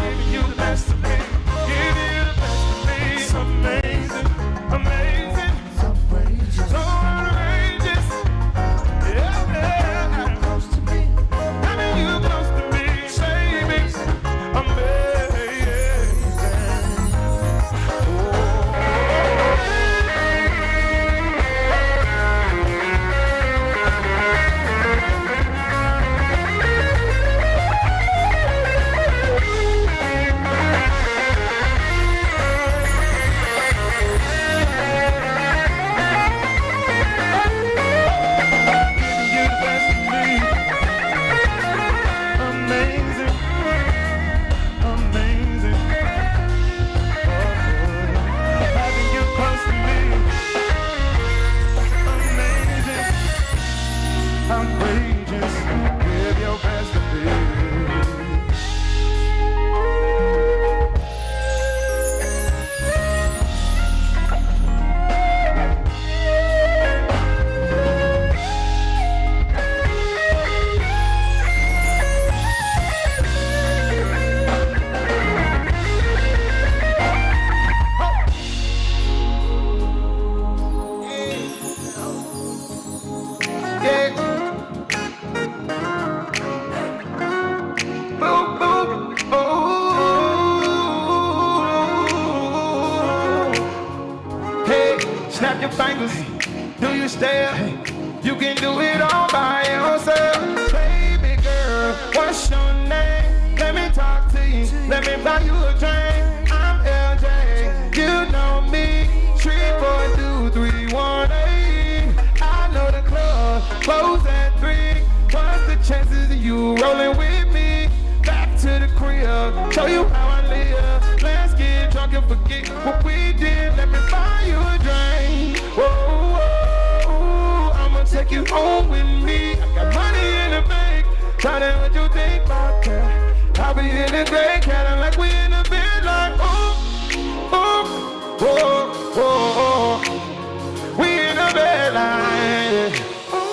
giving you the best of me. Giving you the best of me. It's amazing. Amazing. It's outrageous. So outrageous. Yeah, yeah. Close to me. Having you close to me, baby. Amazing. Outrageous, give your best to me. Snap your fingers, do you stare? You can do it all by yourself. Baby girl, what's your name? Let me talk to you, let me buy you a drink. I'm LJ, you know me. 342-318. I know the club closed at 3. What's the chances of you rolling with me? Back to the crib, show you how I live. Let's get drunk and forget what we did. Let me buy you a drink. Whoa. you home with me. I got money in the bank. Tell me what you think about that. I'll be in the gray Cadillac, we in the bed like, ooh, ooh, whoa, whoa, whoa. We in the bed like,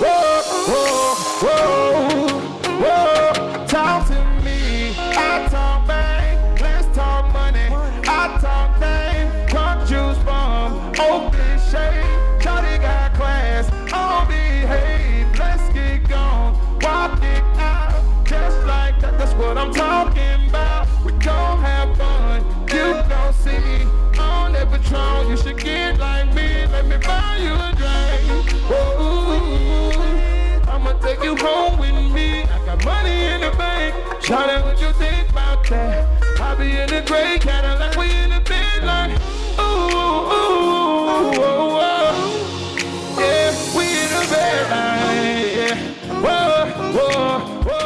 whoa, whoa, whoa, whoa. Talk to me, I talk bank, let's talk money. I talk dang, drunk juice bomb, open shade. Shawty got class, all behave. Let's get gone, walk it out, just like that. That's what I'm talking about. We gon' have fun, you gon' see. On that Patron, you should get like me. Let me buy you a drink. Whoa, I'ma take you home with me. I got money in the bank. Shawty, what you think about that? I'll be in the gray Cadillac, we in the bed like, ooh, ooh, ooh, ooh, ooh. Yeah, we in the bed like, yeah, whoa, whoa, whoa.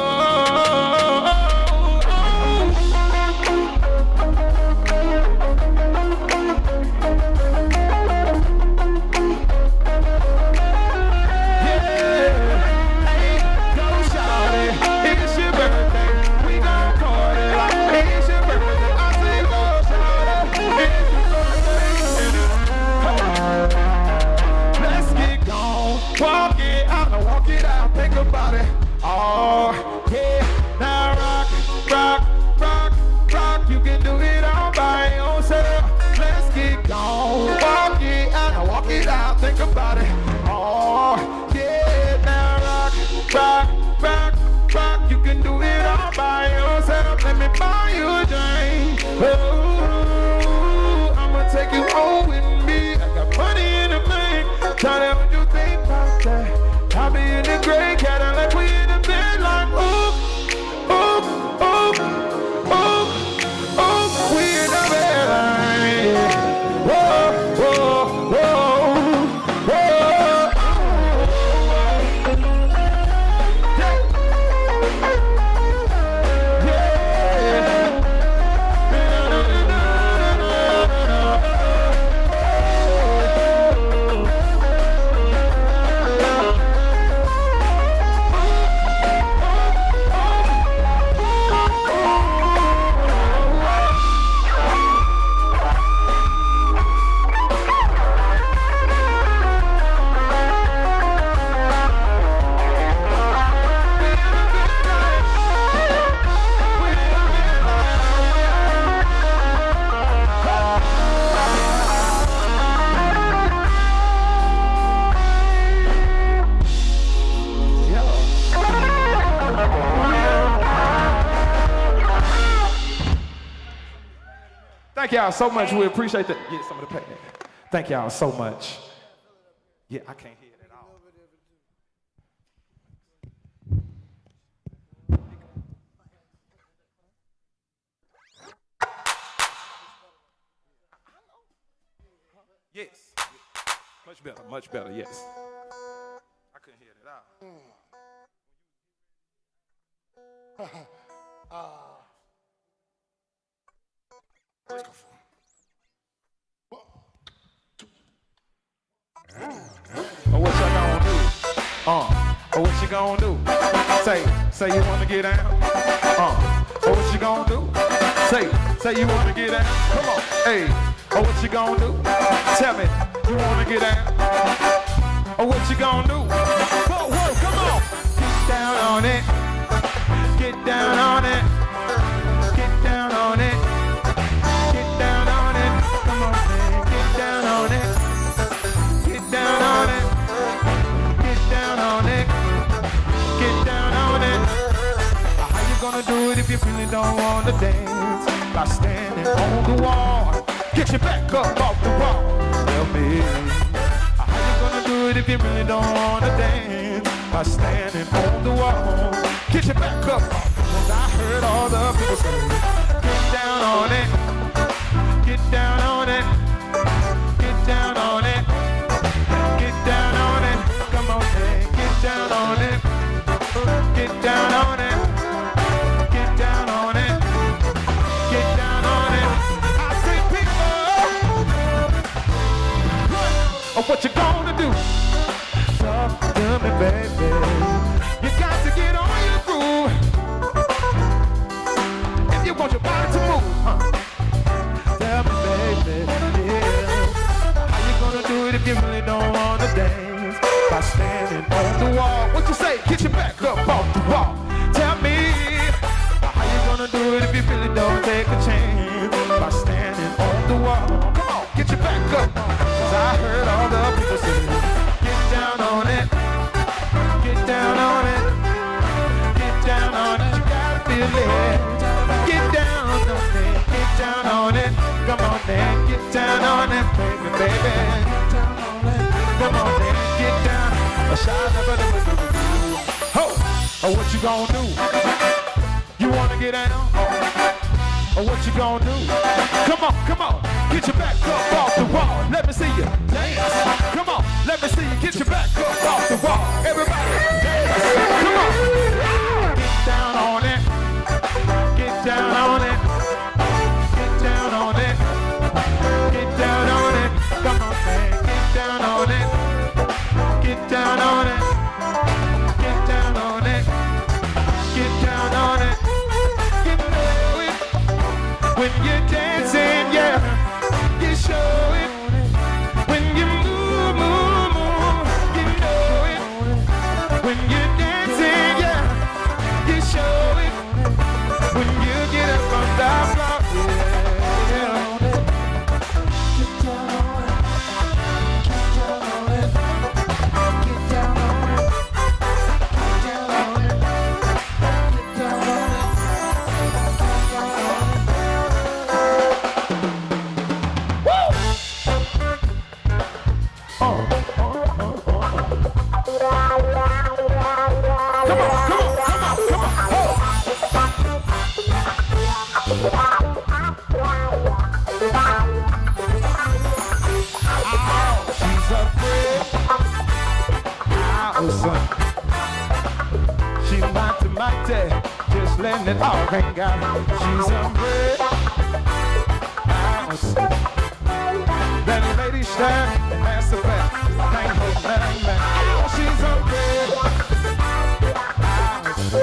Walk it out, now walk it out, think about it. Oh, yeah, now rock, rock, rock, rock. You can do it all by yourself. Let's get gone. Walk it out, now walk it out, think about it. Oh, yeah, now rock, rock, rock, rock. You can do it all by yourself. Let me buy you a drink. Oh, I'ma take you home with me. I got money in the bank. Tell them what you think about that. I'll be in the gray Cadillac, we in the bed like, ooh, ooh, ooh, ooh, ooh. We in the bed like, whoa, whoa, whoa, whoa. Thank y'all so much. We appreciate that. Yeah, some of the pay. Thank y'all so much. Yeah, I can't hear it at all. Yes. Much better, yes. I couldn't hear it at all. Let's go for it. 1, 2. Oh, what you gonna do? Oh, what you gonna do? Say you wanna get down. Oh, what you gonna do? Say you wanna get down. Come on, hey. Oh, what you gonna do? Tell me, you wanna get down? Oh, what you gonna do? Whoa, come on. Get down on it. Get down on it. Get down on it. Get down on it. Come on, man. Get down on it. Get down on it. Get down on it. Get down on it. How you gonna do it if you really don't wanna dance? By standing on the wall. Get your back up off the wall. Tell me, how you gonna do it if you really don't wanna dance? By standing on the wall. Get your back up off the wall. I heard all the people say, get down on it. Get down on it. Get down on it. Get down on it. Come on, hey. Get down on it. Get down on it. Get down on it. Get down on it. I say, people, what you gonna do? Talk to me, baby. dance by standing on the wall. What you say? Get your back up off the wall. Tell me how you gonna do it if you really don't take a chance by standing on the wall. Come on, get your back up. 'Cause I heard all the people say, get down on it, get down on it, get down on it. You gotta feel it. Get down on it, get down on it. Come on, man, get down on it, baby, baby. Come on, man, get down. Oh, what you gonna do? You wanna get down? Oh, what you gonna do? Come on, get your back up off the wall. Let me see you dance. Come on, let me see you get your back up off the wall. Everybody, dance. Come on, get down on it. Get down on it. Get down on it. Get down on it. Come on, man, get down on it. Get down on it. Get down on it. Get down on it. You know it. When you're dancing, yeah, you show it. When you move, move, move, you know it. When you're dancing, yeah, you show it. When you get up on the floor, yeah, get down on it. Get down on it. Get down on it. Get down on it. Get down on it. She's mighty, just letting it all hang out. She's a red house. That lady shine, and that's the fact. Can't hold nothing back. She's a red house.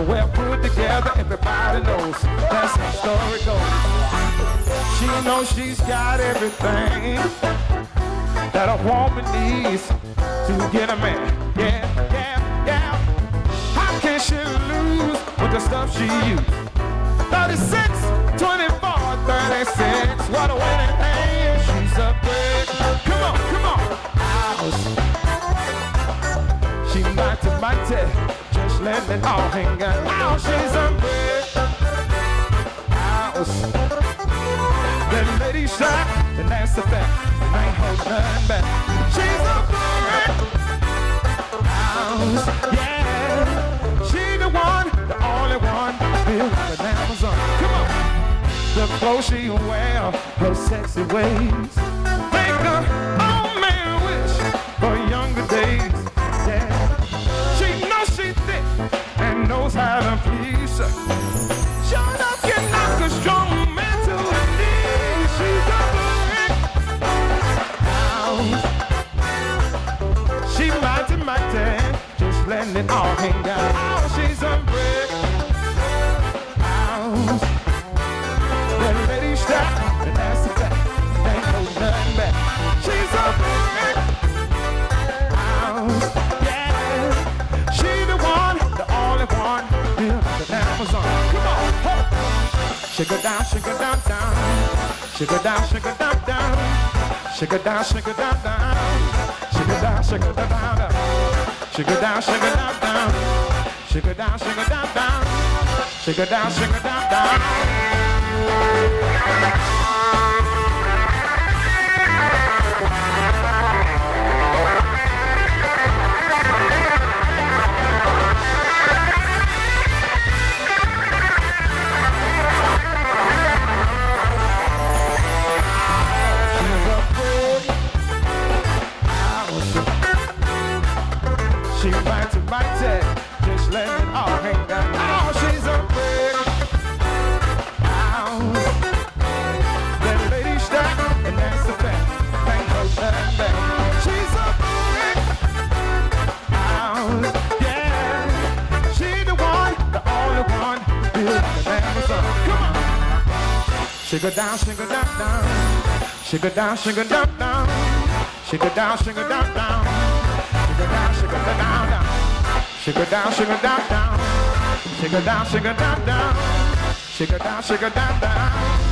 Well put together, everybody knows that's how the story goes. She knows she's got everything that a woman needs to get a man. Yeah, yeah, yeah. How can she lose with the stuff she used? 36, 24, 36. What a winning hand. She's a big, come on, house. She mighty, just let it all hang out. Oh, she's a big house. That lady shot, and that's the fact. Ain't hold nothing back. She's a brick house, yeah. She the one, the only one, built like an Amazon. Come on. The clothes she wear, her sexy ways, make her old man wish for younger days. Yeah. She knows she's thick and knows how to please her. Shut up, you knock a strong man to her knees. She's a she mighty, just letting it all hang out. Oh, she's a brick house. That lady stop, and that's the fact. Ain't no nothing back. She's a brick house, yeah. She the one, the only one, built the Amazon. Come on, hey. Shake her down, down. Shake her down, down. Shake her down, down. Shake her down, down, down. Shake her down, down. Shake her down, down. Shake her down, down. She mighty, just let it all hang down. Oh, she's a big house. That lady stack, and that's the fact. Can't hold nothing back. She's a big house, yeah. She the one, the only one, built the Amazon. Come on. Shake her down, down. Shake her down, down. Shake it down, shake it down, down. Shake it down, shake it down, down. Shake it down, shake it down, down. Shake it down, shake it down, down. Shake it down, shake it down, down.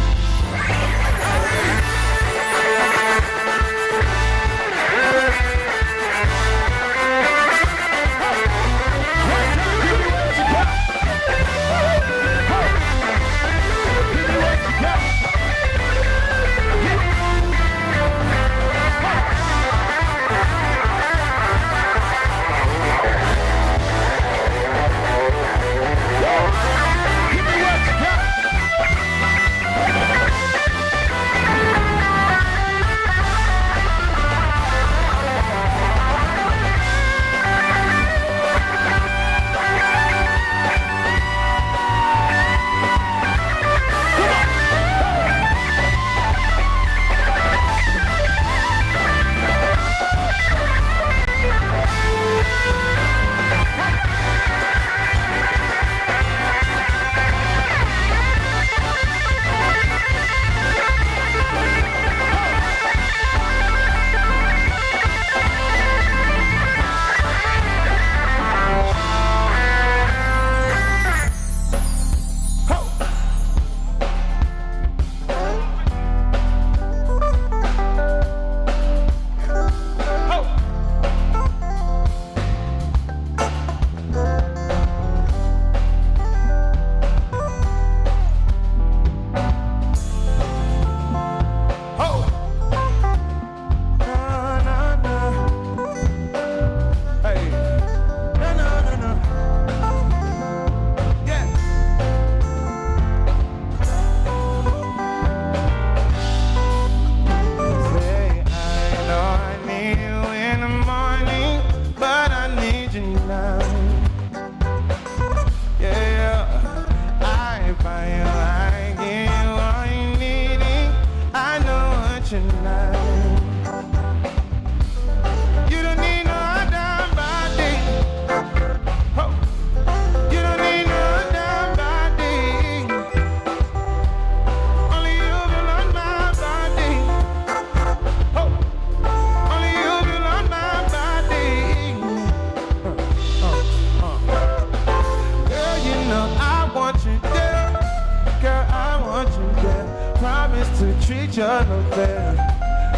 treat you unfair.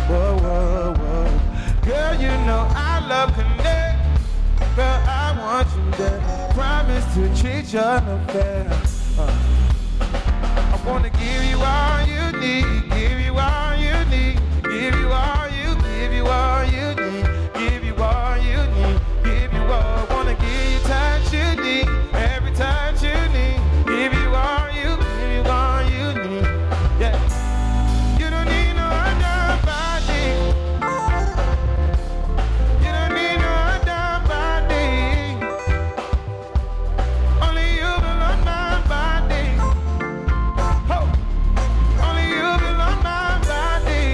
Whoa, whoa, whoa. Girl, you know I love connect. Girl, I want you there. Promise to treat you unfair. I wanna give you all you need. Give you all you need. Give you all you. Give you all you need. Give you all you need. Give you all. Wanna give you touch you need. Every touch you need. Give you all you. Give you all you need. Yeah. You don't need no other body. You don't need no other body. Only you belong my body. Oh. Only you belong my body.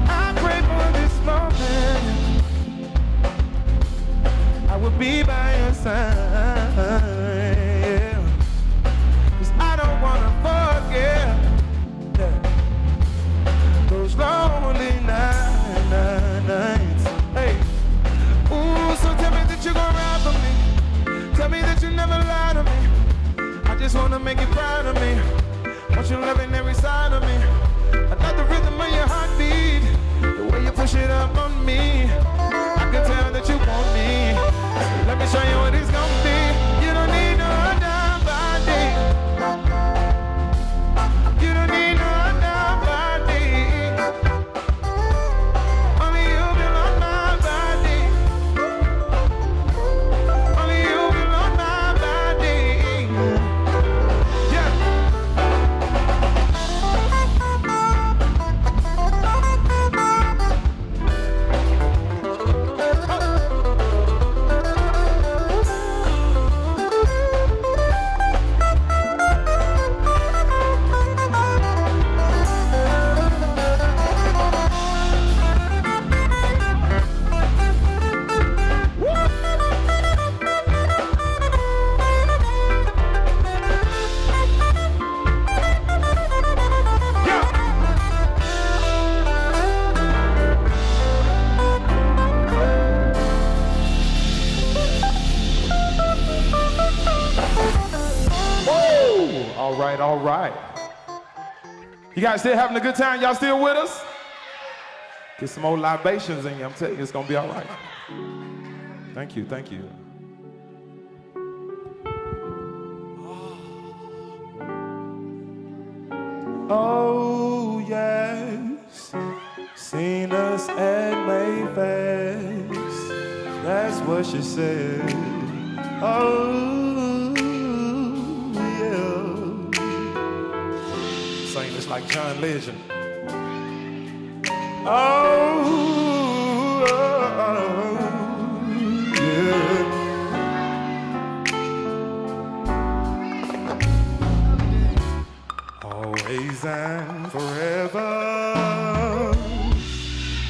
I right. You guys still having a good time? Y'all still with us? Get some old libations in you. I'm telling you, it's going to be all right. Thank you, thank you. Oh, yes, seen us at Mayfest. That's what she said. Oh, yeah. Saying this like John Legend. Oh, yeah. Always and forever,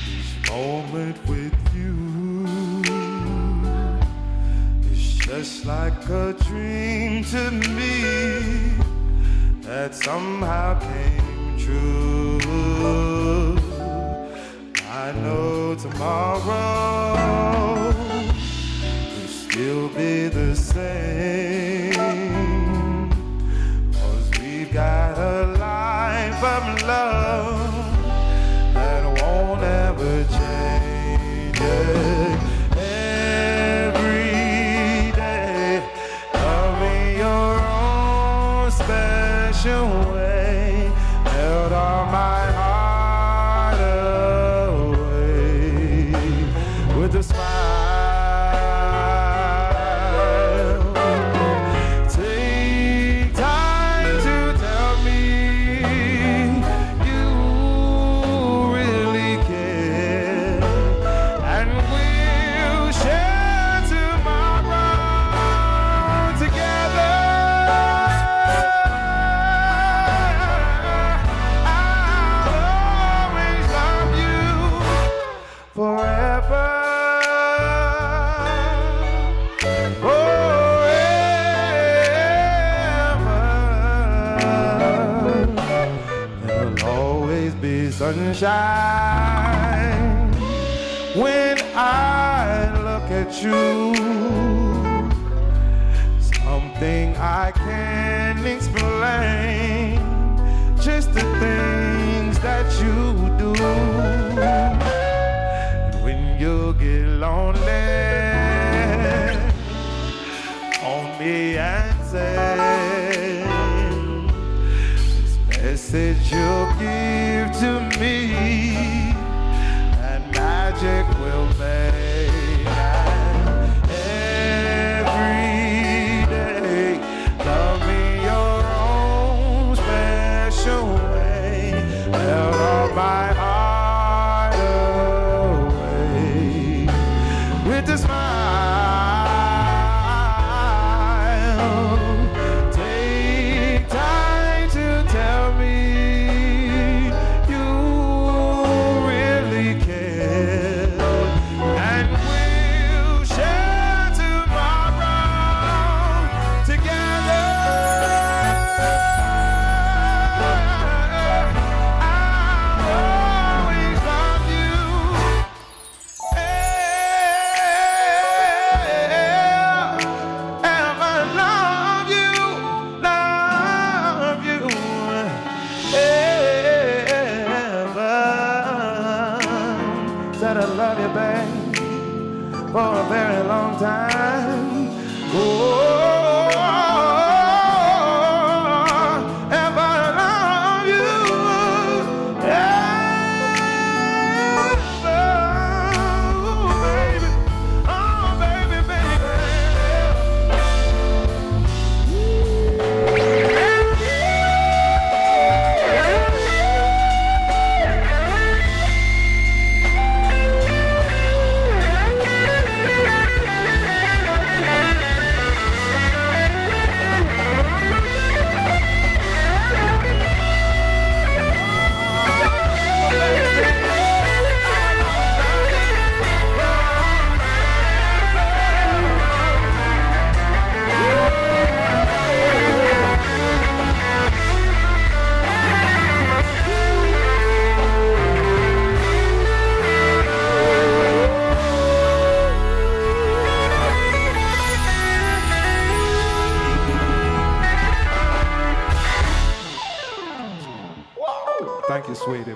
each moment with you is just like a dream to me that somehow came true. I know tomorrow will still be the same, 'cause we've got a life of love that won't ever change. Every day, loving your own special way, held all my heart away with a smile. Take time to tell me you really care, and we'll share tomorrow together. I'll always love you forever. There'll always be sunshine when I look at you. Something I can't explain, just the things that you do. And when you get lonely, call me and say, message you'll give to me, and magic will make. Every day, love me your own special way, held all my heart away with a smile. Take time to tell me you really care, and we'll share tomorrow together. I'll always love you. Ever love you, ever. Said I love you, babe, for a very long time. Oh, ever love you, ever. Oh, baby, oh, baby, baby.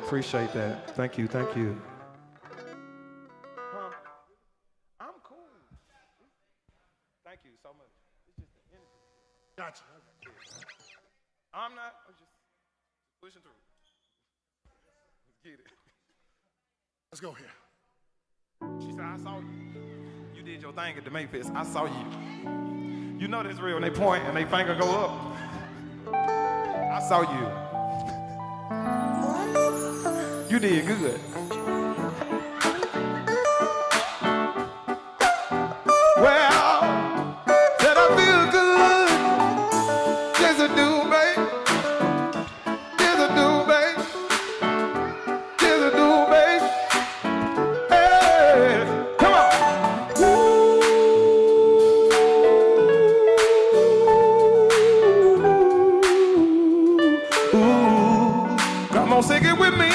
Appreciate that. Thank you, thank you. I'm cool. Thank you so much. It's just the energy. Gotcha. I'm not. I'm just pushing through. Let's get it. Let's go here. She said, I saw you. You did your thing at the Mayfest. I saw you. You know that's real when they point and they finger go up. I saw you. You did good. Well, said I feel good. Yes, I do, babe. Yes, I do, babe. Yes, I do, babe. Hey, come on. Ooh, come on, sing it with me.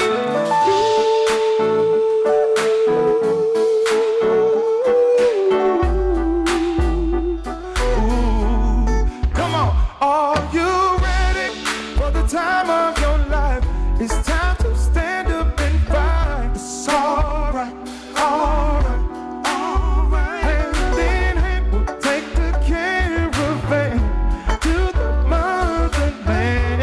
Come on, are you ready for the time of your life? It's time to stand up and fight. It's alright, alright, alright. Hand in hand, we'll take the caravan to the motherland.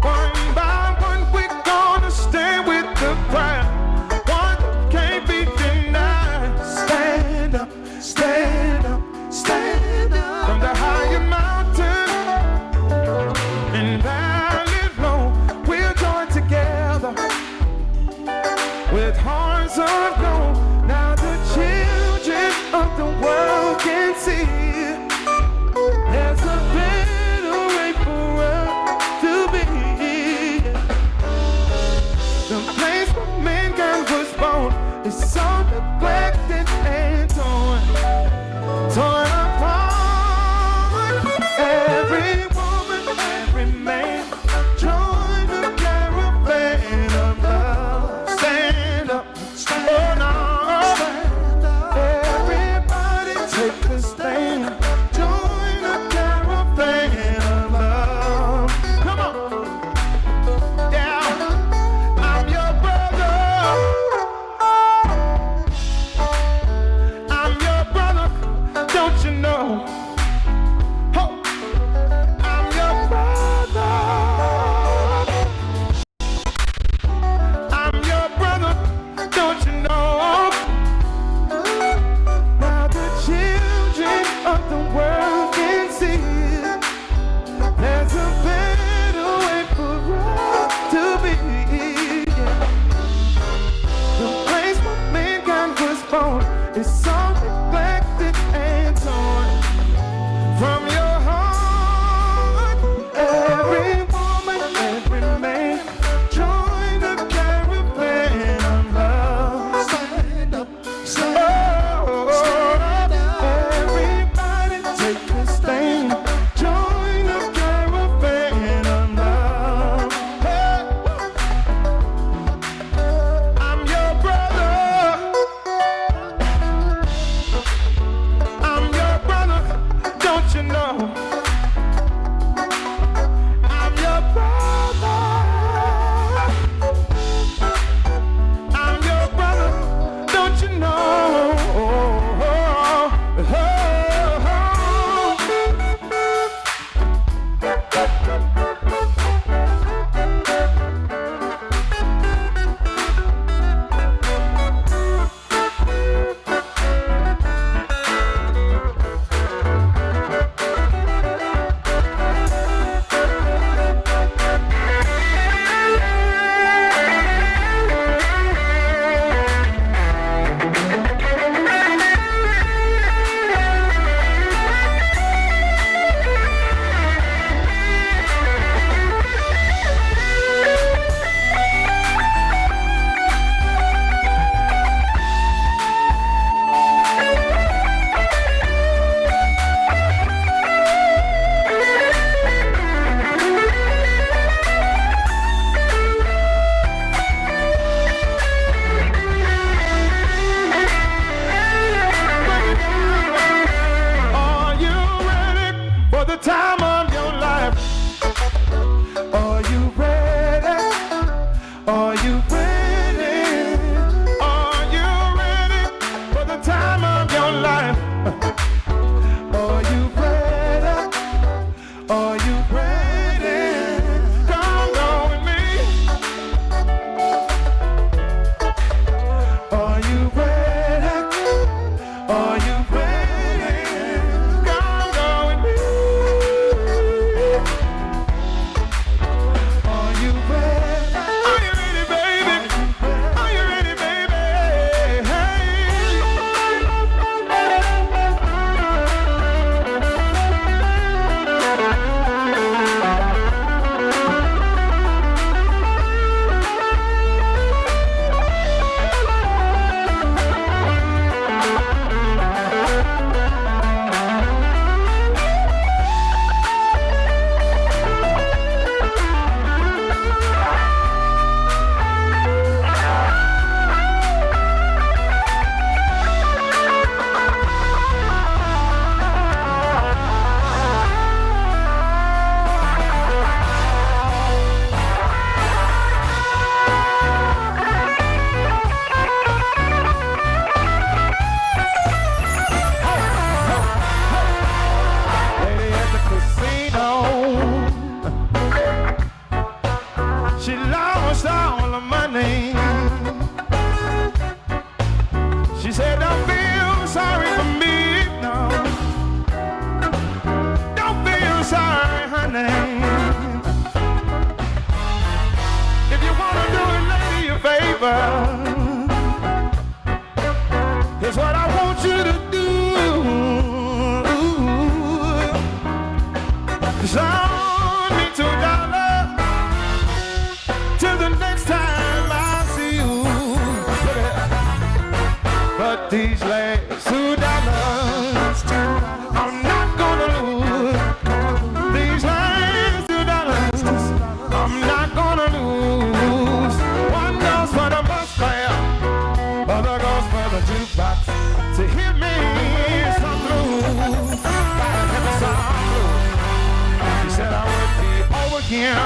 One by one, we're gonna stand with the crowd. One can't be denied. Stand up, stand up, stand up. From the higher mountain and valley low, we'll join together with hearts of gold. Now the children of the world can see there's a better way for us to be. The place where mankind was born is so neglected and torn apart. Every woman, every man, join the caravan of love. Stand up, stand up. Everybody take a stand. Join the caravan of love. Come on. Yeah, I'm your brother. favor. Here's what I want you to do. Loan me $2 till the next time I see you. But these last $2 I'm not gonna lose. These last $2 I'm not gonna lose. One goes for the bus fare, other goes for the jukebox to hit me some blues. Gotta hit me some blues. He said I would be over here.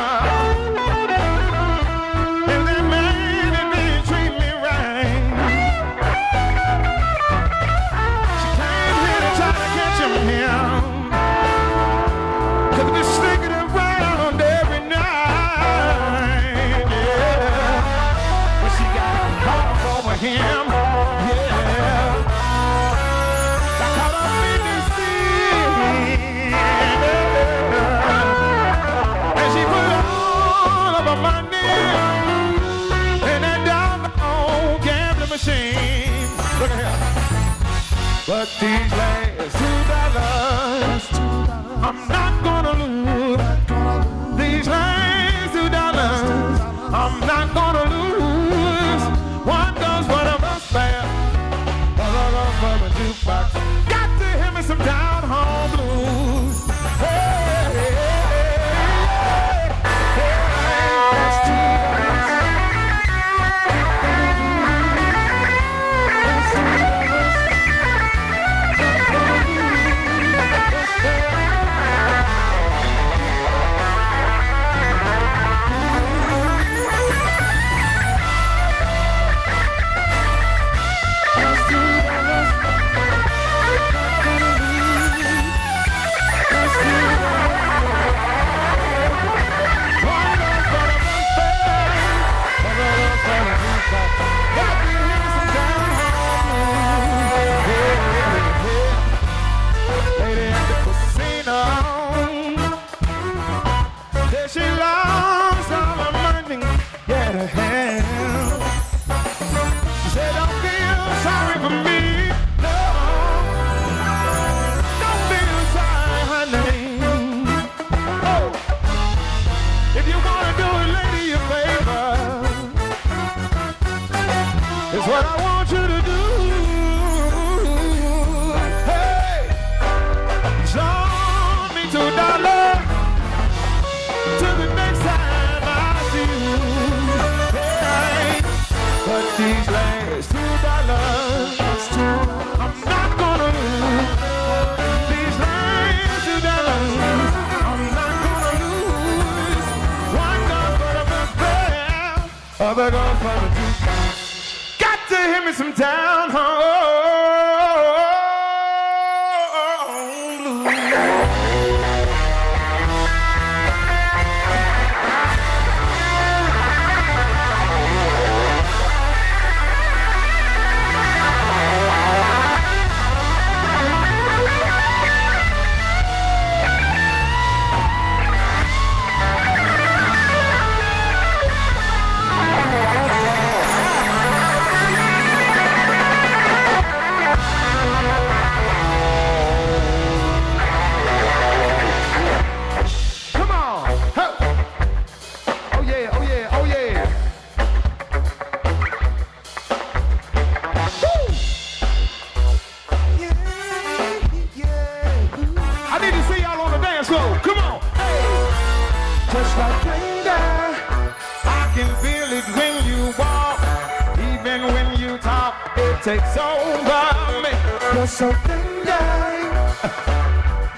But these last $2 I'm not gonna lose. These last $2 I'm not gonna lose. One goes for the bus fare, other goes for the jukebox. Got to hear me some down home blues. Hey, hey, hey, what I want you to do. Hey, loan me $2 till the next time I see you. Hey, but these last $2 I'm not gonna lose. These last $2 I'm not gonna lose. One goes for the bus fare, other goes for the jukebox. To hear me some down home blues. Just like thunder, I can feel it when you walk, even when you talk, it takes over me. You're so tender,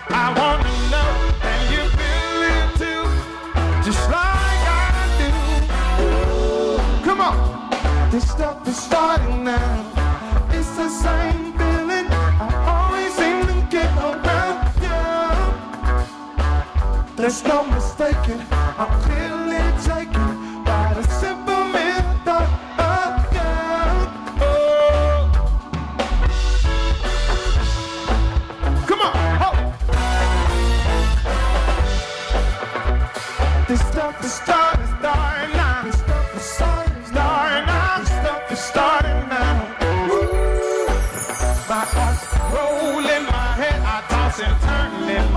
I want to know, and you feel it too, just like I do. Come on, this stuff is starting now. It's the same feeling I always seem to get around you. There's no mistaking, I'm clearly taken by the simple method of love. Oh. Come on, ho! This stuff is starting now. This stuff is starting now.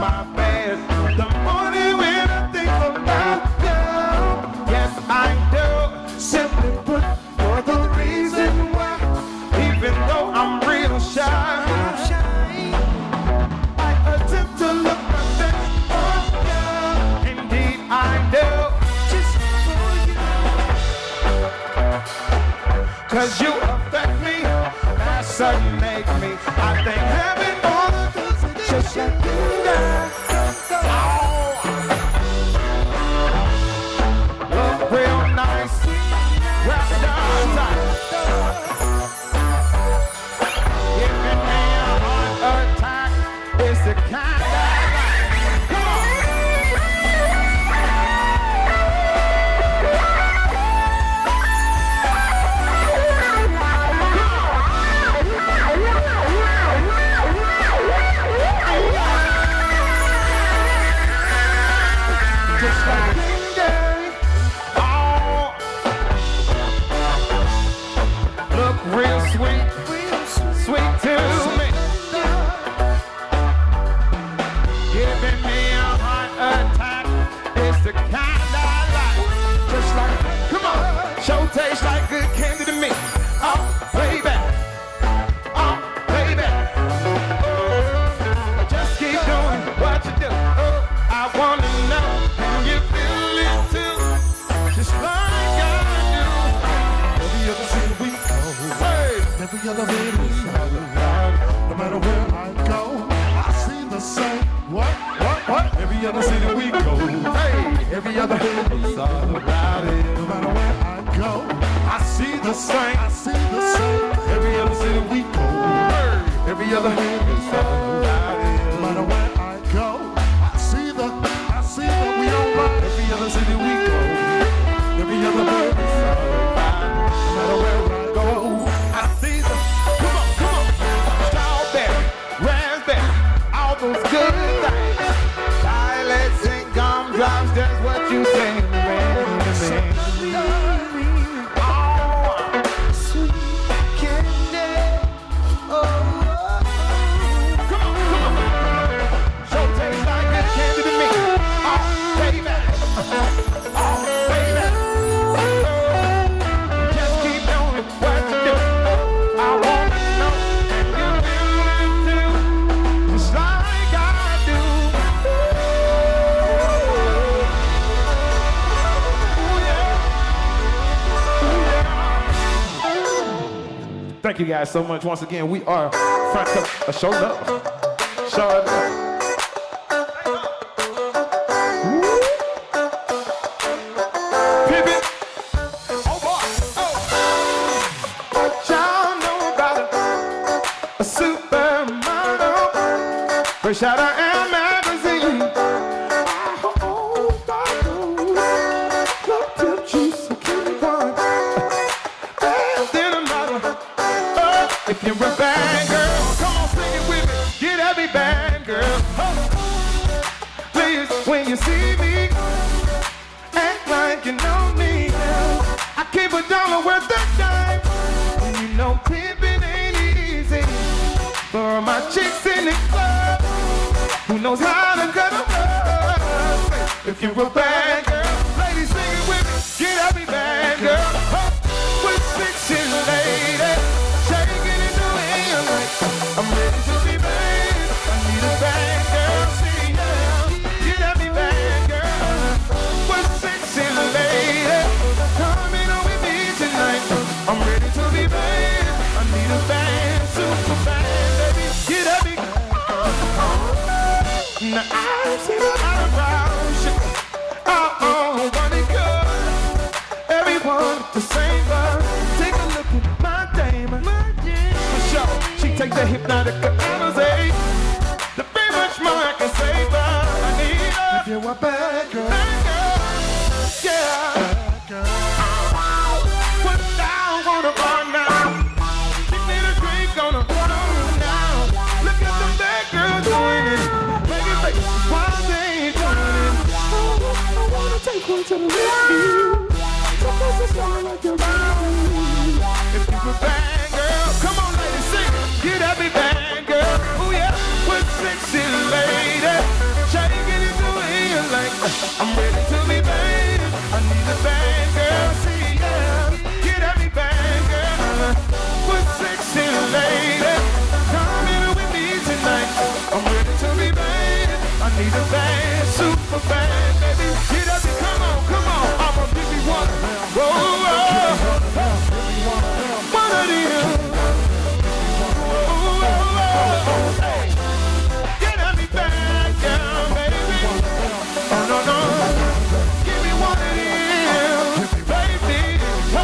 my bed. The morning when I think about you. Yes, I do. Simply put, for the reason why, even though I'm real shy, I attempt to look my best on you. Indeed, I do. Just for you. 'Cause you affect me, that's certain make me. I think having all of this just like you down. Look real nice, rap star type. Giving me a heart attack, it's the kind I like. Come on. Just like Green Day, oh, look real sweet, sweet to me. Giving me a heart attack, it's the kind I like. Just like, come on, show tastes like good candy to me. Oh, baby, oh, baby, oh, just keep doing what you do. Oh, I wanna know, can you feel it too? Just like I do. Every other city we go, hey, every other baby all around. No matter where I go, I see the same. What? Every other city we go, hey, every other baby all around it. No matter where I go, I see the same. Every other city we go, hey, every other baby all around it. No matter where I go, I see the we all right. Every other city we go, every other baby all around. No matter where I go, I see the. Come on, strawberry, raspberry, all those good things. Violets and gumdrops, that's what you say to me. Oh, sweet candy. Oh, come on. Show tastes like good candy to me. Oh, baby. Oh, baby. Just keep doing what you do. I wanna know, and you feel it too, just like I do. Thank you guys so much. Once again, we are Front Cover. Show love. Show love. Pivot. Oh boy. Oh. What y'all know about a supermodel? Fresh out of Elle magazine. Love till juice, candy corn. Then another. If you're a bad girl, come on, sing it with me. Get every bad girl. Please, when you see me, act like you know me. I keep $1 worth of time. And you know pimping ain't easy. For my chicks in the club, who knows how to cut them up. If you're a bad girl, ladies, sing it with me. Get every bad girl. With sexy lady. I'm ready to be bad. I need a bad girl. See now, get at me, bad girl. What's sexy lady? Coming on with me tonight. I'm ready to be bad. I need a bad, super bad, baby. Get at me. Now I've seen a lot of brown shit. Oh, but it good. Everyone to save her. Take a look at my dame. For sure, she take the hypnotic Alizé. The very much more I can save her. I need her. If you're a bad girl, yeah. Bad girl. Put down on the bar now. Give me the drink on the bar now. Look at the bad girl doing it. Make it face. Why they ain't doing it? I wanna take one to the rescue. If you're a bad girl, come on, ladies, sing it. Get at me, bad girl. Oh yeah, with sexy lady. rubber band, baby. Get up and come on, I'ma give you one. Whoa, one of them. Hey, get up and back down, baby. Oh, no, no. Give me one of them, baby. Oh,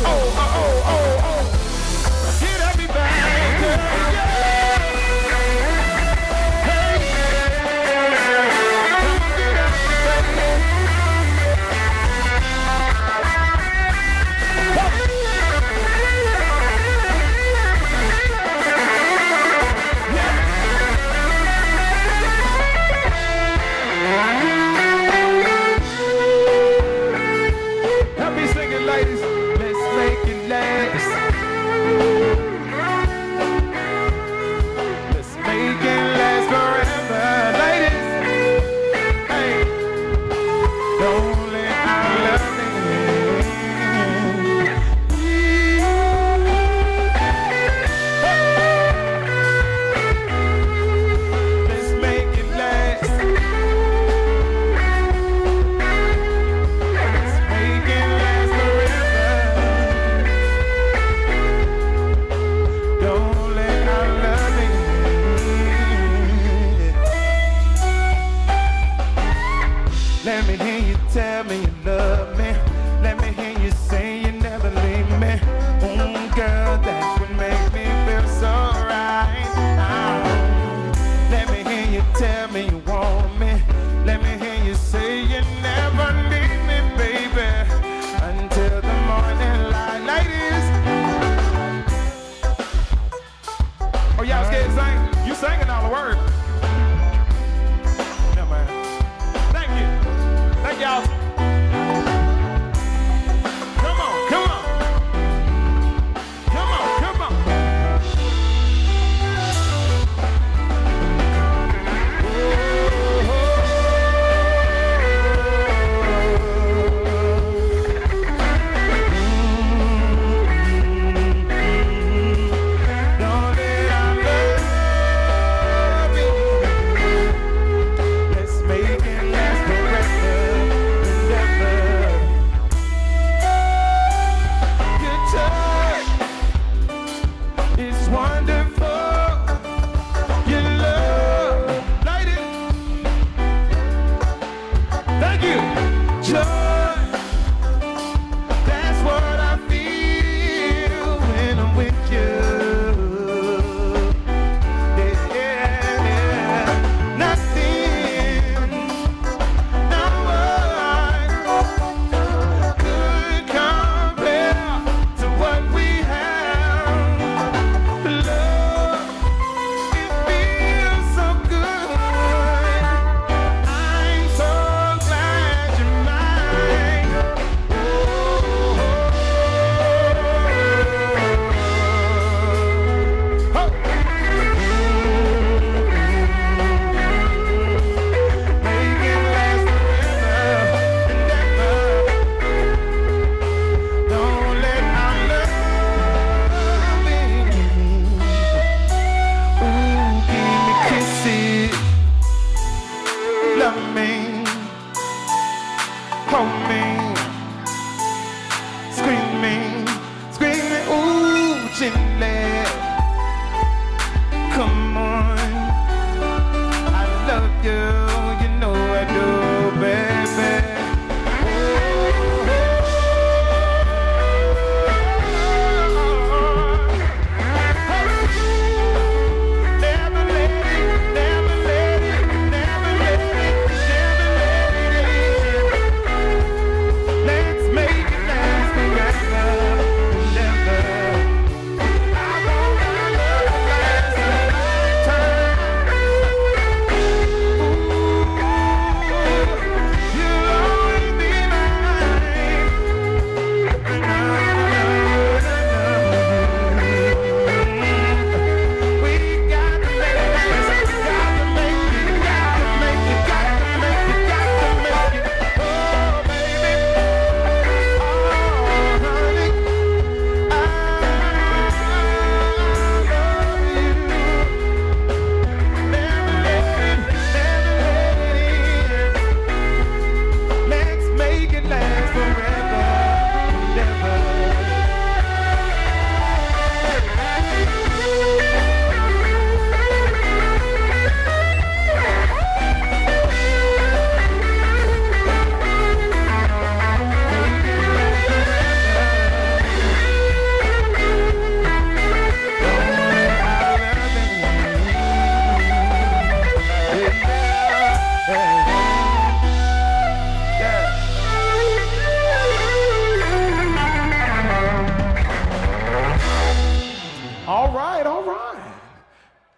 oh, oh, oh, oh. Get up and back down, yeah. Help me sing it, ladies. Let's make it last. Let's make it last forever, ladies. Hey, don't let our love end. Let's make it last. Let's make it last forever.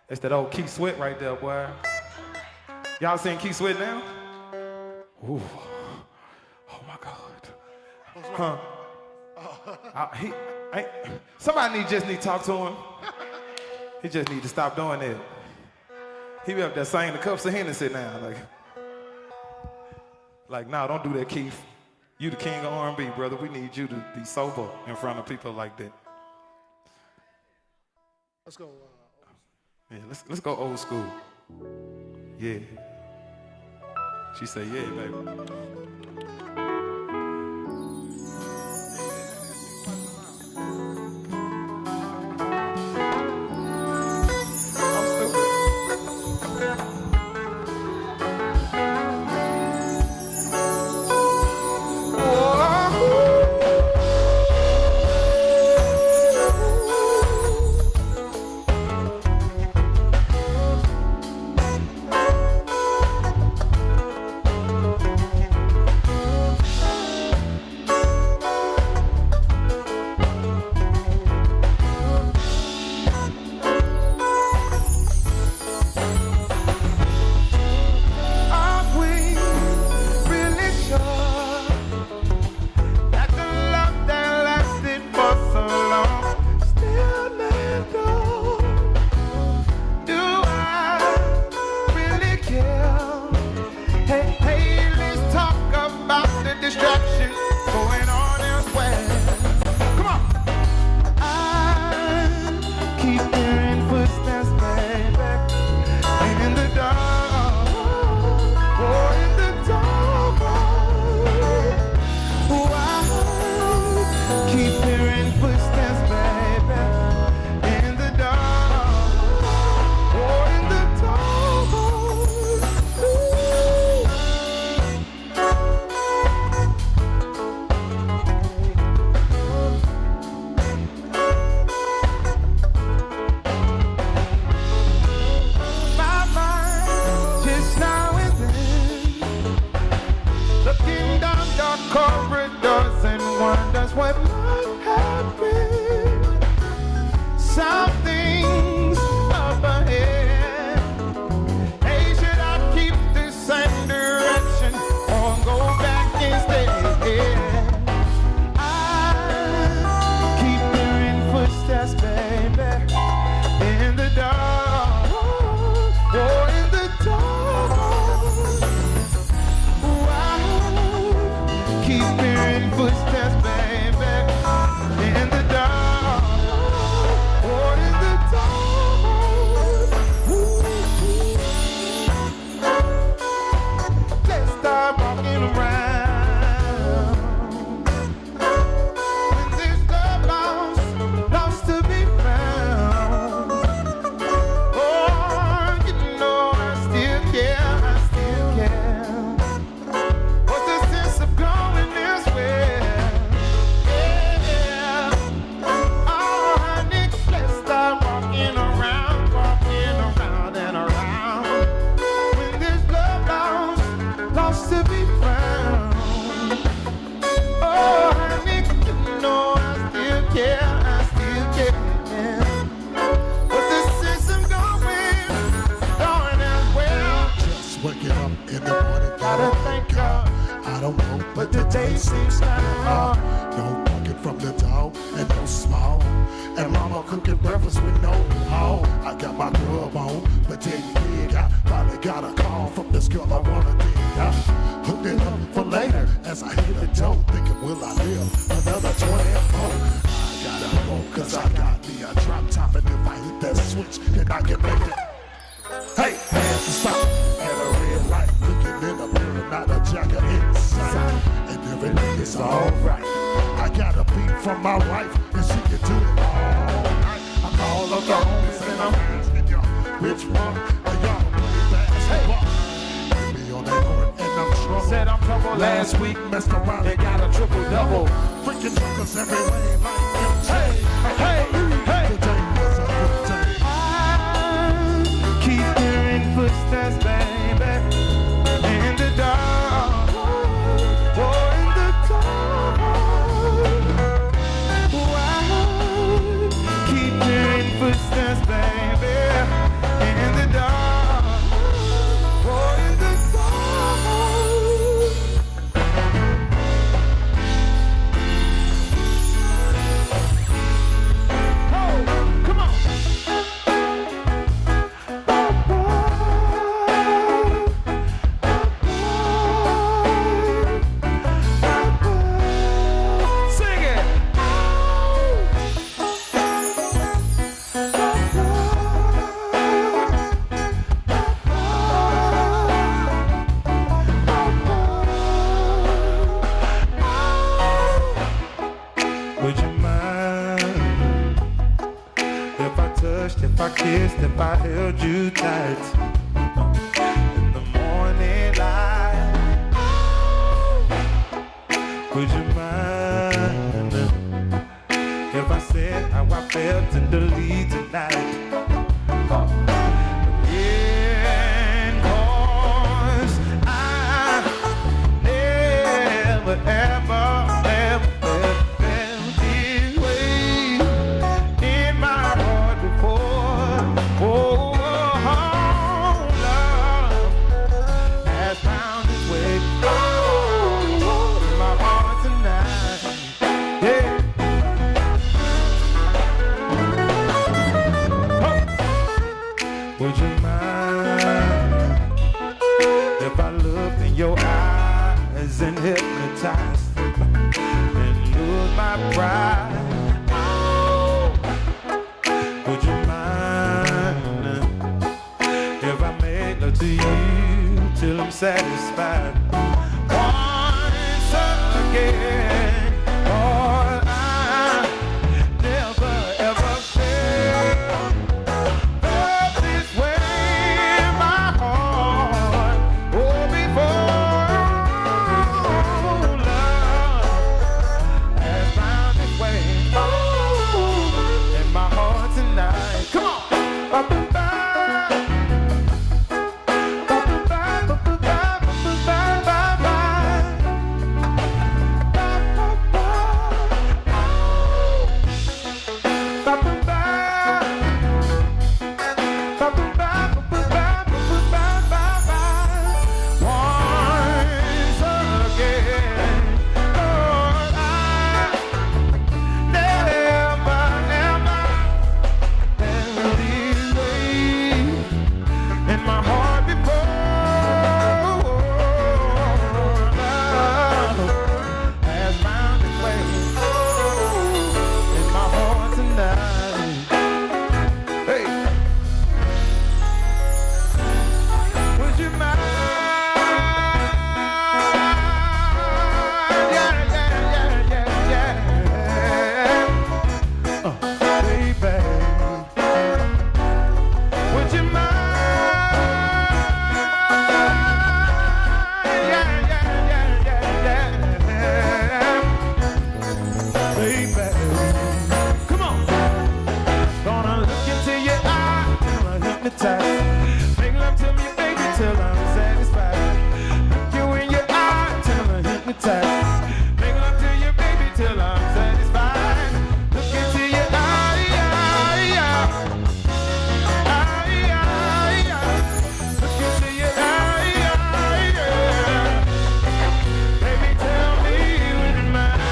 It's that old Keith Sweat right there, boy. Y'all seen Keith Sweat now? Ooh. Oh my God. Huh? Somebody just need to talk to him. He just need to stop doing that. He be up there singing the Cups of Hennessy now. Like, nah, don't do that, Keith. You the king of R&B, brother. We need you to be sober in front of people like that. Let's go. Yeah, let's go old school. Yeah. She said, yeah, baby. If I touched, if I kissed, if I held you tight in the morning light, would you mind if I said how I felt in the lead tonight? Yeah, 'cause I never, ever, ever felt this way in my heart before. Oh, love has found its way in my heart tonight. Yeah. Would you mind if I looked in your eyes and hypnotized and lose my pride? Oh, would you mind if I made love to you till I'm satisfied? Once again, all I never ever felt this way in my heart. Oh, before love has found its way in my heart tonight. Come on. Make love to me, baby, till I'm satisfied. Look you in your eye till I'm hypnotized. Make love to you, baby, till I'm satisfied. Look into your eye, look into your eye, baby, tell me would you mind?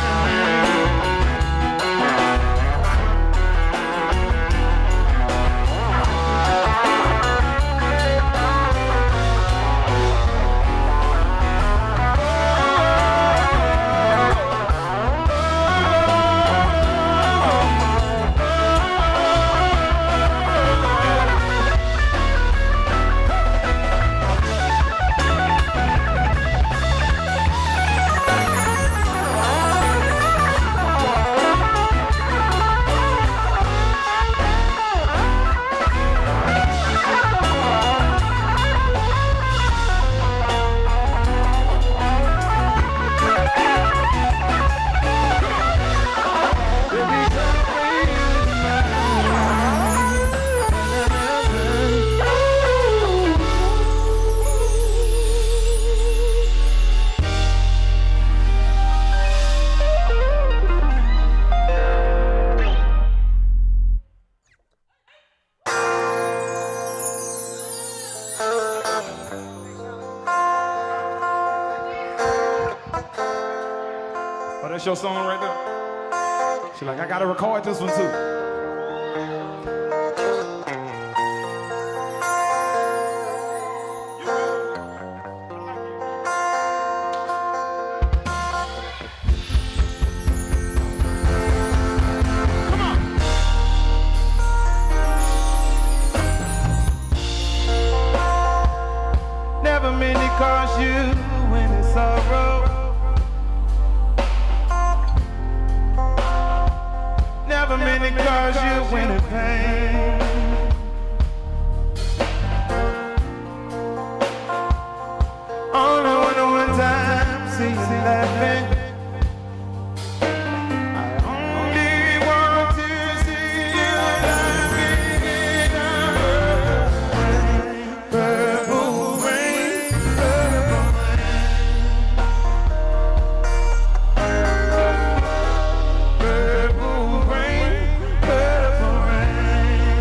Oh, that's your song right there? She's like, I gotta record this one too. Never meant to cause you any sorrow. Never never meant to cause you any pain. Only one time see you laughing. I only want to see you laughing. Purple rain, purple rain, purple rain, purple rain.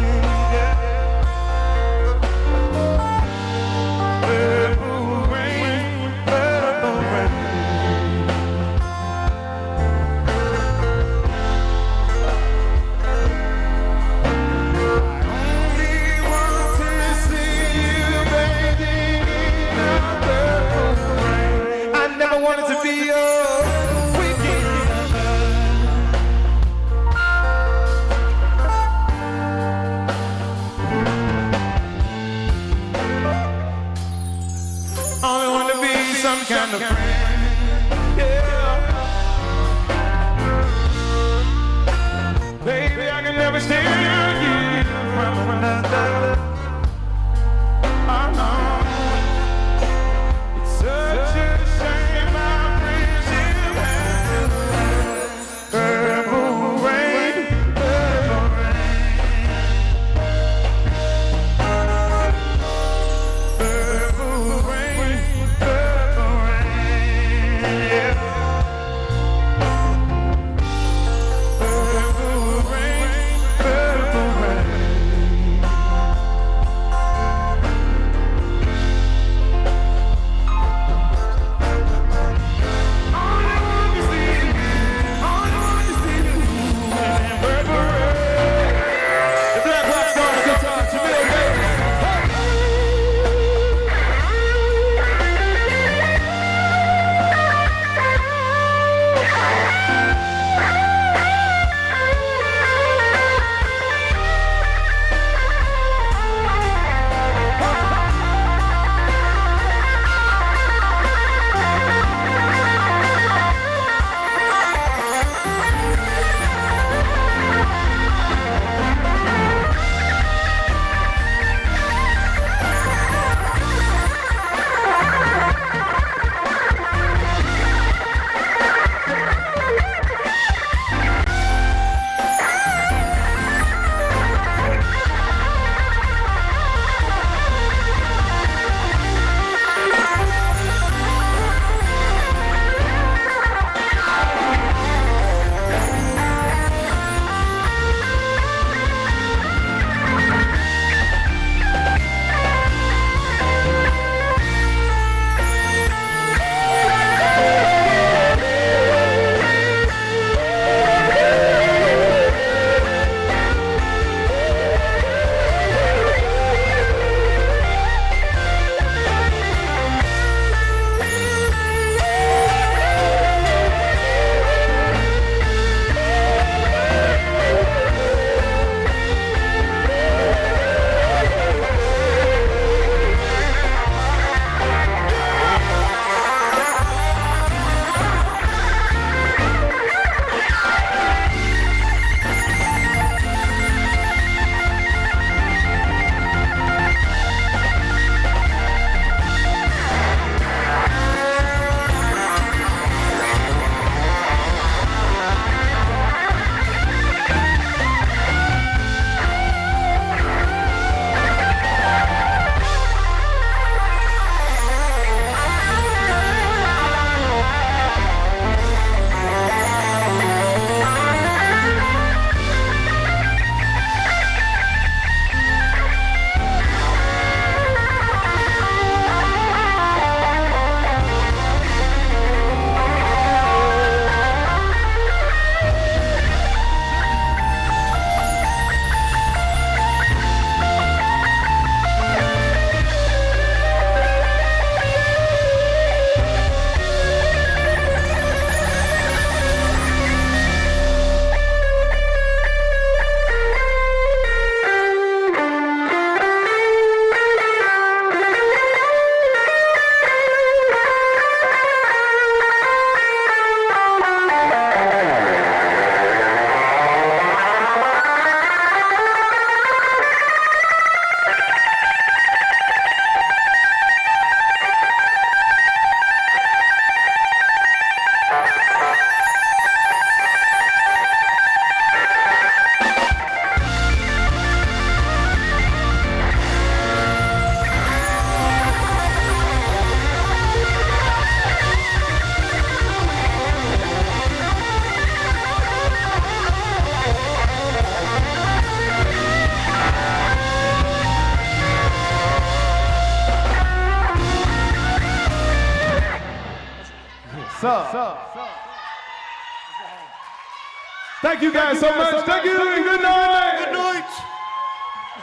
Thank you guys so much. Thank you and good night. Good night.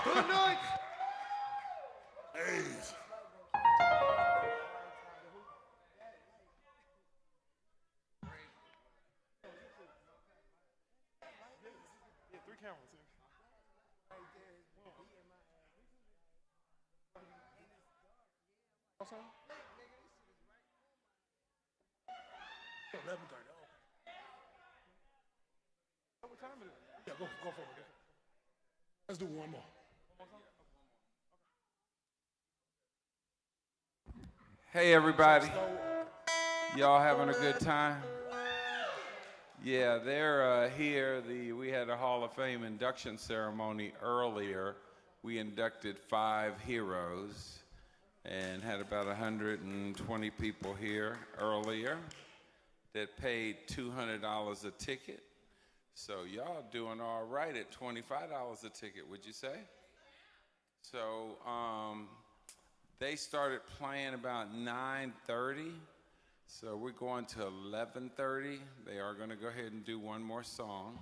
Good night. Hey. What time is it? Yeah, go for it. Let's do one more. Hey everybody, y'all having a good time? Yeah, they're here. We had a Hall of Fame induction ceremony earlier. We inducted 5 heroes and had about 120 people here earlier that paid $200 a ticket. So y'all doing all right at $25 a ticket, would you say? So they started playing about 9:30. So we're going to 11:30. They are going to go ahead and do one more song.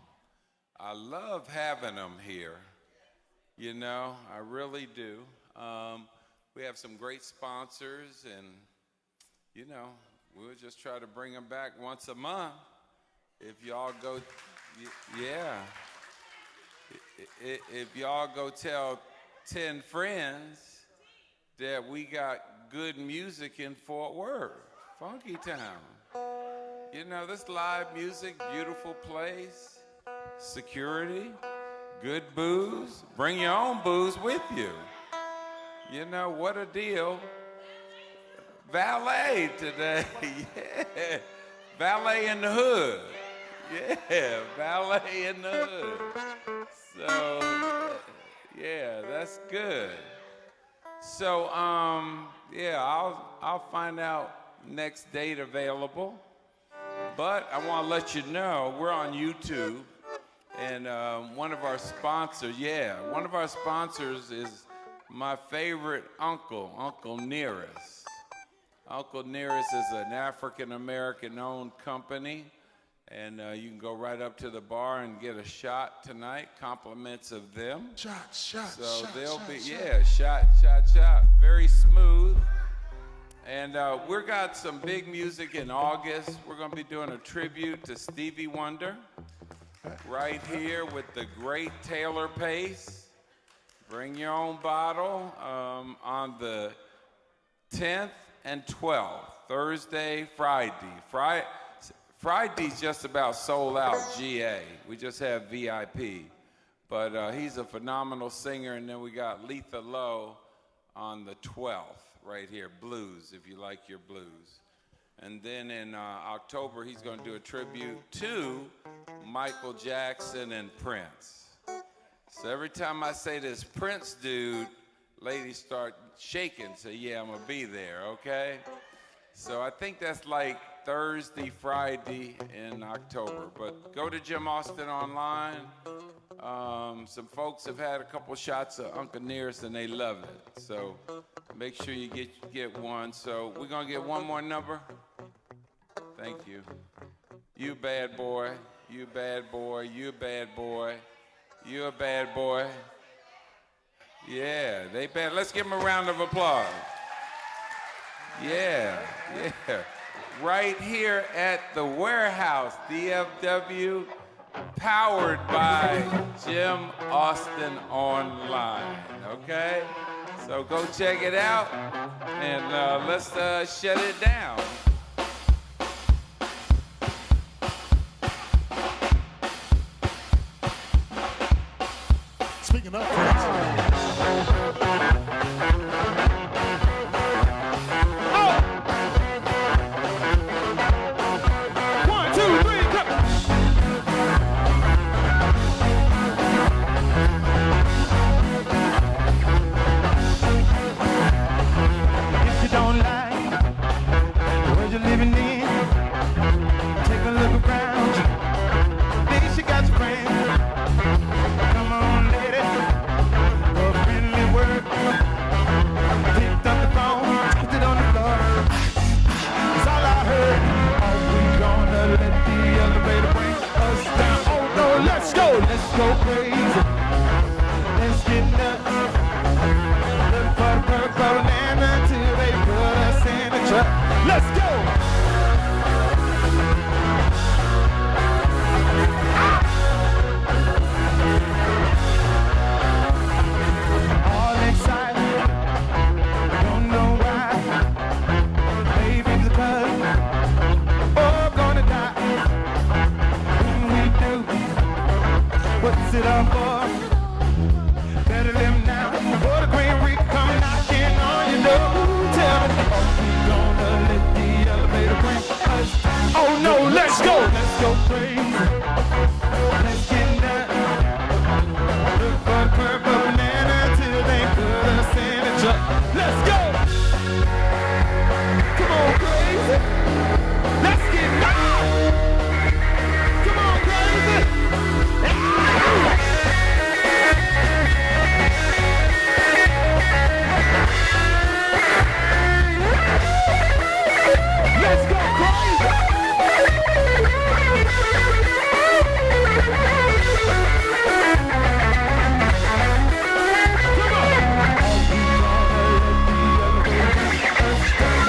I love having them here. You know, I really do. We have some great sponsors, and, you know, we'll just try to bring them back once a month. If y'all go, yeah. If y'all go tell 10 friends that we got good music in Fort Worth, Funky Town. You know, this live music, beautiful place, security, good booze. Bring your own booze with you. You know, what a deal. Valet today, yeah. Valet in the hood. Yeah, valet in the hood. So, yeah, that's good. So, yeah, I'll find out next date available. But I want to let you know, we're on YouTube, and one of our sponsors is my favorite uncle, Uncle Nearest. Uncle Nearest is an African-American-owned company, and you can go right up to the bar and get a shot tonight, compliments of them. Shot. So they'll be, yeah, shot. Very smooth. And we've got some big music in August. We're going to be doing a tribute to Stevie Wonder right here with the great Taylor Pace. Bring your own bottle on the 10th and 12th, Thursday, Friday. Friday's just about sold out GA. We just have VIP. But he's a phenomenal singer. And then we got Letha Lowe on the 12th right here, blues, if you like your blues. And then in October, he's going to do a tribute to Michael Jackson and Prince. So every time I say this Prince dude, ladies start shaking, say, yeah, I'm going to be there, okay? So I think that's like Thursday, Friday in October. But go to Jim Austin online. Some folks have had a couple shots of Uncle Nearest and they love it. So make sure you get one. So we're going to get one more number. Thank you. You bad boy, you bad boy, you bad boy, you a bad boy. Yeah, they bad. Let's give them a round of applause. Yeah. Right here at the warehouse, DFW, powered by Jim Austin Online, okay? So go check it out, and let's shut it down. Speaking of friends. crazy. Let's get nuts. Look for the purple banana till they put us in the truck. Let's go. All excited, don't know why. Maybe because oh, gonna die. When we do, what's it all for? Better live now. Before the Green Reaper come knocking on your door. Tell me, oh, we gonna let the elevator bring us. Oh no, let's go. Let's go crazy. Let's get nuts. Look for the purple banana till they put us in a truck. Let's go. Come on, crazy. Let's get nuts. Come on, crazy. Let's go crazy.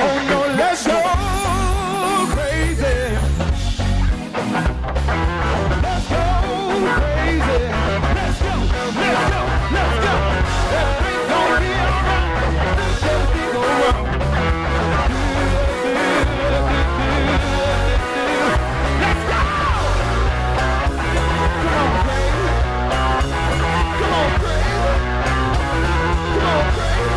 Oh no, let's go crazy. Let's go crazy. Let's go, let's go, let's go. Everything's gonna be alright. Let's go wrong. Let's go. Come on, crazy. Come on, crazy. Come on, crazy.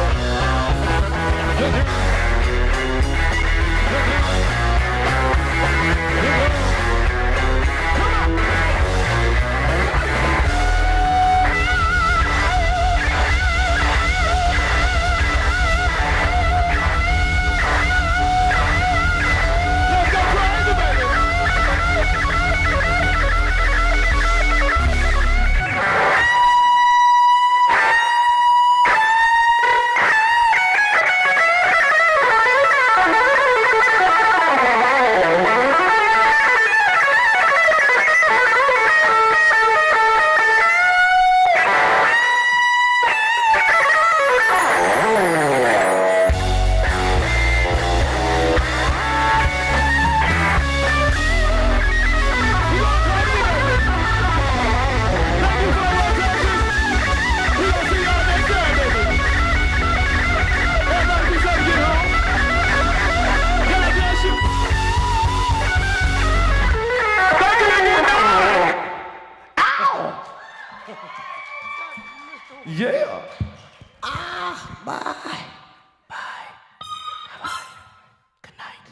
Yeah. Bye. Good night.